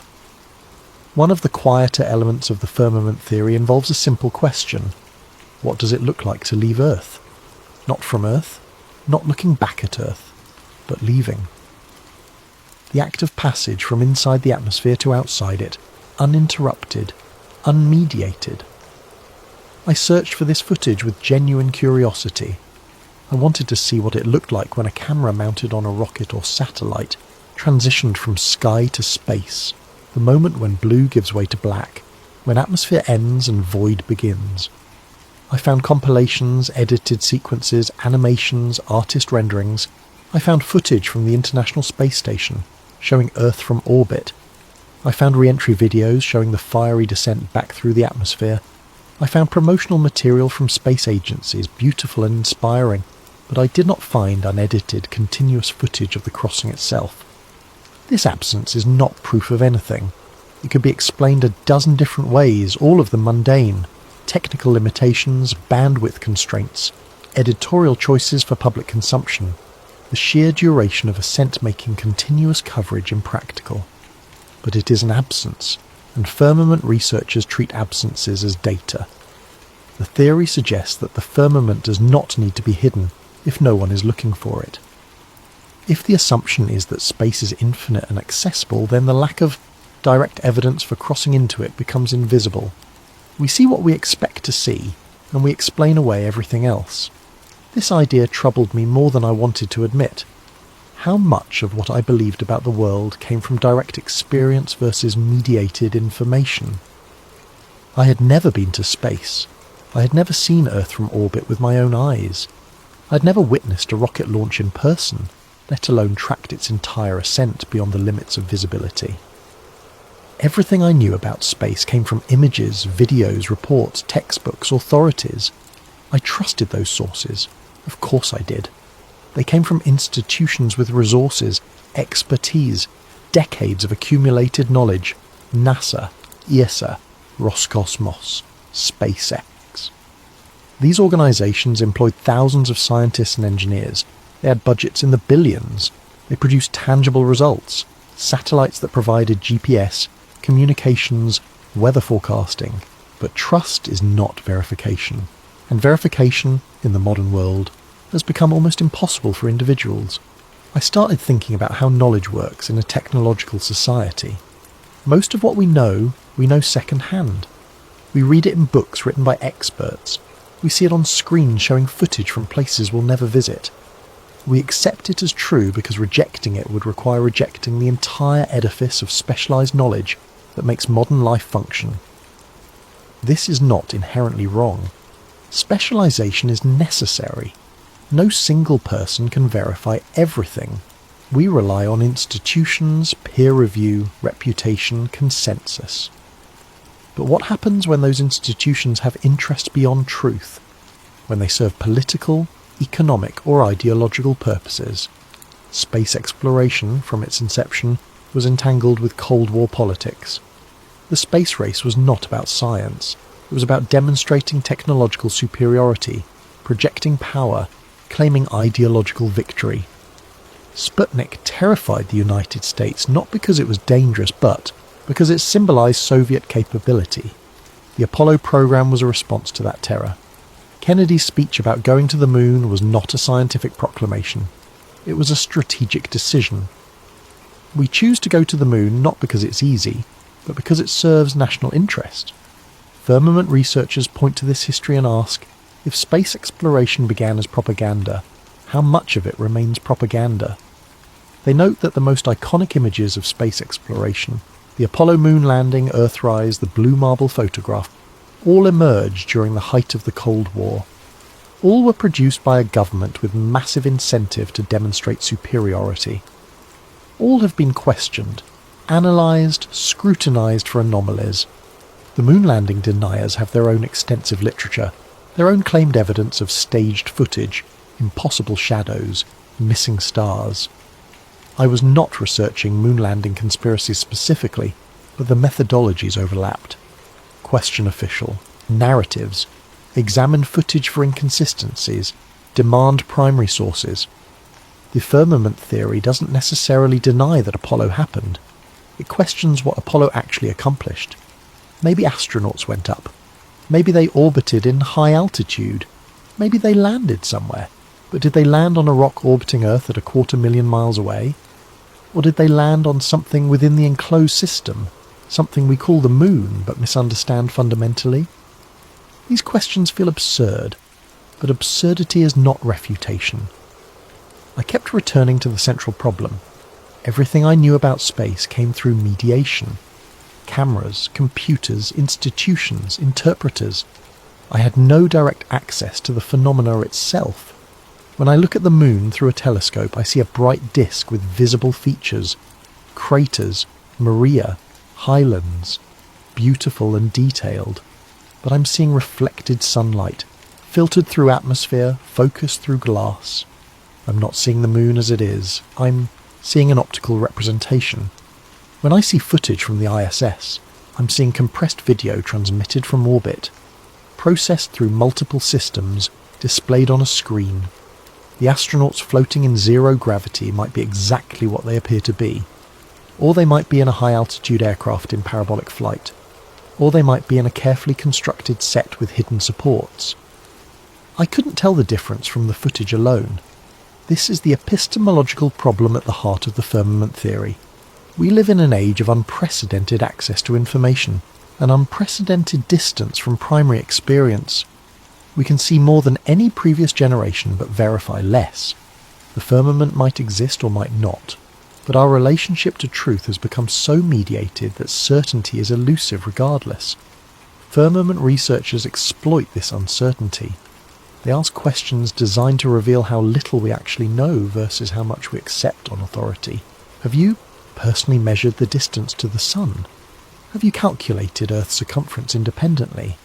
One of the quieter elements of the firmament theory involves a simple question. What does it look like to leave Earth? Not from Earth, not looking back at Earth, but leaving. The act of passage from inside the atmosphere to outside it, uninterrupted, unmediated. I searched for this footage with genuine curiosity. I wanted to see what it looked like when a camera mounted on a rocket or satellite transitioned from sky to space. the moment when blue gives way to black, when atmosphere ends and void begins. I found compilations, edited sequences, animations, artist renderings. I found footage from the International Space Station showing Earth from orbit. I found re-entry videos showing the fiery descent back through the atmosphere. I found promotional material from space agencies, beautiful and inspiring, but I did not find unedited, continuous footage of the crossing itself. This absence is not proof of anything. It could be explained a dozen different ways, all of them mundane. Technical limitations, bandwidth constraints, editorial choices for public consumption, the sheer duration of ascent making continuous coverage impractical. But it is an absence, and firmament researchers treat absences as data. The theory suggests that the firmament does not need to be hidden if no one is looking for it. If the assumption is that space is infinite and accessible, then the lack of direct evidence for crossing into it becomes invisible. We see what we expect to see, and we explain away everything else. This idea troubled me more than I wanted to admit. How much of what I believed about the world came from direct experience versus mediated information? I had never been to space. I had never seen Earth from orbit with my own eyes. I had never witnessed a rocket launch in person, let alone tracked its entire ascent beyond the limits of visibility. Everything I knew about space came from images, videos, reports, textbooks, authorities. I trusted those sources. Of course I did. They came from institutions with resources, expertise, decades of accumulated knowledge. NASA, ESA, Roscosmos, SpaceX. These organizations employed thousands of scientists and engineers. They had budgets in the billions. They produced tangible results. Satellites that provided GPS, communications, weather forecasting. But trust is not verification. And verification, in the modern world, has become almost impossible for individuals. I started thinking about how knowledge works in a technological society. Most of what we know second-hand. We read it in books written by experts. We see it on screens showing footage from places we'll never visit. We accept it as true because rejecting it would require rejecting the entire edifice of specialised knowledge that makes modern life function. This is not inherently wrong. Specialisation is necessary. No single person can verify everything. We rely on institutions, peer review, reputation, consensus. But what happens when those institutions have interest beyond truth? When they serve political, economic or ideological purposes? Space exploration, from its inception, was entangled with Cold War politics. The space race was not about science. It was about demonstrating technological superiority, projecting power, claiming ideological victory. Sputnik terrified the United States not because it was dangerous, but because it symbolised Soviet capability. The Apollo program was a response to that terror. Kennedy's speech about going to the moon was not a scientific proclamation. It was a strategic decision. We choose to go to the moon not because it's easy, but because it serves national interest. Firmament researchers point to this history and ask, if space exploration began as propaganda, how much of it remains propaganda? They note that the most iconic images of space exploration, the Apollo moon landing, Earthrise, the blue marble photograph, all emerged during the height of the Cold War. All were produced by a government with massive incentive to demonstrate superiority. All have been questioned, analysed, scrutinised for anomalies. The moon landing deniers have their own extensive literature, their own claimed evidence of staged footage, impossible shadows, missing stars. I was not researching moon landing conspiracies specifically, but the methodologies overlapped. Question official, narratives, examine footage for inconsistencies, demand primary sources. The firmament theory doesn't necessarily deny that Apollo happened. It questions what Apollo actually accomplished. Maybe astronauts went up. Maybe they orbited in high altitude. Maybe they landed somewhere. But did they land on a rock orbiting Earth at 250,000 miles away? Or did they land on something within the enclosed system, something we call the moon but misunderstand fundamentally? These questions feel absurd, but absurdity is not refutation. I kept returning to the central problem. Everything I knew about space came through mediation. Cameras, computers, institutions, interpreters. I had no direct access to the phenomena itself. When I look at the moon through a telescope, I see a bright disk with visible features, craters, Maria, highlands, beautiful and detailed. But I'm seeing reflected sunlight, filtered through atmosphere, focused through glass. I'm not seeing the moon as it is. I'm seeing an optical representation. When I see footage from the ISS, I'm seeing compressed video transmitted from orbit, processed through multiple systems, displayed on a screen. The astronauts floating in zero gravity might be exactly what they appear to be. Or they might be in a high-altitude aircraft in parabolic flight. Or they might be in a carefully constructed set with hidden supports. I couldn't tell the difference from the footage alone. This is the epistemological problem at the heart of the firmament theory. We live in an age of unprecedented access to information, an unprecedented distance from primary experience. We can see more than any previous generation but verify less. The firmament might exist or might not, but our relationship to truth has become so mediated that certainty is elusive regardless. Firmament researchers exploit this uncertainty. They ask questions designed to reveal how little we actually know versus how much we accept on authority. Have you personally measured the distance to the sun? Have you calculated Earth's circumference independently?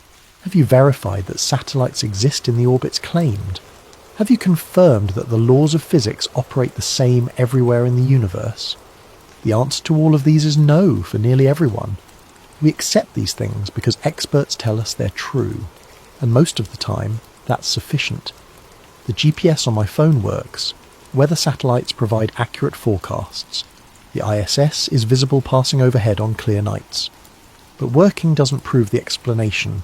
Have you verified that satellites exist in the orbits claimed? Have you confirmed that the laws of physics operate the same everywhere in the universe? The answer to all of these is no for nearly everyone. We accept these things because experts tell us they're true, and most of the time, that's sufficient. The GPS on my phone works. Weather satellites provide accurate forecasts. The ISS is visible passing overhead on clear nights. But working doesn't prove the explanation.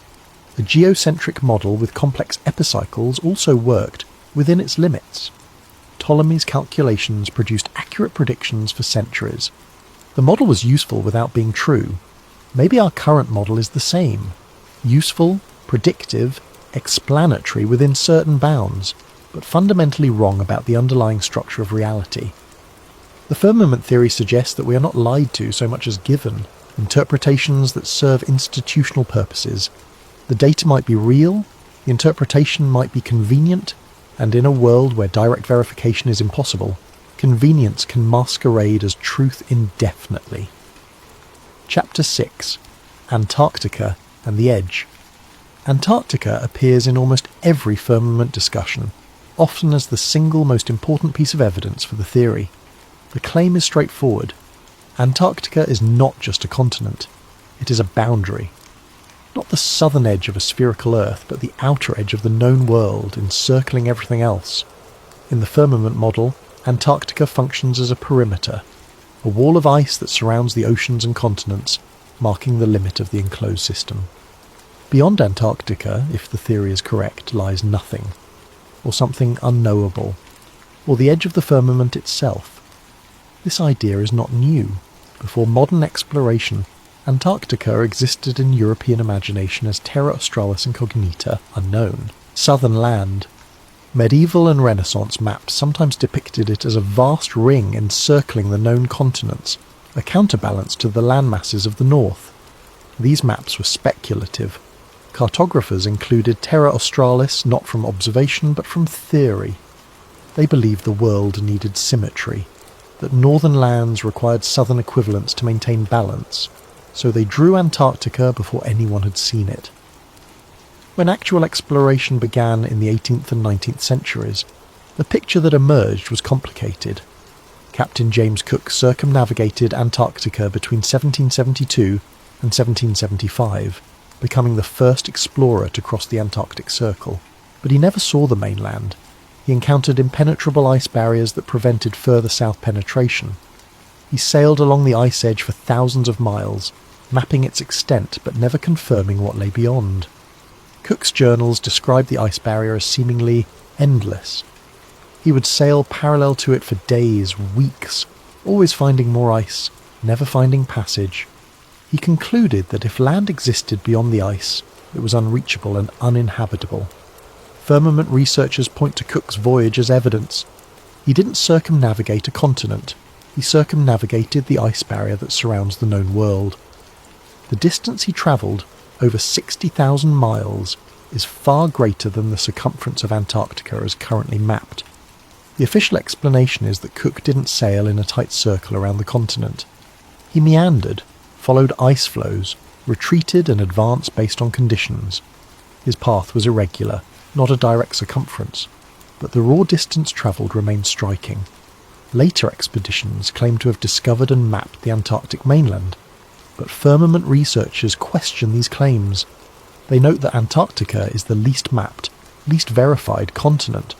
The geocentric model with complex epicycles also worked within its limits. Ptolemy's calculations produced accurate predictions for centuries. The model was useful without being true. Maybe our current model is the same. Useful, predictive, explanatory within certain bounds, but fundamentally wrong about the underlying structure of reality. The firmament theory suggests that we are not lied to so much as given interpretations that serve institutional purposes. The data might be real, the interpretation might be convenient, and in a world where direct verification is impossible, convenience can masquerade as truth indefinitely. Chapter 6. Antarctica and the Edge. Antarctica appears in almost every firmament discussion, often as the single most important piece of evidence for the theory. The claim is straightforward. Antarctica is not just a continent, it is a boundary. Not the southern edge of a spherical Earth, but the outer edge of the known world encircling everything else. In the firmament model, Antarctica functions as a perimeter, a wall of ice that surrounds the oceans and continents, marking the limit of the enclosed system. Beyond Antarctica, if the theory is correct, lies nothing, or something unknowable, or the edge of the firmament itself. This idea is not new. Before modern exploration, Antarctica existed in European imagination as Terra Australis Incognita, unknown, southern land. Medieval and Renaissance maps sometimes depicted it as a vast ring encircling the known continents, a counterbalance to the landmasses of the north. These maps were speculative. Cartographers included Terra Australis not from observation but from theory. They believed the world needed symmetry, that northern lands required southern equivalents to maintain balance, so they drew Antarctica before anyone had seen it. When actual exploration began in the 18th and 19th centuries, the picture that emerged was complicated. Captain James Cook circumnavigated Antarctica between 1772 and 1775, becoming the first explorer to cross the Antarctic Circle. But he never saw the mainland. He encountered impenetrable ice barriers that prevented further south penetration. He sailed along the ice edge for thousands of miles, mapping its extent but never confirming what lay beyond. Cook's journals described the ice barrier as seemingly endless. He would sail parallel to it for days, weeks, always finding more ice, never finding passage. He concluded that if land existed beyond the ice, it was unreachable and uninhabitable. Firmament researchers point to Cook's voyage as evidence. He didn't circumnavigate a continent, he circumnavigated the ice barrier that surrounds the known world. The distance he travelled, over 60,000 miles, is far greater than the circumference of Antarctica as currently mapped. The official explanation is that Cook didn't sail in a tight circle around the continent. He meandered, followed ice flows, retreated and advanced based on conditions. His path was irregular, not a direct circumference, but the raw distance travelled remained striking. Later expeditions claim to have discovered and mapped the Antarctic mainland, but firmament researchers question these claims. They note that Antarctica is the least mapped, least verified continent.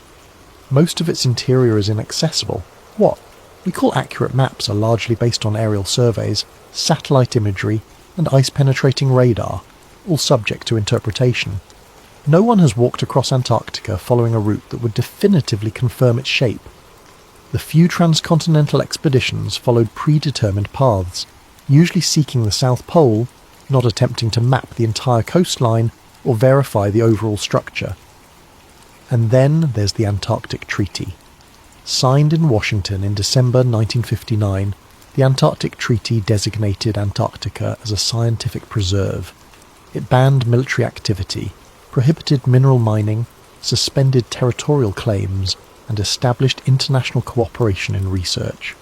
Most of its interior is inaccessible. What we call accurate maps are largely based on aerial surveys, satellite imagery, and ice-penetrating radar, all subject to interpretation. No one has walked across Antarctica following a route that would definitively confirm its shape. The few transcontinental expeditions followed predetermined paths, usually seeking the South Pole, not attempting to map the entire coastline or verify the overall structure. And then there's the Antarctic Treaty. Signed in Washington in December 1959, the Antarctic Treaty designated Antarctica as a scientific preserve. It banned military activity, prohibited mineral mining, suspended territorial claims, and established international cooperation in research.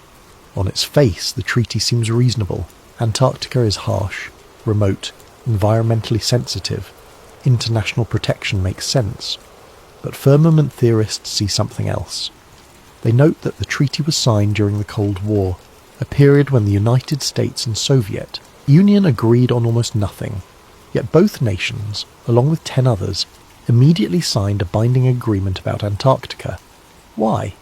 On its face, the treaty seems reasonable. Antarctica is harsh, remote, environmentally sensitive. International protection makes sense. But firmament theorists see something else. They note that the treaty was signed during the Cold War, a period when the United States and Soviet Union agreed on almost nothing. Yet both nations, along with 10 others, immediately signed a binding agreement about Antarctica. Why?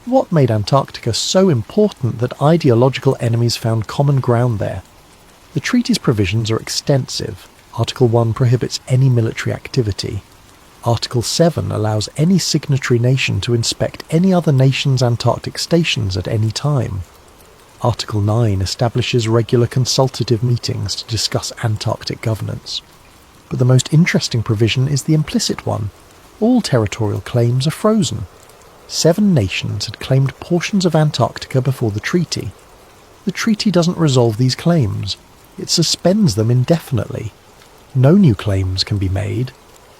What made Antarctica so important that ideological enemies found common ground there? The treaty's provisions are extensive. Article 1 prohibits any military activity. Article 7 allows any signatory nation to inspect any other nation's Antarctic stations at any time. Article 9 establishes regular consultative meetings to discuss Antarctic governance. But the most interesting provision is the implicit one. All territorial claims are frozen. 7 nations had claimed portions of Antarctica before the treaty. The treaty doesn't resolve these claims. It suspends them indefinitely. No new claims can be made.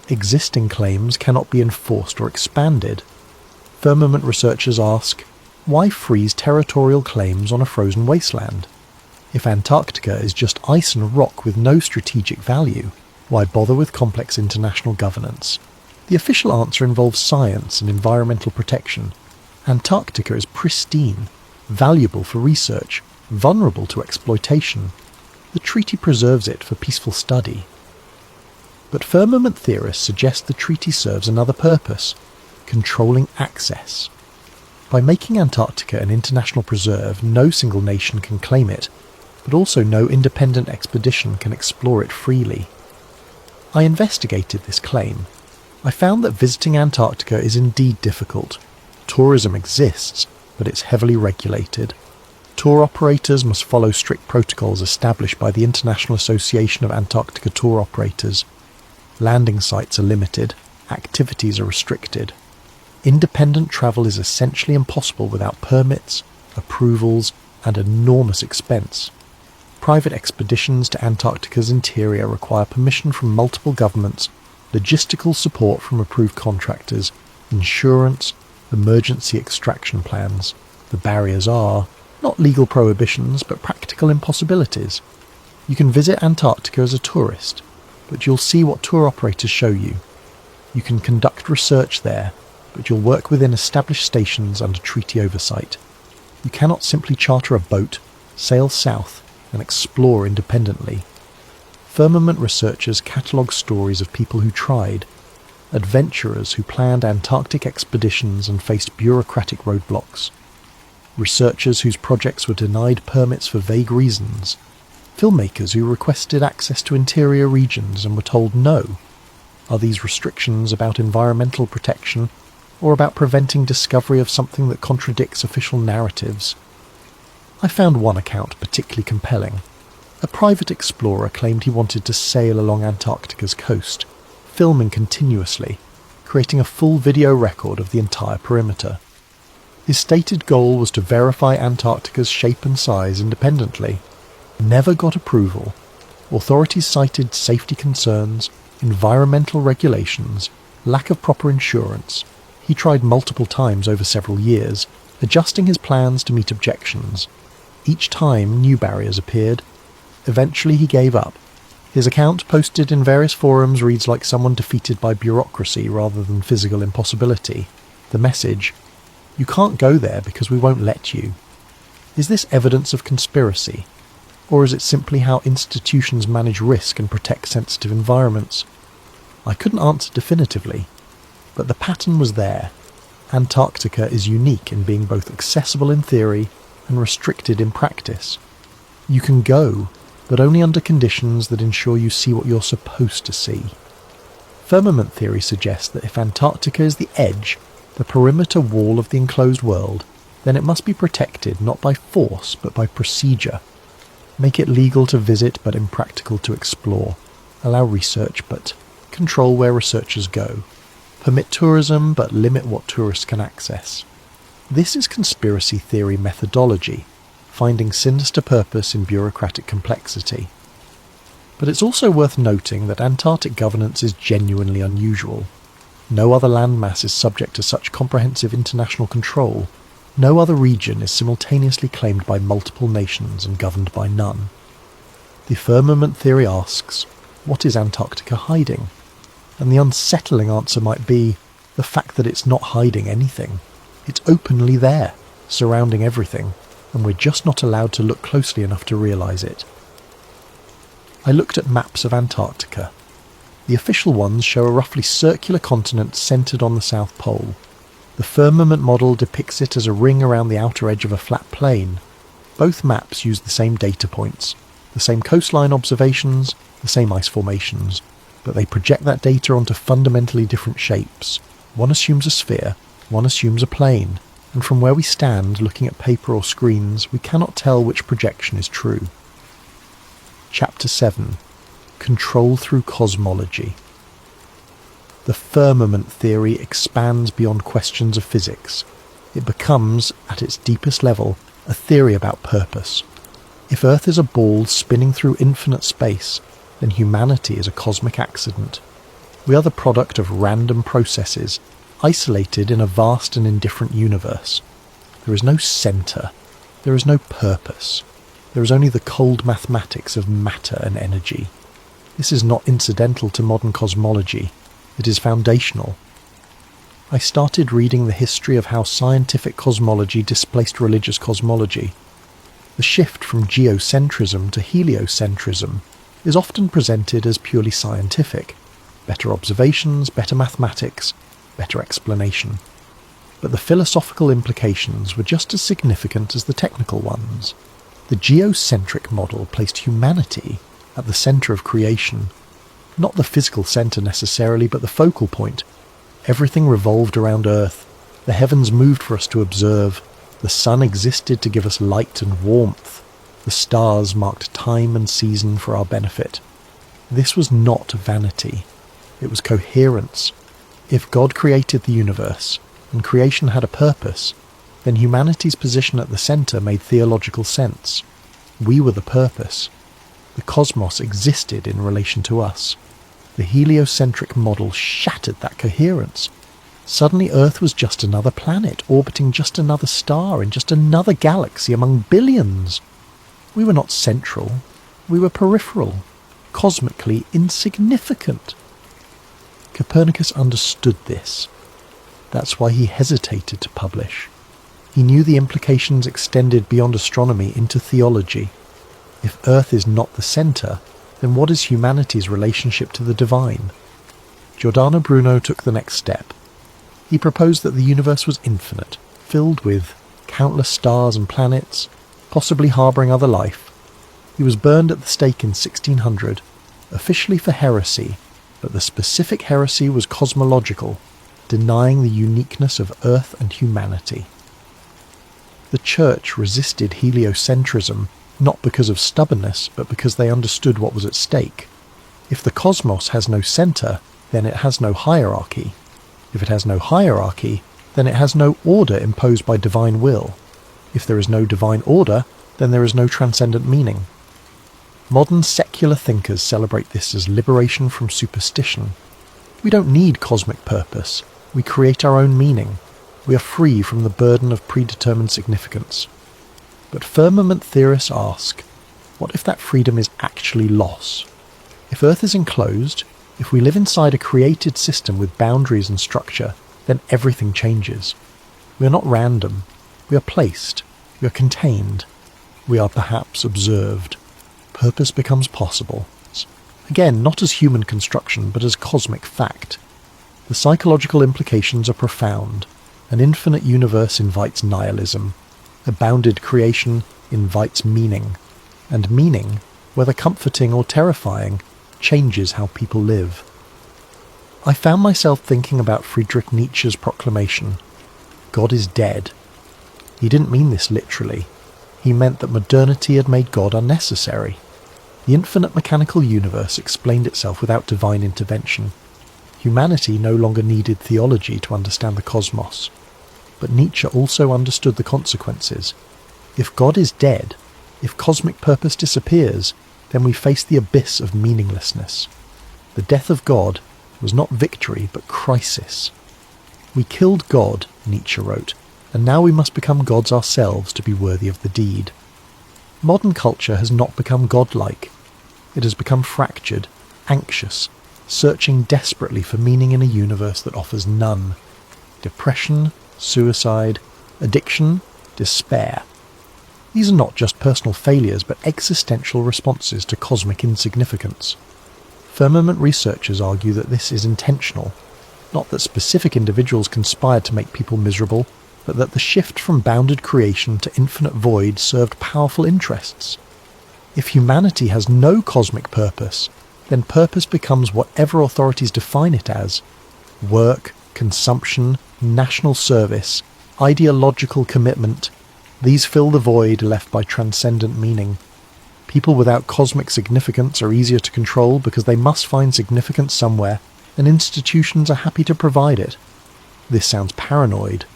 Existing claims cannot be enforced or expanded. Firmament researchers ask, why freeze territorial claims on a frozen wasteland? If Antarctica is just ice and rock with no strategic value, why bother with complex international governance? The official answer involves science and environmental protection. Antarctica is pristine, valuable for research, vulnerable to exploitation. The treaty preserves it for peaceful study. But firmament theorists suggest the treaty serves another purpose, controlling access. By making Antarctica an international preserve, no single nation can claim it, but also no independent expedition can explore it freely. I investigated this claim. I found that visiting Antarctica is indeed difficult. Tourism exists, but it's heavily regulated. Tour operators must follow strict protocols established by the International Association of Antarctica Tour Operators. Landing sites are limited, activities are restricted. Independent travel is essentially impossible without permits, approvals, and enormous expense. Private expeditions to Antarctica's interior require permission from multiple governments, logistical support from approved contractors, insurance, emergency extraction plans. The barriers are not legal prohibitions, but practical impossibilities. You can visit Antarctica as a tourist, but you'll see what tour operators show you. You can conduct research there, but you'll work within established stations under treaty oversight. You cannot simply charter a boat, sail south, and explore independently. Firmament researchers catalogue stories of people who tried, adventurers who planned Antarctic expeditions and faced bureaucratic roadblocks, researchers whose projects were denied permits for vague reasons, filmmakers who requested access to interior regions and were told no. Are these restrictions about environmental protection or about preventing discovery of something that contradicts official narratives? I found one account particularly compelling. A private explorer claimed he wanted to sail along Antarctica's coast, filming continuously, creating a full video record of the entire perimeter. His stated goal was to verify Antarctica's shape and size independently. Never got approval. Authorities cited safety concerns, environmental regulations, lack of proper insurance. He tried multiple times over several years, adjusting his plans to meet objections. Each time new barriers appeared. Eventually he gave up. His account, posted in various forums, reads like someone defeated by bureaucracy rather than physical impossibility. The message: "You can't go there because we won't let you." Is this evidence of conspiracy? Or is it simply how institutions manage risk and protect sensitive environments? I couldn't answer definitively, but the pattern was there. Antarctica is unique in being both accessible in theory and restricted in practice. You can go, but only under conditions that ensure you see what you're supposed to see. Firmament theory suggests that if Antarctica is the edge, the perimeter wall of the enclosed world, then it must be protected not by force but by procedure. Make it legal to visit but impractical to explore. Allow research but control where researchers go. Permit tourism but limit what tourists can access. This is conspiracy theory methodology, finding sinister purpose in bureaucratic complexity. But it's also worth noting that Antarctic governance is genuinely unusual. No other landmass is subject to such comprehensive international control. No other region is simultaneously claimed by multiple nations and governed by none. The firmament theory asks, what is Antarctica hiding? And the unsettling answer might be the fact that it's not hiding anything. It's openly there, surrounding everything, and we're just not allowed to look closely enough to realise it. I looked at maps of Antarctica. The official ones show a roughly circular continent centred on the South Pole. The firmament model depicts it as a ring around the outer edge of a flat plain. Both maps use the same data points, the same coastline observations, the same ice formations, but they project that data onto fundamentally different shapes. One assumes a sphere, one assumes a plane, and from where we stand looking at paper or screens, we cannot tell which projection is true. Chapter 7. Control through Cosmology. The firmament theory expands beyond questions of physics. It becomes, at its deepest level, a theory about purpose. If Earth is a ball spinning through infinite space, then humanity is a cosmic accident. We are the product of random processes, isolated in a vast and indifferent universe. There is no centre. There is no purpose. There is only the cold mathematics of matter and energy. This is not incidental to modern cosmology. It is foundational. I started reading the history of how scientific cosmology displaced religious cosmology. The shift from geocentrism to heliocentrism is often presented as purely scientific. Better observations, better mathematics, better explanation. But the philosophical implications were just as significant as the technical ones. The geocentric model placed humanity at the centre of creation. Not the physical centre necessarily, but the focal point. Everything revolved around Earth. The heavens moved for us to observe. The sun existed to give us light and warmth. The stars marked time and season for our benefit. This was not vanity. It was coherence. If God created the universe, and creation had a purpose, then humanity's position at the centre made theological sense. We were the purpose. The cosmos existed in relation to us. The heliocentric model shattered that coherence. Suddenly Earth was just another planet, orbiting just another star in just another galaxy among billions. We were not central. We were peripheral, cosmically insignificant. Copernicus understood this. That's why he hesitated to publish. He knew the implications extended beyond astronomy into theology. If Earth is not the centre, then what is humanity's relationship to the divine? Giordano Bruno took the next step. He proposed that the universe was infinite, filled with countless stars and planets, possibly harbouring other life. He was burned at the stake in 1600, officially for heresy, but the specific heresy was cosmological, denying the uniqueness of Earth and humanity. The Church resisted heliocentrism not because of stubbornness, but because they understood what was at stake. If the cosmos has no centre, then it has no hierarchy. If it has no hierarchy, then it has no order imposed by divine will. If there is no divine order, then there is no transcendent meaning. Modern secular thinkers celebrate this as liberation from superstition. We don't need cosmic purpose. We create our own meaning. We are free from the burden of predetermined significance. But firmament theorists ask, what if that freedom is actually loss? If Earth is enclosed, if we live inside a created system with boundaries and structure, then everything changes. We are not random. We are placed. We are contained. We are perhaps observed. Purpose becomes possible. Again, not as human construction, but as cosmic fact. The psychological implications are profound. An infinite universe invites nihilism. A bounded creation invites meaning. And meaning, whether comforting or terrifying, changes how people live. I found myself thinking about Friedrich Nietzsche's proclamation, God is dead. He didn't mean this literally. He meant that modernity had made God unnecessary. The infinite mechanical universe explained itself without divine intervention. Humanity no longer needed theology to understand the cosmos. But Nietzsche also understood the consequences. If God is dead, if cosmic purpose disappears, then we face the abyss of meaninglessness. The death of God was not victory, but crisis. We killed God, Nietzsche wrote, and now we must become gods ourselves to be worthy of the deed. Modern culture has not become godlike. It has become fractured, anxious, searching desperately for meaning in a universe that offers none. Depression, suicide, addiction, despair. These are not just personal failures, but existential responses to cosmic insignificance. Firmament researchers argue that this is intentional, not that specific individuals conspired to make people miserable, but that the shift from bounded creation to infinite void served powerful interests. If humanity has no cosmic purpose, then purpose becomes whatever authorities define it as: work, consumption, national service, ideological commitment. These fill the void left by transcendent meaning. People without cosmic significance are easier to control because they must find significance somewhere, and institutions are happy to provide it. This sounds paranoid,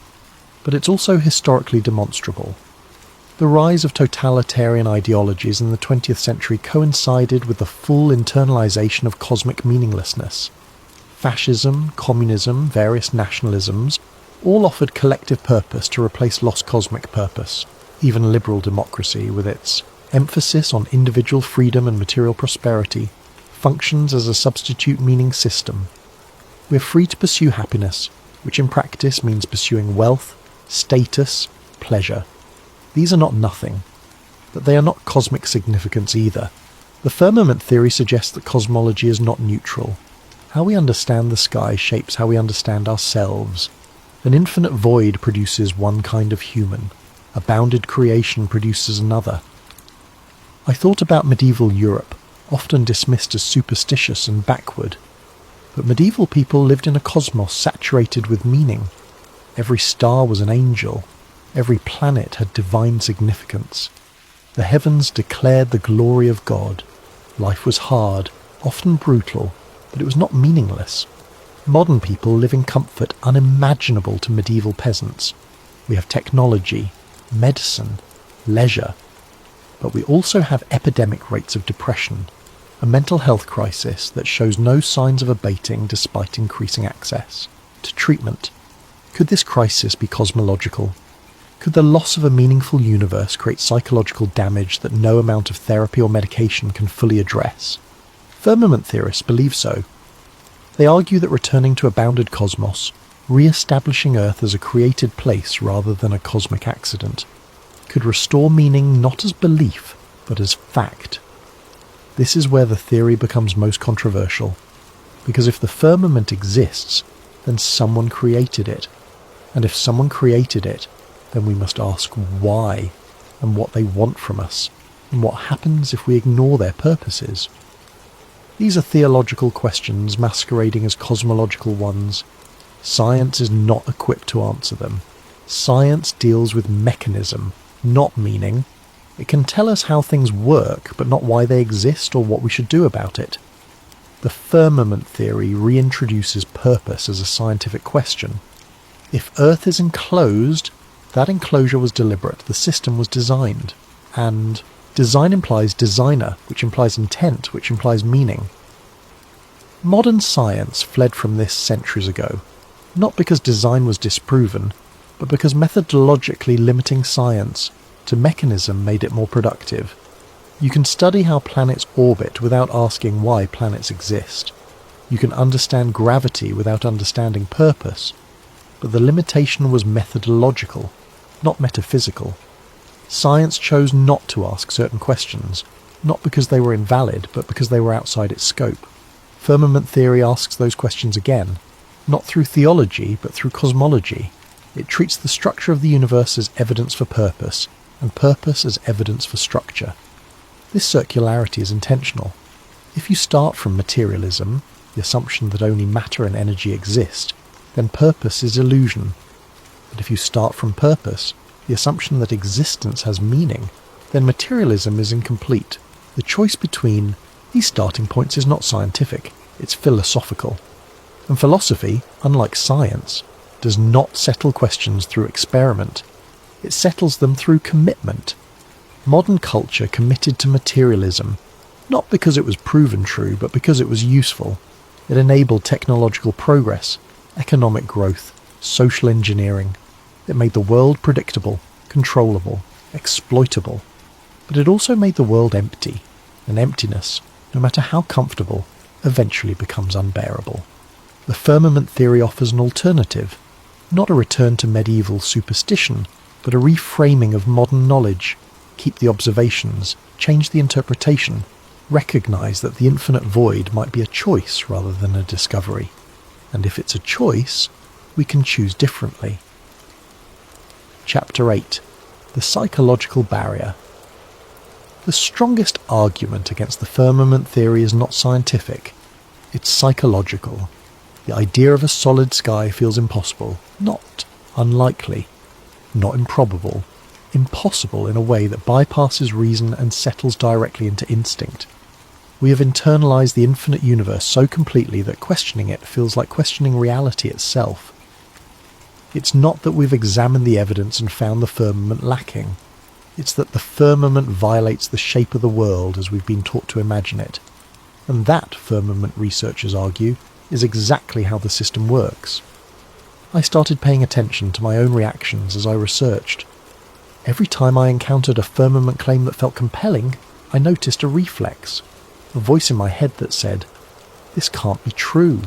but it's also historically demonstrable. The rise of totalitarian ideologies in the 20th century coincided with the full internalization of cosmic meaninglessness. Fascism, communism, various nationalisms all offered collective purpose to replace lost cosmic purpose. Even liberal democracy, with its emphasis on individual freedom and material prosperity, functions as a substitute meaning system. We are free to pursue happiness, which in practice means pursuing wealth, status, pleasure. These are not nothing, but they are not cosmic significance either. The firmament theory suggests that cosmology is not neutral. How we understand the sky shapes how we understand ourselves. An infinite void produces one kind of human. A bounded creation produces another. I thought about medieval Europe, often dismissed as superstitious and backward. But medieval people lived in a cosmos saturated with meaning. Every star was an angel. Every planet had divine significance. The heavens declared the glory of God. Life was hard, often brutal, but it was not meaningless. Modern people live in comfort unimaginable to medieval peasants. We have technology, medicine, leisure, but we also have epidemic rates of depression, a mental health crisis that shows no signs of abating despite increasing access to treatment. Could this crisis be cosmological? Could the loss of a meaningful universe create psychological damage that no amount of therapy or medication can fully address? Firmament theorists believe so. They argue that returning to a bounded cosmos, re-establishing Earth as a created place rather than a cosmic accident, could restore meaning not as belief, but as fact. This is where the theory becomes most controversial, because if the firmament exists, then someone created it. And if someone created it, then we must ask why, and what they want from us, and what happens if we ignore their purposes. These are theological questions masquerading as cosmological ones. Science is not equipped to answer them. Science deals with mechanism, not meaning. It can tell us how things work, but not why they exist or what we should do about it. The firmament theory reintroduces purpose as a scientific question. If Earth is enclosed, that enclosure was deliberate, the system was designed. And Design implies designer, which implies intent, which implies meaning. Modern science fled from this centuries ago, not because design was disproven, but because methodologically limiting science to mechanism made it more productive. You can study how planets orbit without asking why planets exist. You can understand gravity without understanding purpose, but the limitation was methodological, not metaphysical. Science chose not to ask certain questions, not because they were invalid, but because they were outside its scope. Firmament theory asks those questions again, not through theology, but through cosmology. It treats the structure of the universe as evidence for purpose, and purpose as evidence for structure. This circularity is intentional. If you start from materialism, the assumption that only matter and energy exist, then purpose is illusion. But if you start from purpose, the assumption that existence has meaning, then materialism is incomplete. The choice between these starting points is not scientific, it's philosophical. And philosophy, unlike science, does not settle questions through experiment. It settles them through commitment. Modern culture committed to materialism, not because it was proven true, but because it was useful. It enabled technological progress, economic growth, social engineering. It made the world predictable, controllable, exploitable. But it also made the world empty, and emptiness, no matter how comfortable, eventually becomes unbearable. The firmament theory offers an alternative, not a return to medieval superstition, but a reframing of modern knowledge. Keep the observations, change the interpretation, recognise that the infinite void might be a choice rather than a discovery. And if it's a choice, we can choose differently. Chapter 8. The Psychological Barrier. The strongest argument against the firmament theory is not scientific, it's psychological. The idea of a solid sky feels impossible, not unlikely, not improbable, impossible in a way that bypasses reason and settles directly into instinct. We have internalized the infinite universe so completely that questioning it feels like questioning reality itself. It's not that we've examined the evidence and found the firmament lacking. It's that the firmament violates the shape of the world as we've been taught to imagine it. And that, firmament researchers argue, is exactly how the system works. I started paying attention to my own reactions as I researched. Every time I encountered a firmament claim that felt compelling, I noticed a reflex, a voice in my head that said, "This can't be true."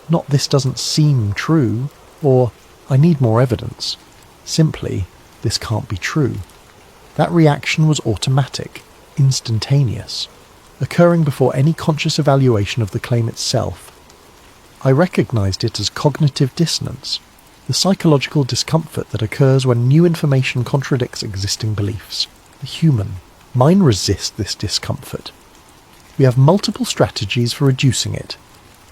Not "this doesn't seem true," or "I need more evidence." Simply, "This can't be true." That reaction was automatic, instantaneous, occurring before any conscious evaluation of the claim itself. I recognized it as cognitive dissonance, the psychological discomfort that occurs when new information contradicts existing beliefs. The human mind resists this discomfort. We have multiple strategies for reducing it: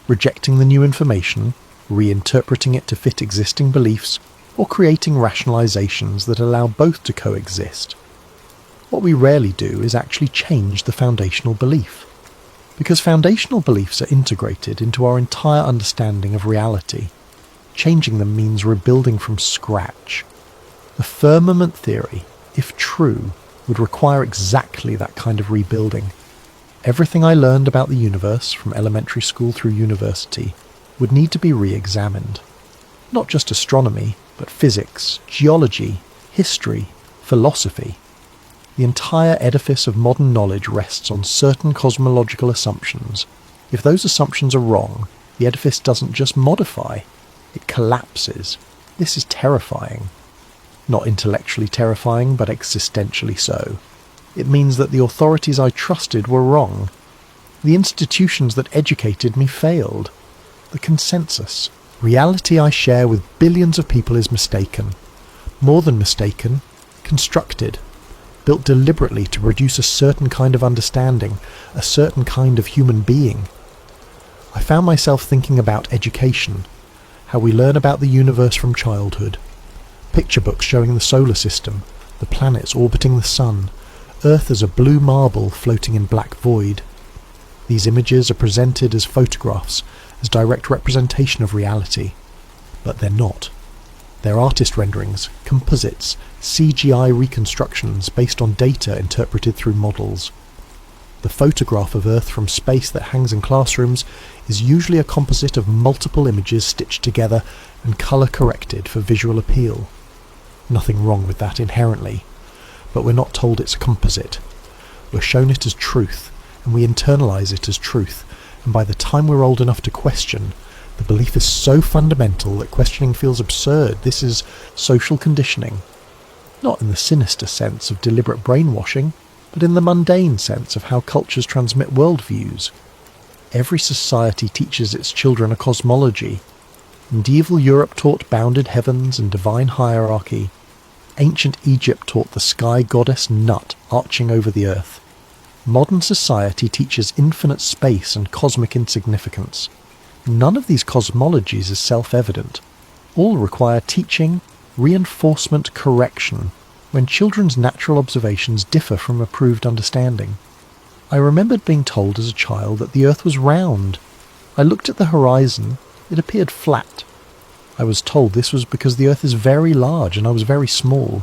rejecting the new information, reinterpreting it to fit existing beliefs, or creating rationalizations that allow both to coexist. What we rarely do is actually change the foundational belief, because foundational beliefs are integrated into our entire understanding of reality. Changing them means rebuilding from scratch. The firmament theory, if true, would require exactly that kind of rebuilding. Everything I learned about the universe, from elementary school through university, would need to be re-examined. Not just astronomy, but physics, geology, history, philosophy. The entire edifice of modern knowledge rests on certain cosmological assumptions. If those assumptions are wrong, the edifice doesn't just modify, it collapses. This is terrifying. Not intellectually terrifying, but existentially so. It means that the authorities I trusted were wrong. The institutions that educated me failed. The consensus, reality I share with billions of people, is mistaken. More than mistaken, constructed. Built deliberately to produce a certain kind of understanding, a certain kind of human being. I found myself thinking about education, how we learn about the universe from childhood. Picture books showing the solar system, the planets orbiting the sun, Earth as a blue marble floating in black void. These images are presented as photographs, as direct representation of reality, but they're not. They're artist renderings, composites, CGI reconstructions based on data interpreted through models. The photograph of Earth from space that hangs in classrooms is usually a composite of multiple images stitched together and colour corrected for visual appeal. Nothing wrong with that inherently, but we're not told it's a composite. We're shown it as truth, and we internalise it as truth, and by the time we're old enough to question, the belief is so fundamental that questioning feels absurd. This is social conditioning. Not in the sinister sense of deliberate brainwashing, but in the mundane sense of how cultures transmit worldviews. Every society teaches its children a cosmology. Medieval Europe taught bounded heavens and divine hierarchy. Ancient Egypt taught the sky goddess Nut arching over the earth. Modern society teaches infinite space and cosmic insignificance. None of these cosmologies is self-evident. All require teaching, reinforcement, correction, when children's natural observations differ from approved understanding. I remembered being told as a child that the earth was round. I looked at the horizon. It appeared flat. I was told this was because the earth is very large and I was very small.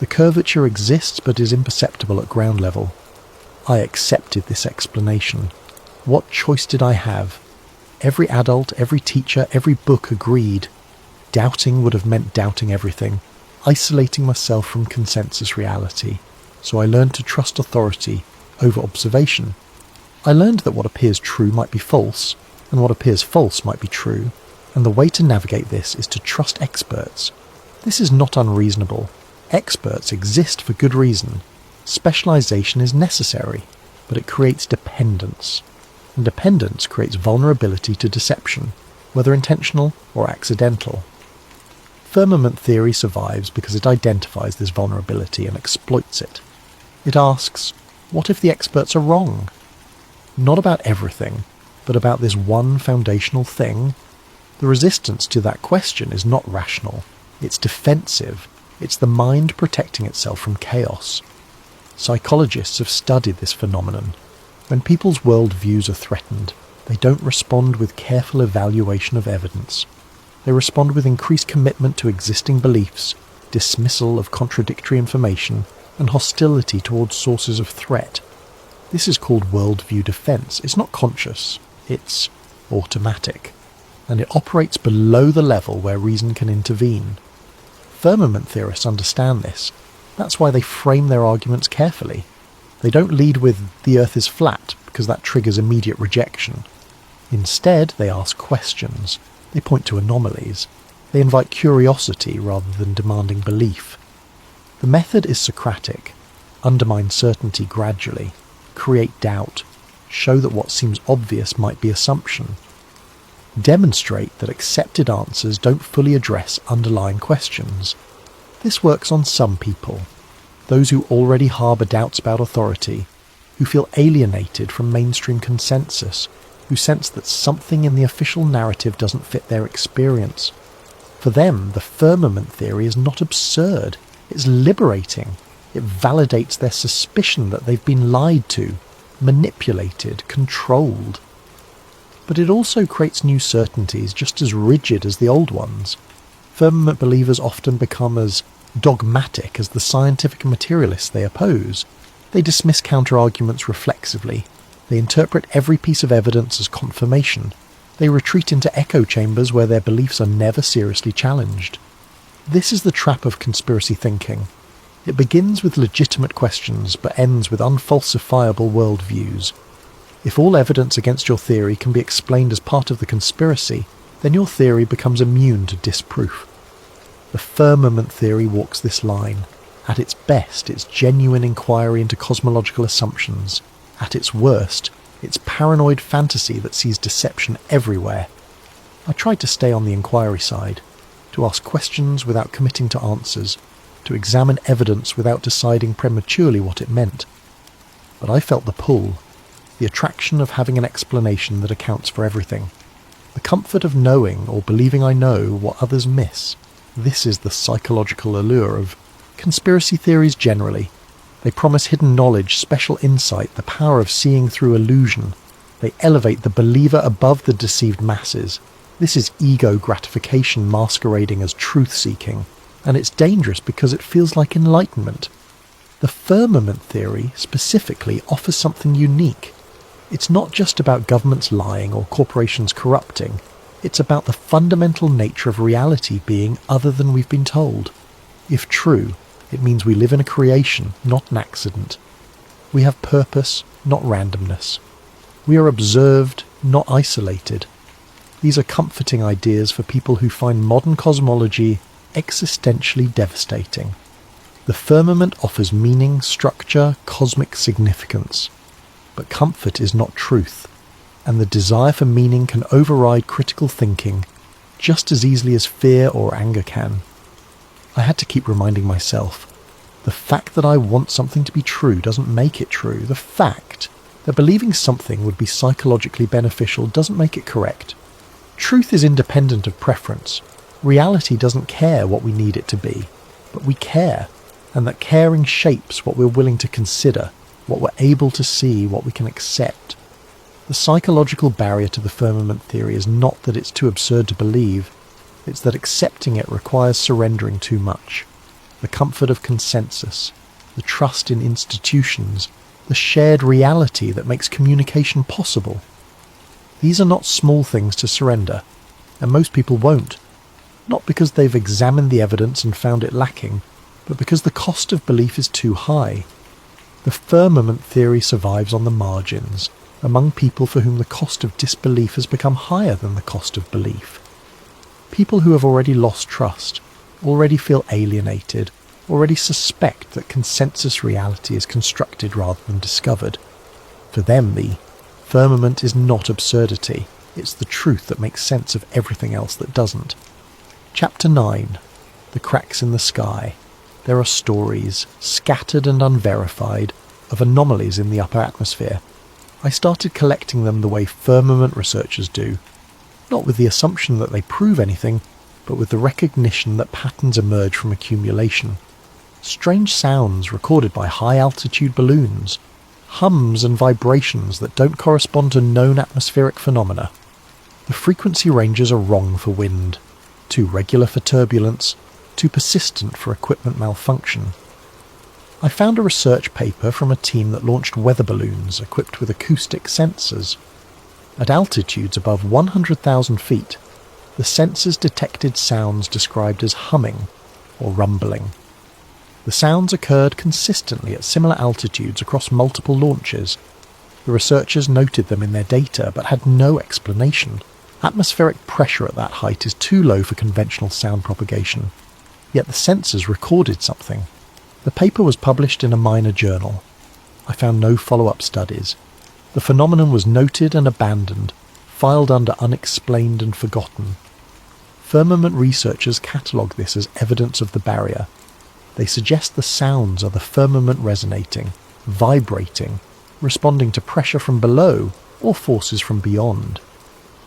The curvature exists but is imperceptible at ground level. I accepted this explanation. What choice did I have? Every adult, every teacher, every book agreed. Doubting would have meant doubting everything, isolating myself from consensus reality. So I learned to trust authority over observation. I learned that what appears true might be false, and what appears false might be true, and the way to navigate this is to trust experts. This is not unreasonable. Experts exist for good reason. Specialization is necessary, but it creates dependence. And dependence creates vulnerability to deception, whether intentional or accidental. Firmament theory survives because it identifies this vulnerability and exploits it. It asks, what if the experts are wrong? Not about everything, but about this one foundational thing. The resistance to that question is not rational. It's defensive. It's the mind protecting itself from chaos. Psychologists have studied this phenomenon. When people's worldviews are threatened, they don't respond with careful evaluation of evidence. They respond with increased commitment to existing beliefs, dismissal of contradictory information, and hostility towards sources of threat. This is called worldview defense. It's not conscious, it's automatic, and it operates below the level where reason can intervene. Firmament theorists understand this. That's why they frame their arguments carefully. They don't lead with, the earth is flat, because that triggers immediate rejection. Instead, they ask questions. They point to anomalies. They invite curiosity rather than demanding belief. The method is Socratic. Undermine certainty gradually. Create doubt. Show that what seems obvious might be assumption. Demonstrate that accepted answers don't fully address underlying questions. This works on some people. Those who already harbour doubts about authority, who feel alienated from mainstream consensus, who sense that something in the official narrative doesn't fit their experience. For them, the firmament theory is not absurd, it's liberating. It validates their suspicion that they've been lied to, manipulated, controlled. But it also creates new certainties just as rigid as the old ones. Firmament believers often become as dogmatic as the scientific materialists they oppose. They dismiss counter-arguments reflexively. They interpret every piece of evidence as confirmation. They retreat into echo chambers where their beliefs are never seriously challenged. This is the trap of conspiracy thinking. It begins with legitimate questions but ends with unfalsifiable worldviews. If all evidence against your theory can be explained as part of the conspiracy, then your theory becomes immune to disproof. The firmament theory walks this line. At its best, it's genuine inquiry into cosmological assumptions. At its worst, it's paranoid fantasy that sees deception everywhere. I tried to stay on the inquiry side, to ask questions without committing to answers, to examine evidence without deciding prematurely what it meant. But I felt the pull, the attraction of having an explanation that accounts for everything. The comfort of knowing or believing I know what others miss. This is the psychological allure of conspiracy theories generally. They promise hidden knowledge, special insight, the power of seeing through illusion. They elevate the believer above the deceived masses. This is ego gratification masquerading as truth-seeking, and it's dangerous because it feels like enlightenment. The firmament theory specifically offers something unique. It's not just about governments lying or corporations corrupting. It's about the fundamental nature of reality being other than we've been told. If true, it means we live in a creation, not an accident. We have purpose, not randomness. We are observed, not isolated. These are comforting ideas for people who find modern cosmology existentially devastating. The firmament offers meaning, structure, cosmic significance. But comfort is not truth, and the desire for meaning can override critical thinking just as easily as fear or anger can. I had to keep reminding myself, the fact that I want something to be true doesn't make it true. The fact that believing something would be psychologically beneficial doesn't make it correct. Truth is independent of preference. Reality doesn't care what we need it to be, but we care, and that caring shapes what we're willing to consider, what we're able to see, what we can accept. The psychological barrier to the firmament theory is not that it's too absurd to believe, it's that accepting it requires surrendering too much. The comfort of consensus, the trust in institutions, the shared reality that makes communication possible. These are not small things to surrender, and most people won't. Not because they've examined the evidence and found it lacking, but because the cost of belief is too high. The firmament theory survives on the margins, among people for whom the cost of disbelief has become higher than the cost of belief. People who have already lost trust, already feel alienated, already suspect that consensus reality is constructed rather than discovered. For them, the firmament is not absurdity, it's the truth that makes sense of everything else that doesn't. Chapter 9. The Cracks in the Sky. There are stories, scattered and unverified, of anomalies in the upper atmosphere. I started collecting them the way firmament researchers do, not with the assumption that they prove anything, but with the recognition that patterns emerge from accumulation. Strange sounds recorded by high-altitude balloons, hums and vibrations that don't correspond to known atmospheric phenomena. The frequency ranges are wrong for wind, too regular for turbulence, too persistent for equipment malfunction. I found a research paper from a team that launched weather balloons equipped with acoustic sensors. At altitudes above 100,000 feet, the sensors detected sounds described as humming or rumbling. The sounds occurred consistently at similar altitudes across multiple launches. The researchers noted them in their data but had no explanation. Atmospheric pressure at that height is too low for conventional sound propagation. Yet the sensors recorded something. The paper was published in a minor journal. I found no follow-up studies. The phenomenon was noted and abandoned, filed under unexplained and forgotten. Firmament researchers catalogue this as evidence of the barrier. They suggest the sounds are the firmament resonating, vibrating, responding to pressure from below or forces from beyond.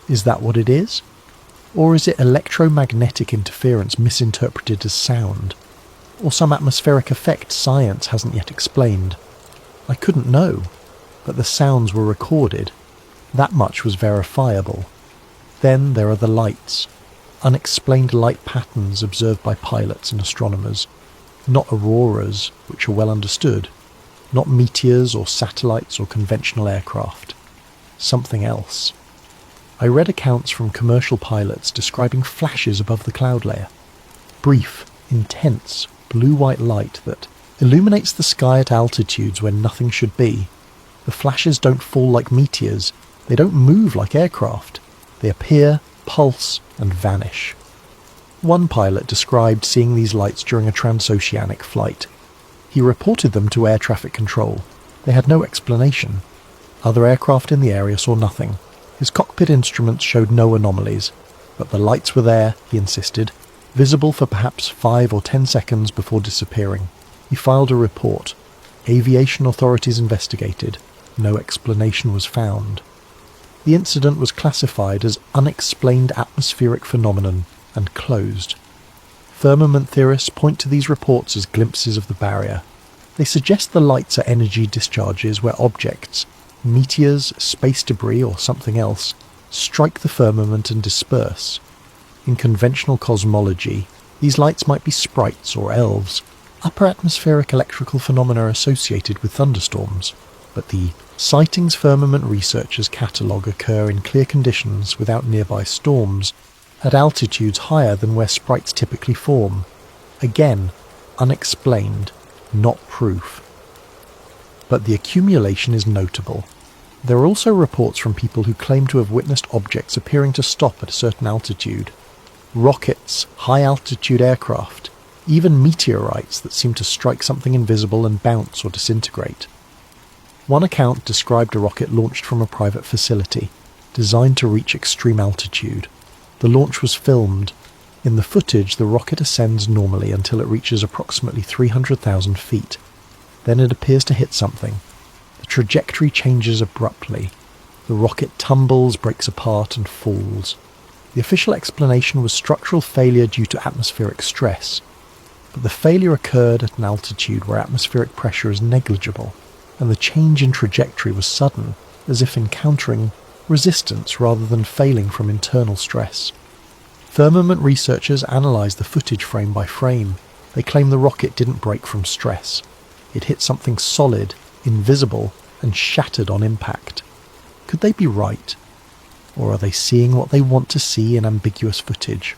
Is that what it is? Or is it electromagnetic interference misinterpreted as sound? Or some atmospheric effect science hasn't yet explained? I couldn't know, but the sounds were recorded. That much was verifiable. Then there are the lights. Unexplained light patterns observed by pilots and astronomers. Not auroras, which are well understood. Not meteors or satellites or conventional aircraft. Something else. I read accounts from commercial pilots describing flashes above the cloud layer. Brief, intense, blue-white light that illuminates the sky at altitudes where nothing should be. The flashes don't fall like meteors. They don't move like aircraft. They appear, pulse, and vanish. One pilot described seeing these lights during a transoceanic flight. He reported them to air traffic control. They had no explanation. Other aircraft in the area saw nothing. His cockpit instruments showed no anomalies, but the lights were there, he insisted, visible for perhaps 5 or 10 seconds before disappearing. He filed a report. Aviation authorities investigated. No explanation was found. The incident was classified as unexplained atmospheric phenomenon and closed. Firmament theorists point to these reports as glimpses of the barrier. They suggest the lights are energy discharges where objects, meteors, space debris or something else, strike the firmament and disperse. In conventional cosmology, these lights might be sprites or elves, upper atmospheric electrical phenomena associated with thunderstorms, but the sightings firmament researchers catalogue occur in clear conditions without nearby storms, at altitudes higher than where sprites typically form. Again, unexplained, not proof. But the accumulation is notable. There are also reports from people who claim to have witnessed objects appearing to stop at a certain altitude. Rockets, high-altitude aircraft, even meteorites that seem to strike something invisible and bounce or disintegrate. One account described a rocket launched from a private facility, designed to reach extreme altitude. The launch was filmed. In the footage, the rocket ascends normally until it reaches approximately 300,000 feet. Then it appears to hit something. The trajectory changes abruptly. The rocket tumbles, breaks apart, and falls. The official explanation was structural failure due to atmospheric stress. But the failure occurred at an altitude where atmospheric pressure is negligible, and the change in trajectory was sudden, as if encountering resistance rather than failing from internal stress. Firmament researchers analysed the footage frame by frame. They claim the rocket didn't break from stress. It hit something solid, invisible, and shattered on impact. Could they be right? Or are they seeing what they want to see in ambiguous footage?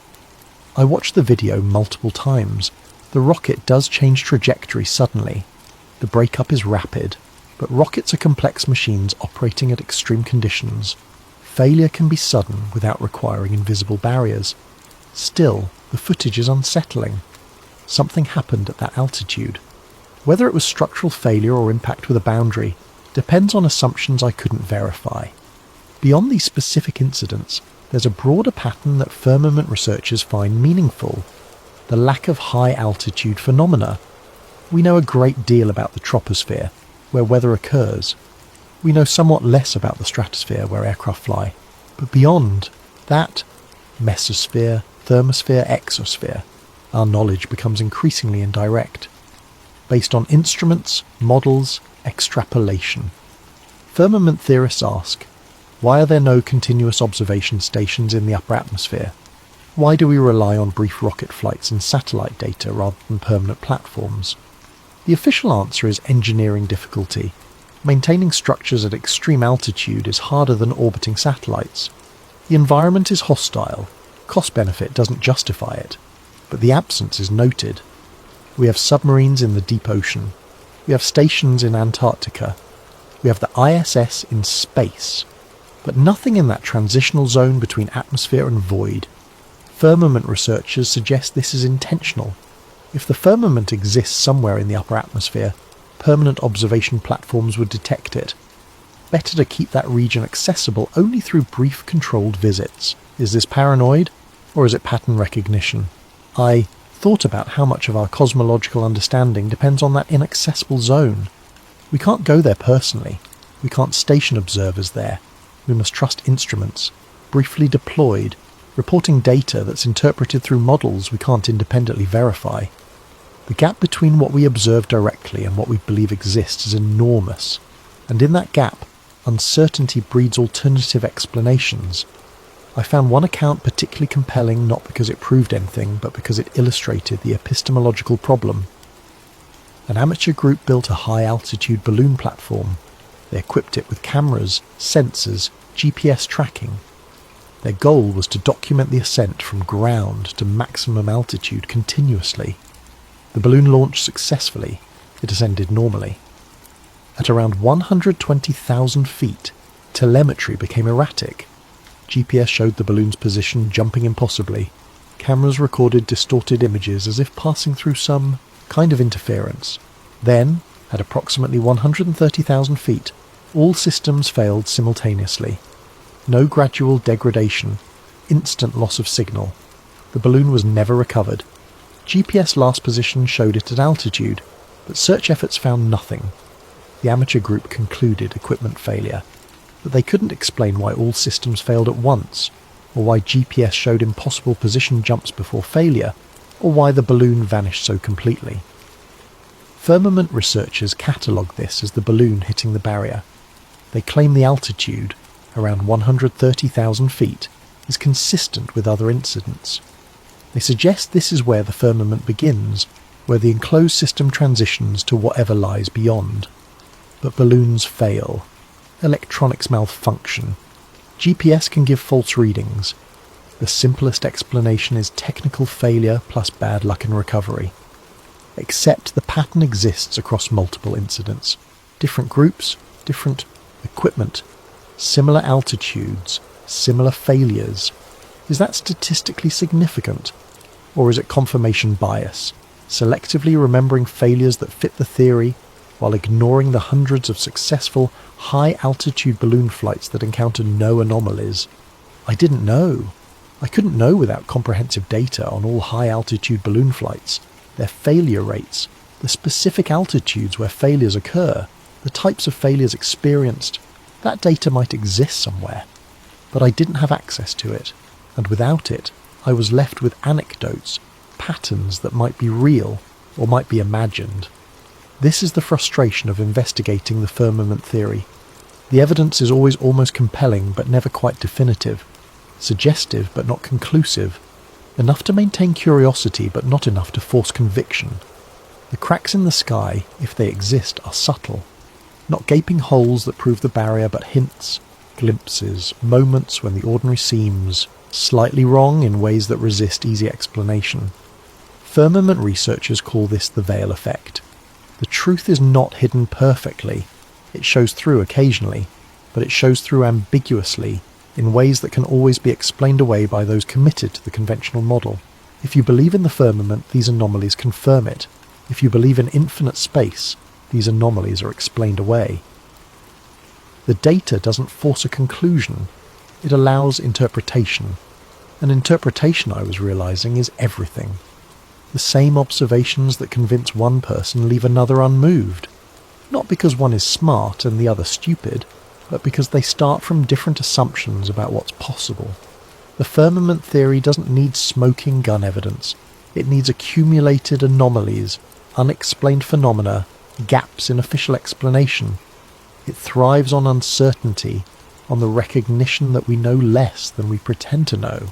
I watched the video multiple times. The rocket does change trajectory suddenly. The breakup is rapid, but rockets are complex machines operating at extreme conditions. Failure can be sudden without requiring invisible barriers. Still, the footage is unsettling. Something happened at that altitude. Whether it was structural failure or impact with a boundary depends on assumptions I couldn't verify. Beyond these specific incidents, there's a broader pattern that firmament researchers find meaningful: the lack of high-altitude phenomena. We know a great deal about the troposphere, where weather occurs. We know somewhat less about the stratosphere, where aircraft fly. But beyond that, mesosphere, thermosphere, exosphere, our knowledge becomes increasingly indirect, based on instruments, models, extrapolation. Firmament theorists ask, why are there no continuous observation stations in the upper atmosphere? Why do we rely on brief rocket flights and satellite data rather than permanent platforms? The official answer is engineering difficulty. Maintaining structures at extreme altitude is harder than orbiting satellites. The environment is hostile. Cost-benefit doesn't justify it. But the absence is noted. We have submarines in the deep ocean. We have stations in Antarctica. We have the ISS in space. But nothing in that transitional zone between atmosphere and void. Firmament researchers suggest this is intentional. If the firmament exists somewhere in the upper atmosphere, permanent observation platforms would detect it. Better to keep that region accessible only through brief controlled visits. Is this paranoid, or is it pattern recognition? I thought about how much of our cosmological understanding depends on that inaccessible zone. We can't go there personally. We can't station observers there. We must trust instruments, briefly deployed, reporting data that's interpreted through models we can't independently verify. The gap between what we observe directly and what we believe exists is enormous, and in that gap, uncertainty breeds alternative explanations. I found one account particularly compelling not because it proved anything, but because it illustrated the epistemological problem. An amateur group built a high-altitude balloon platform. They equipped it with cameras, sensors, GPS tracking. Their goal was to document the ascent from ground to maximum altitude continuously. The balloon launched successfully. It ascended normally. At around 120,000 feet, telemetry became erratic. GPS showed the balloon's position jumping impossibly. Cameras recorded distorted images as if passing through some kind of interference. Then, at approximately 130,000 feet, all systems failed simultaneously. No gradual degradation, instant loss of signal. The balloon was never recovered. GPS last position showed it at altitude, but search efforts found nothing. The amateur group concluded equipment failure, but they couldn't explain why all systems failed at once, or why GPS showed impossible position jumps before failure, or why the balloon vanished so completely. Firmament researchers catalogue this as the balloon hitting the barrier. They claim the altitude, around 130,000 feet, is consistent with other incidents. They suggest this is where the firmament begins, where the enclosed system transitions to whatever lies beyond. But balloons fail. Electronics malfunction. GPS can give false readings. The simplest explanation is technical failure plus bad luck in recovery. Except the pattern exists across multiple incidents. Different groups, different equipment, similar altitudes, similar failures. Is that statistically significant? Or is it confirmation bias, selectively remembering failures that fit the theory while ignoring the hundreds of successful high-altitude balloon flights that encountered no anomalies? I didn't know. I couldn't know without comprehensive data on all high-altitude balloon flights, their failure rates, the specific altitudes where failures occur, the types of failures experienced. That data might exist somewhere, but I didn't have access to it, and without it, I was left with anecdotes, patterns that might be real or might be imagined. This is the frustration of investigating the firmament theory. The evidence is always almost compelling but never quite definitive, suggestive but not conclusive, enough to maintain curiosity but not enough to force conviction. The cracks in the sky, if they exist, are subtle, not gaping holes that prove the barrier but hints, glimpses, moments when the ordinary seems slightly wrong in ways that resist easy explanation. Firmament researchers call this the veil effect. The truth is not hidden perfectly. It shows through occasionally, but it shows through ambiguously, in ways that can always be explained away by those committed to the conventional model. If you believe in the firmament, these anomalies confirm it. If you believe in infinite space, these anomalies are explained away. The data doesn't force a conclusion. It allows interpretation. And interpretation, I was realizing, is everything. The same observations that convince one person leave another unmoved. Not because one is smart and the other stupid, but because they start from different assumptions about what's possible. The firmament theory doesn't need smoking gun evidence. It needs accumulated anomalies, unexplained phenomena, gaps in official explanation. It thrives on uncertainty, on the recognition that we know less than we pretend to know.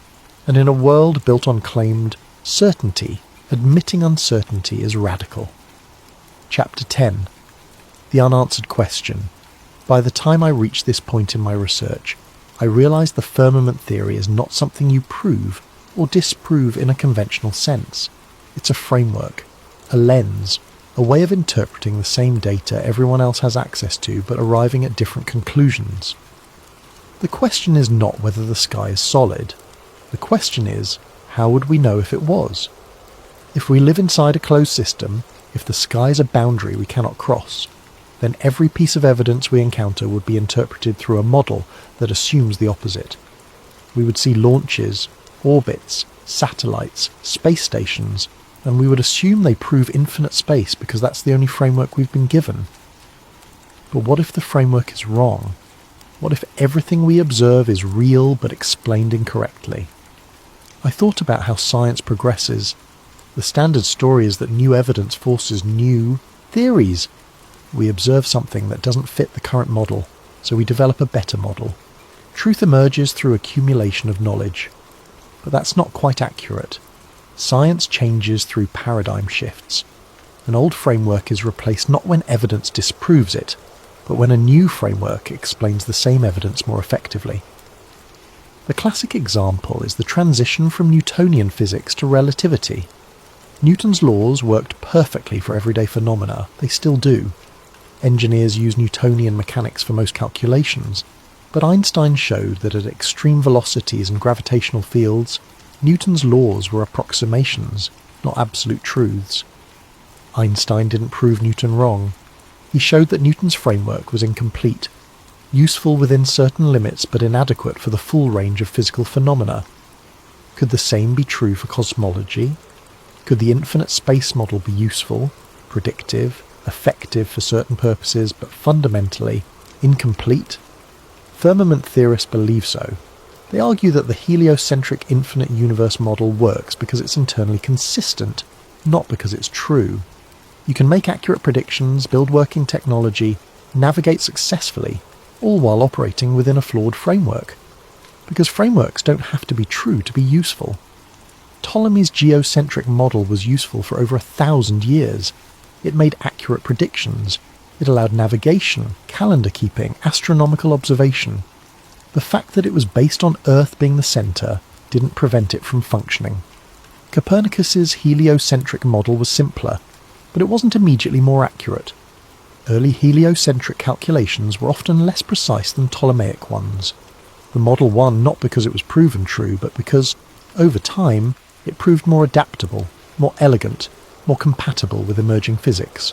And in a world built on claimed certainty, admitting uncertainty is radical. Chapter 10. The unanswered question. By the time I reached this point in my research, I realized the firmament theory is not something you prove or disprove in a conventional sense. It's a framework, a lens, a way of interpreting the same data everyone else has access to but arriving at different conclusions. The question is not whether the sky is solid. The question is, how would we know if it was? If we live inside a closed system, if the sky is a boundary we cannot cross, then every piece of evidence we encounter would be interpreted through a model that assumes the opposite. We would see launches, orbits, satellites, space stations, and we would assume they prove infinite space because that's the only framework we've been given. But what if the framework is wrong? What if everything we observe is real but explained incorrectly? I thought about how science progresses. The standard story is that new evidence forces new theories. We observe something that doesn't fit the current model, so we develop a better model. Truth emerges through accumulation of knowledge. But that's not quite accurate. Science changes through paradigm shifts. An old framework is replaced not when evidence disproves it, but when a new framework explains the same evidence more effectively. The classic example is the transition from Newtonian physics to relativity. Newton's laws worked perfectly for everyday phenomena. They still do. Engineers use Newtonian mechanics for most calculations, but Einstein showed that at extreme velocities and gravitational fields, Newton's laws were approximations, not absolute truths. Einstein didn't prove Newton wrong. He showed that Newton's framework was incomplete, useful within certain limits but inadequate for the full range of physical phenomena. Could the same be true for cosmology? Could the infinite space model be useful, predictive, effective for certain purposes, but fundamentally incomplete? Firmament theorists believe so. They argue that the heliocentric infinite universe model works because it's internally consistent, not because it's true. You can make accurate predictions, build working technology, navigate successfully, all while operating within a flawed framework. Because frameworks don't have to be true to be useful. Ptolemy's geocentric model was useful for over 1,000 years. It made accurate predictions. It allowed navigation, calendar keeping, astronomical observation. The fact that it was based on Earth being the centre didn't prevent it from functioning. Copernicus's heliocentric model was simpler, but it wasn't immediately more accurate. Early heliocentric calculations were often less precise than Ptolemaic ones. The model won not because it was proven true, but because, over time, it proved more adaptable, more elegant, more compatible with emerging physics.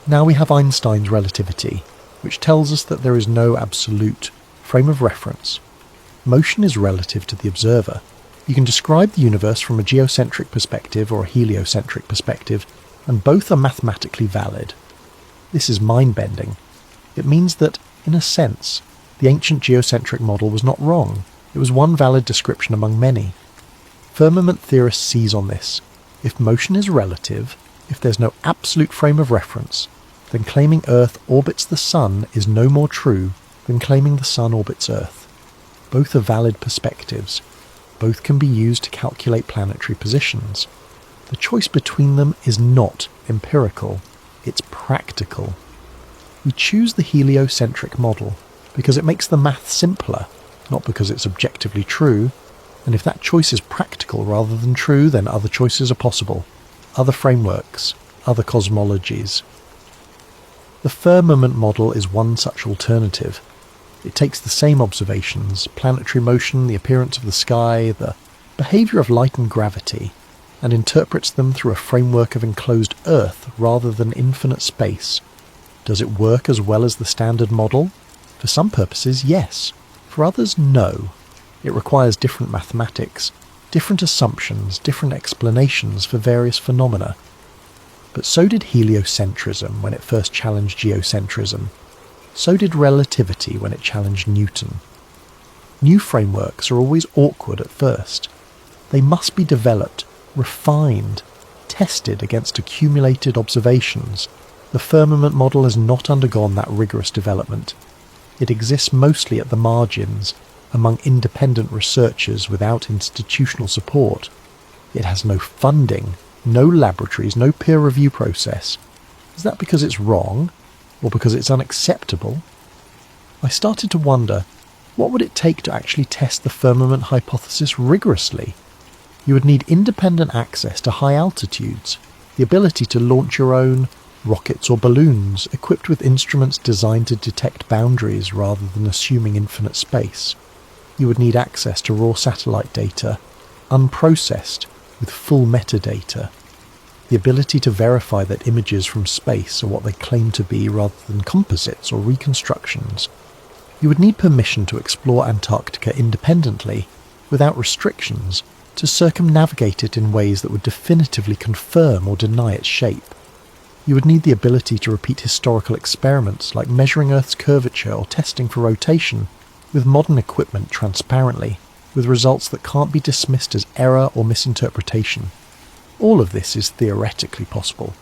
Now we have Einstein's relativity, which tells us that there is no absolute frame of reference. Motion is relative to the observer. You can describe the universe from a geocentric perspective or a heliocentric perspective, and both are mathematically valid. This is mind-bending. It means that, in a sense, the ancient geocentric model was not wrong. It was one valid description among many. Firmament theorists seize on this. If motion is relative, if there's no absolute frame of reference, then claiming Earth orbits the Sun is no more true than claiming the Sun orbits Earth. Both are valid perspectives. Both can be used to calculate planetary positions. The choice between them is not empirical, it's practical. We choose the heliocentric model because it makes the math simpler, not because it's objectively true, and if that choice is practical rather than true, then other choices are possible, other frameworks, other cosmologies. The firmament model is one such alternative. It takes the same observations, planetary motion, the appearance of the sky, the behaviour of light and gravity, and interprets them through a framework of enclosed Earth rather than infinite space. Does it work as well as the standard model? For some purposes, yes. For others, no. It requires different mathematics, different assumptions, different explanations for various phenomena. But so did heliocentrism when it first challenged geocentrism. So did relativity when it challenged Newton. New frameworks are always awkward at first. They must be developed, refined, tested against accumulated observations. The firmament model has not undergone that rigorous development. It exists mostly at the margins, among independent researchers without institutional support. It has no funding, no laboratories, no peer review process. Is that because it's wrong? Or because it's unacceptable? I started to wonder, what would it take to actually test the firmament hypothesis rigorously? You would need independent access to high altitudes, the ability to launch your own rockets or balloons equipped with instruments designed to detect boundaries rather than assuming infinite space. You would need access to raw satellite data, unprocessed, with full metadata. The ability to verify that images from space are what they claim to be rather than composites or reconstructions. You would need permission to explore Antarctica independently, without restrictions, to circumnavigate it in ways that would definitively confirm or deny its shape. You would need the ability to repeat historical experiments like measuring Earth's curvature or testing for rotation, with modern equipment transparently, with results that can't be dismissed as error or misinterpretation. All of this is theoretically possible,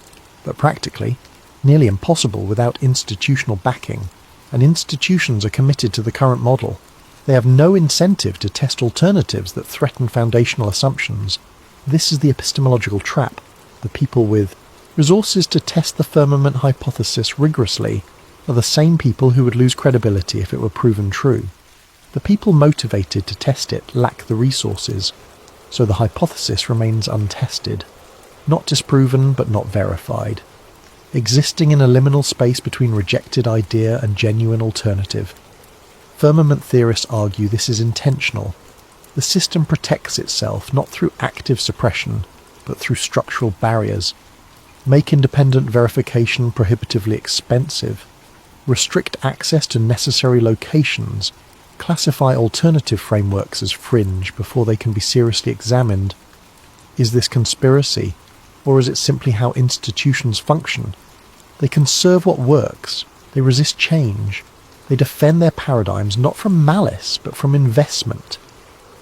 but practically, nearly impossible without institutional backing, and institutions are committed to the current model. They have no incentive to test alternatives that threaten foundational assumptions. This is the epistemological trap. The people with resources to test the firmament hypothesis rigorously are the same people who would lose credibility if it were proven true. The people motivated to test it lack the resources, so the hypothesis remains untested, not disproven but not verified, existing in a liminal space between rejected idea and genuine alternative. Firmament theorists argue this is intentional. The system protects itself not through active suppression, but through structural barriers. Make independent verification prohibitively expensive, restrict access to necessary locations, classify alternative frameworks as fringe before they can be seriously examined. Is this conspiracy, or is it simply how institutions function? They conserve what works, they resist change, they defend their paradigms not from malice but from investment,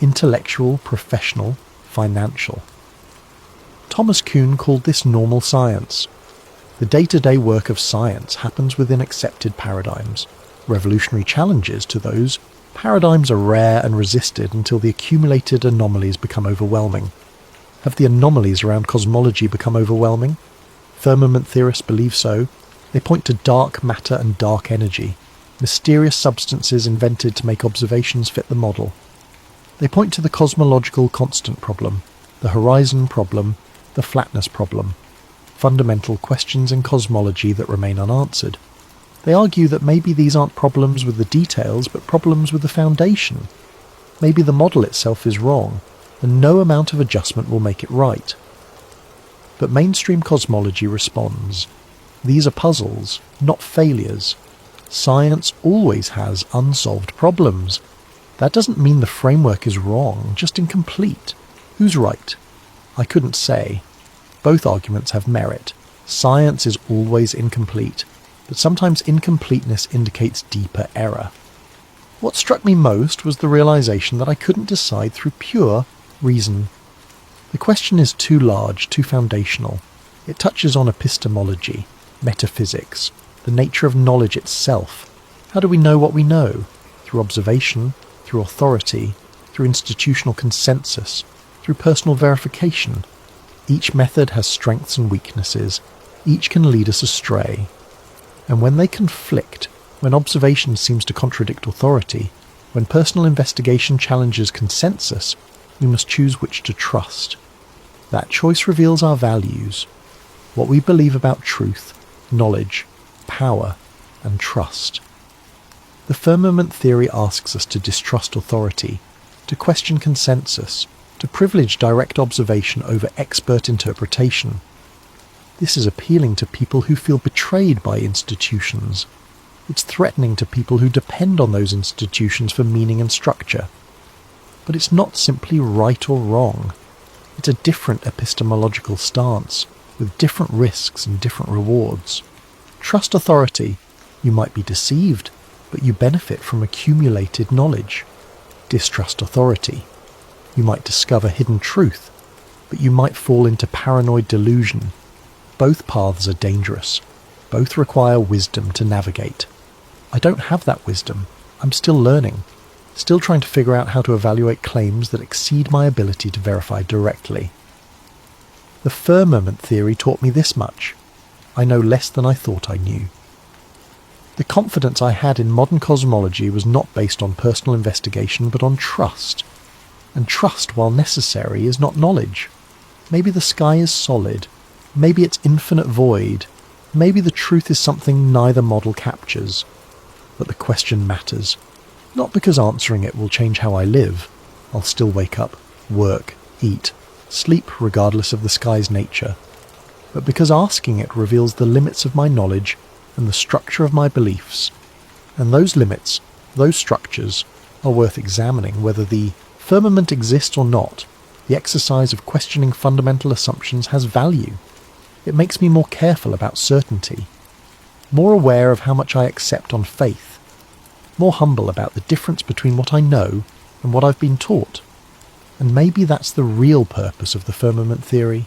intellectual, professional, financial. Thomas Kuhn called this normal science. The day-to-day work of science happens within accepted paradigms. Revolutionary challenges to those paradigms are rare and resisted until the accumulated anomalies become overwhelming. Have the anomalies around cosmology become overwhelming? Firmament theorists believe so. They point to dark matter and dark energy, mysterious substances invented to make observations fit the model. They point to the cosmological constant problem, the horizon problem, the flatness problem, fundamental questions in cosmology that remain unanswered. They argue that maybe these aren't problems with the details, but problems with the foundation. Maybe the model itself is wrong, and no amount of adjustment will make it right. But mainstream cosmology responds. These are puzzles, not failures. Science always has unsolved problems. That doesn't mean the framework is wrong, just incomplete. Who's right? I couldn't say. Both arguments have merit. Science is always incomplete, but sometimes incompleteness indicates deeper error. What struck me most was the realization that I couldn't decide through pure reason. The question is too large, too foundational. It touches on epistemology, metaphysics, the nature of knowledge itself. How do we know what we know? Through observation, through authority, through institutional consensus, through personal verification. Each method has strengths and weaknesses. Each can lead us astray. And when they conflict, when observation seems to contradict authority, when personal investigation challenges consensus, we must choose which to trust. That choice reveals our values, what we believe about truth, knowledge, power, and trust. The firmament theory asks us to distrust authority, to question consensus, to privilege direct observation over expert interpretation. This is appealing to people who feel betrayed by institutions. It's threatening to people who depend on those institutions for meaning and structure. But it's not simply right or wrong. It's a different epistemological stance, with different risks and different rewards. Trust authority. You might be deceived, but you benefit from accumulated knowledge. Distrust authority. You might discover hidden truth, but you might fall into paranoid delusion. Both paths are dangerous. Both require wisdom to navigate. I don't have that wisdom. I'm still learning. Still trying to figure out how to evaluate claims that exceed my ability to verify directly. The firmament theory taught me this much. I know less than I thought I knew. The confidence I had in modern cosmology was not based on personal investigation, but on trust. And trust, while necessary, is not knowledge. Maybe the sky is solid. Maybe it's infinite void. Maybe the truth is something neither model captures. But the question matters. Not because answering it will change how I live. I'll still wake up, work, eat, sleep regardless of the sky's nature. But because asking it reveals the limits of my knowledge and the structure of my beliefs. And those limits, those structures, are worth examining whether the firmament exists or not. The exercise of questioning fundamental assumptions has value. It makes me more careful about certainty, more aware of how much I accept on faith, more humble about the difference between what I know and what I've been taught. And maybe that's the real purpose of the firmament theory.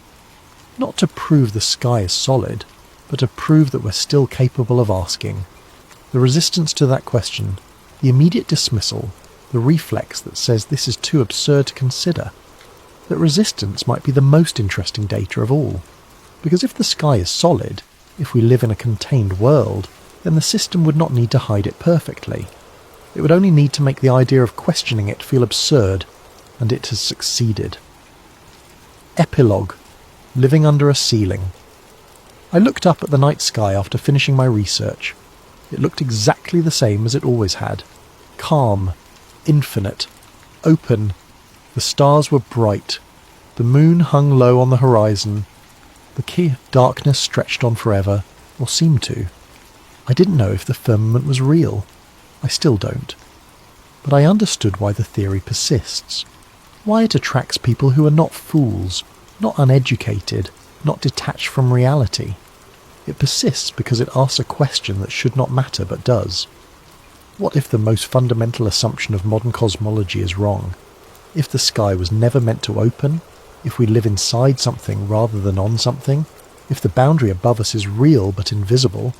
Not to prove the sky is solid, but to prove that we're still capable of asking. The resistance to that question, the immediate dismissal, the reflex that says this is too absurd to consider. That resistance might be the most interesting data of all. Because if the sky is solid, if we live in a contained world, then the system would not need to hide it perfectly. It would only need to make the idea of questioning it feel absurd, and it has succeeded. Epilogue. Living under a ceiling. I looked up at the night sky after finishing my research. It looked exactly the same as it always had. Calm, infinite, open. The stars were bright. The moon hung low on the horizon. The key darkness stretched on forever, or seemed to. I didn't know if the firmament was real. I still don't. But I understood why the theory persists. Why it attracts people who are not fools, not uneducated, not detached from reality. It persists because it asks a question that should not matter but does. What if the most fundamental assumption of modern cosmology is wrong? If the sky was never meant to open? If we live inside something rather than on something? If the boundary above us is real but invisible?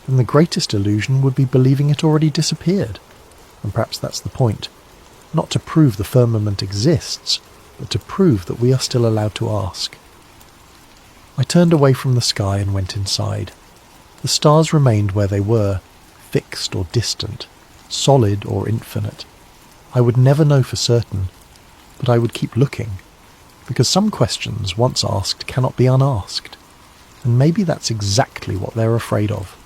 then the greatest illusion would be believing it already disappeared. And perhaps that's the point. Not to prove the firmament exists, but to prove that we are still allowed to ask. I turned away from the sky and went inside. The stars remained where they were, fixed or distant, solid or infinite. I would never know for certain, but I would keep looking, because some questions once asked cannot be unasked, and maybe that's exactly what they're afraid of.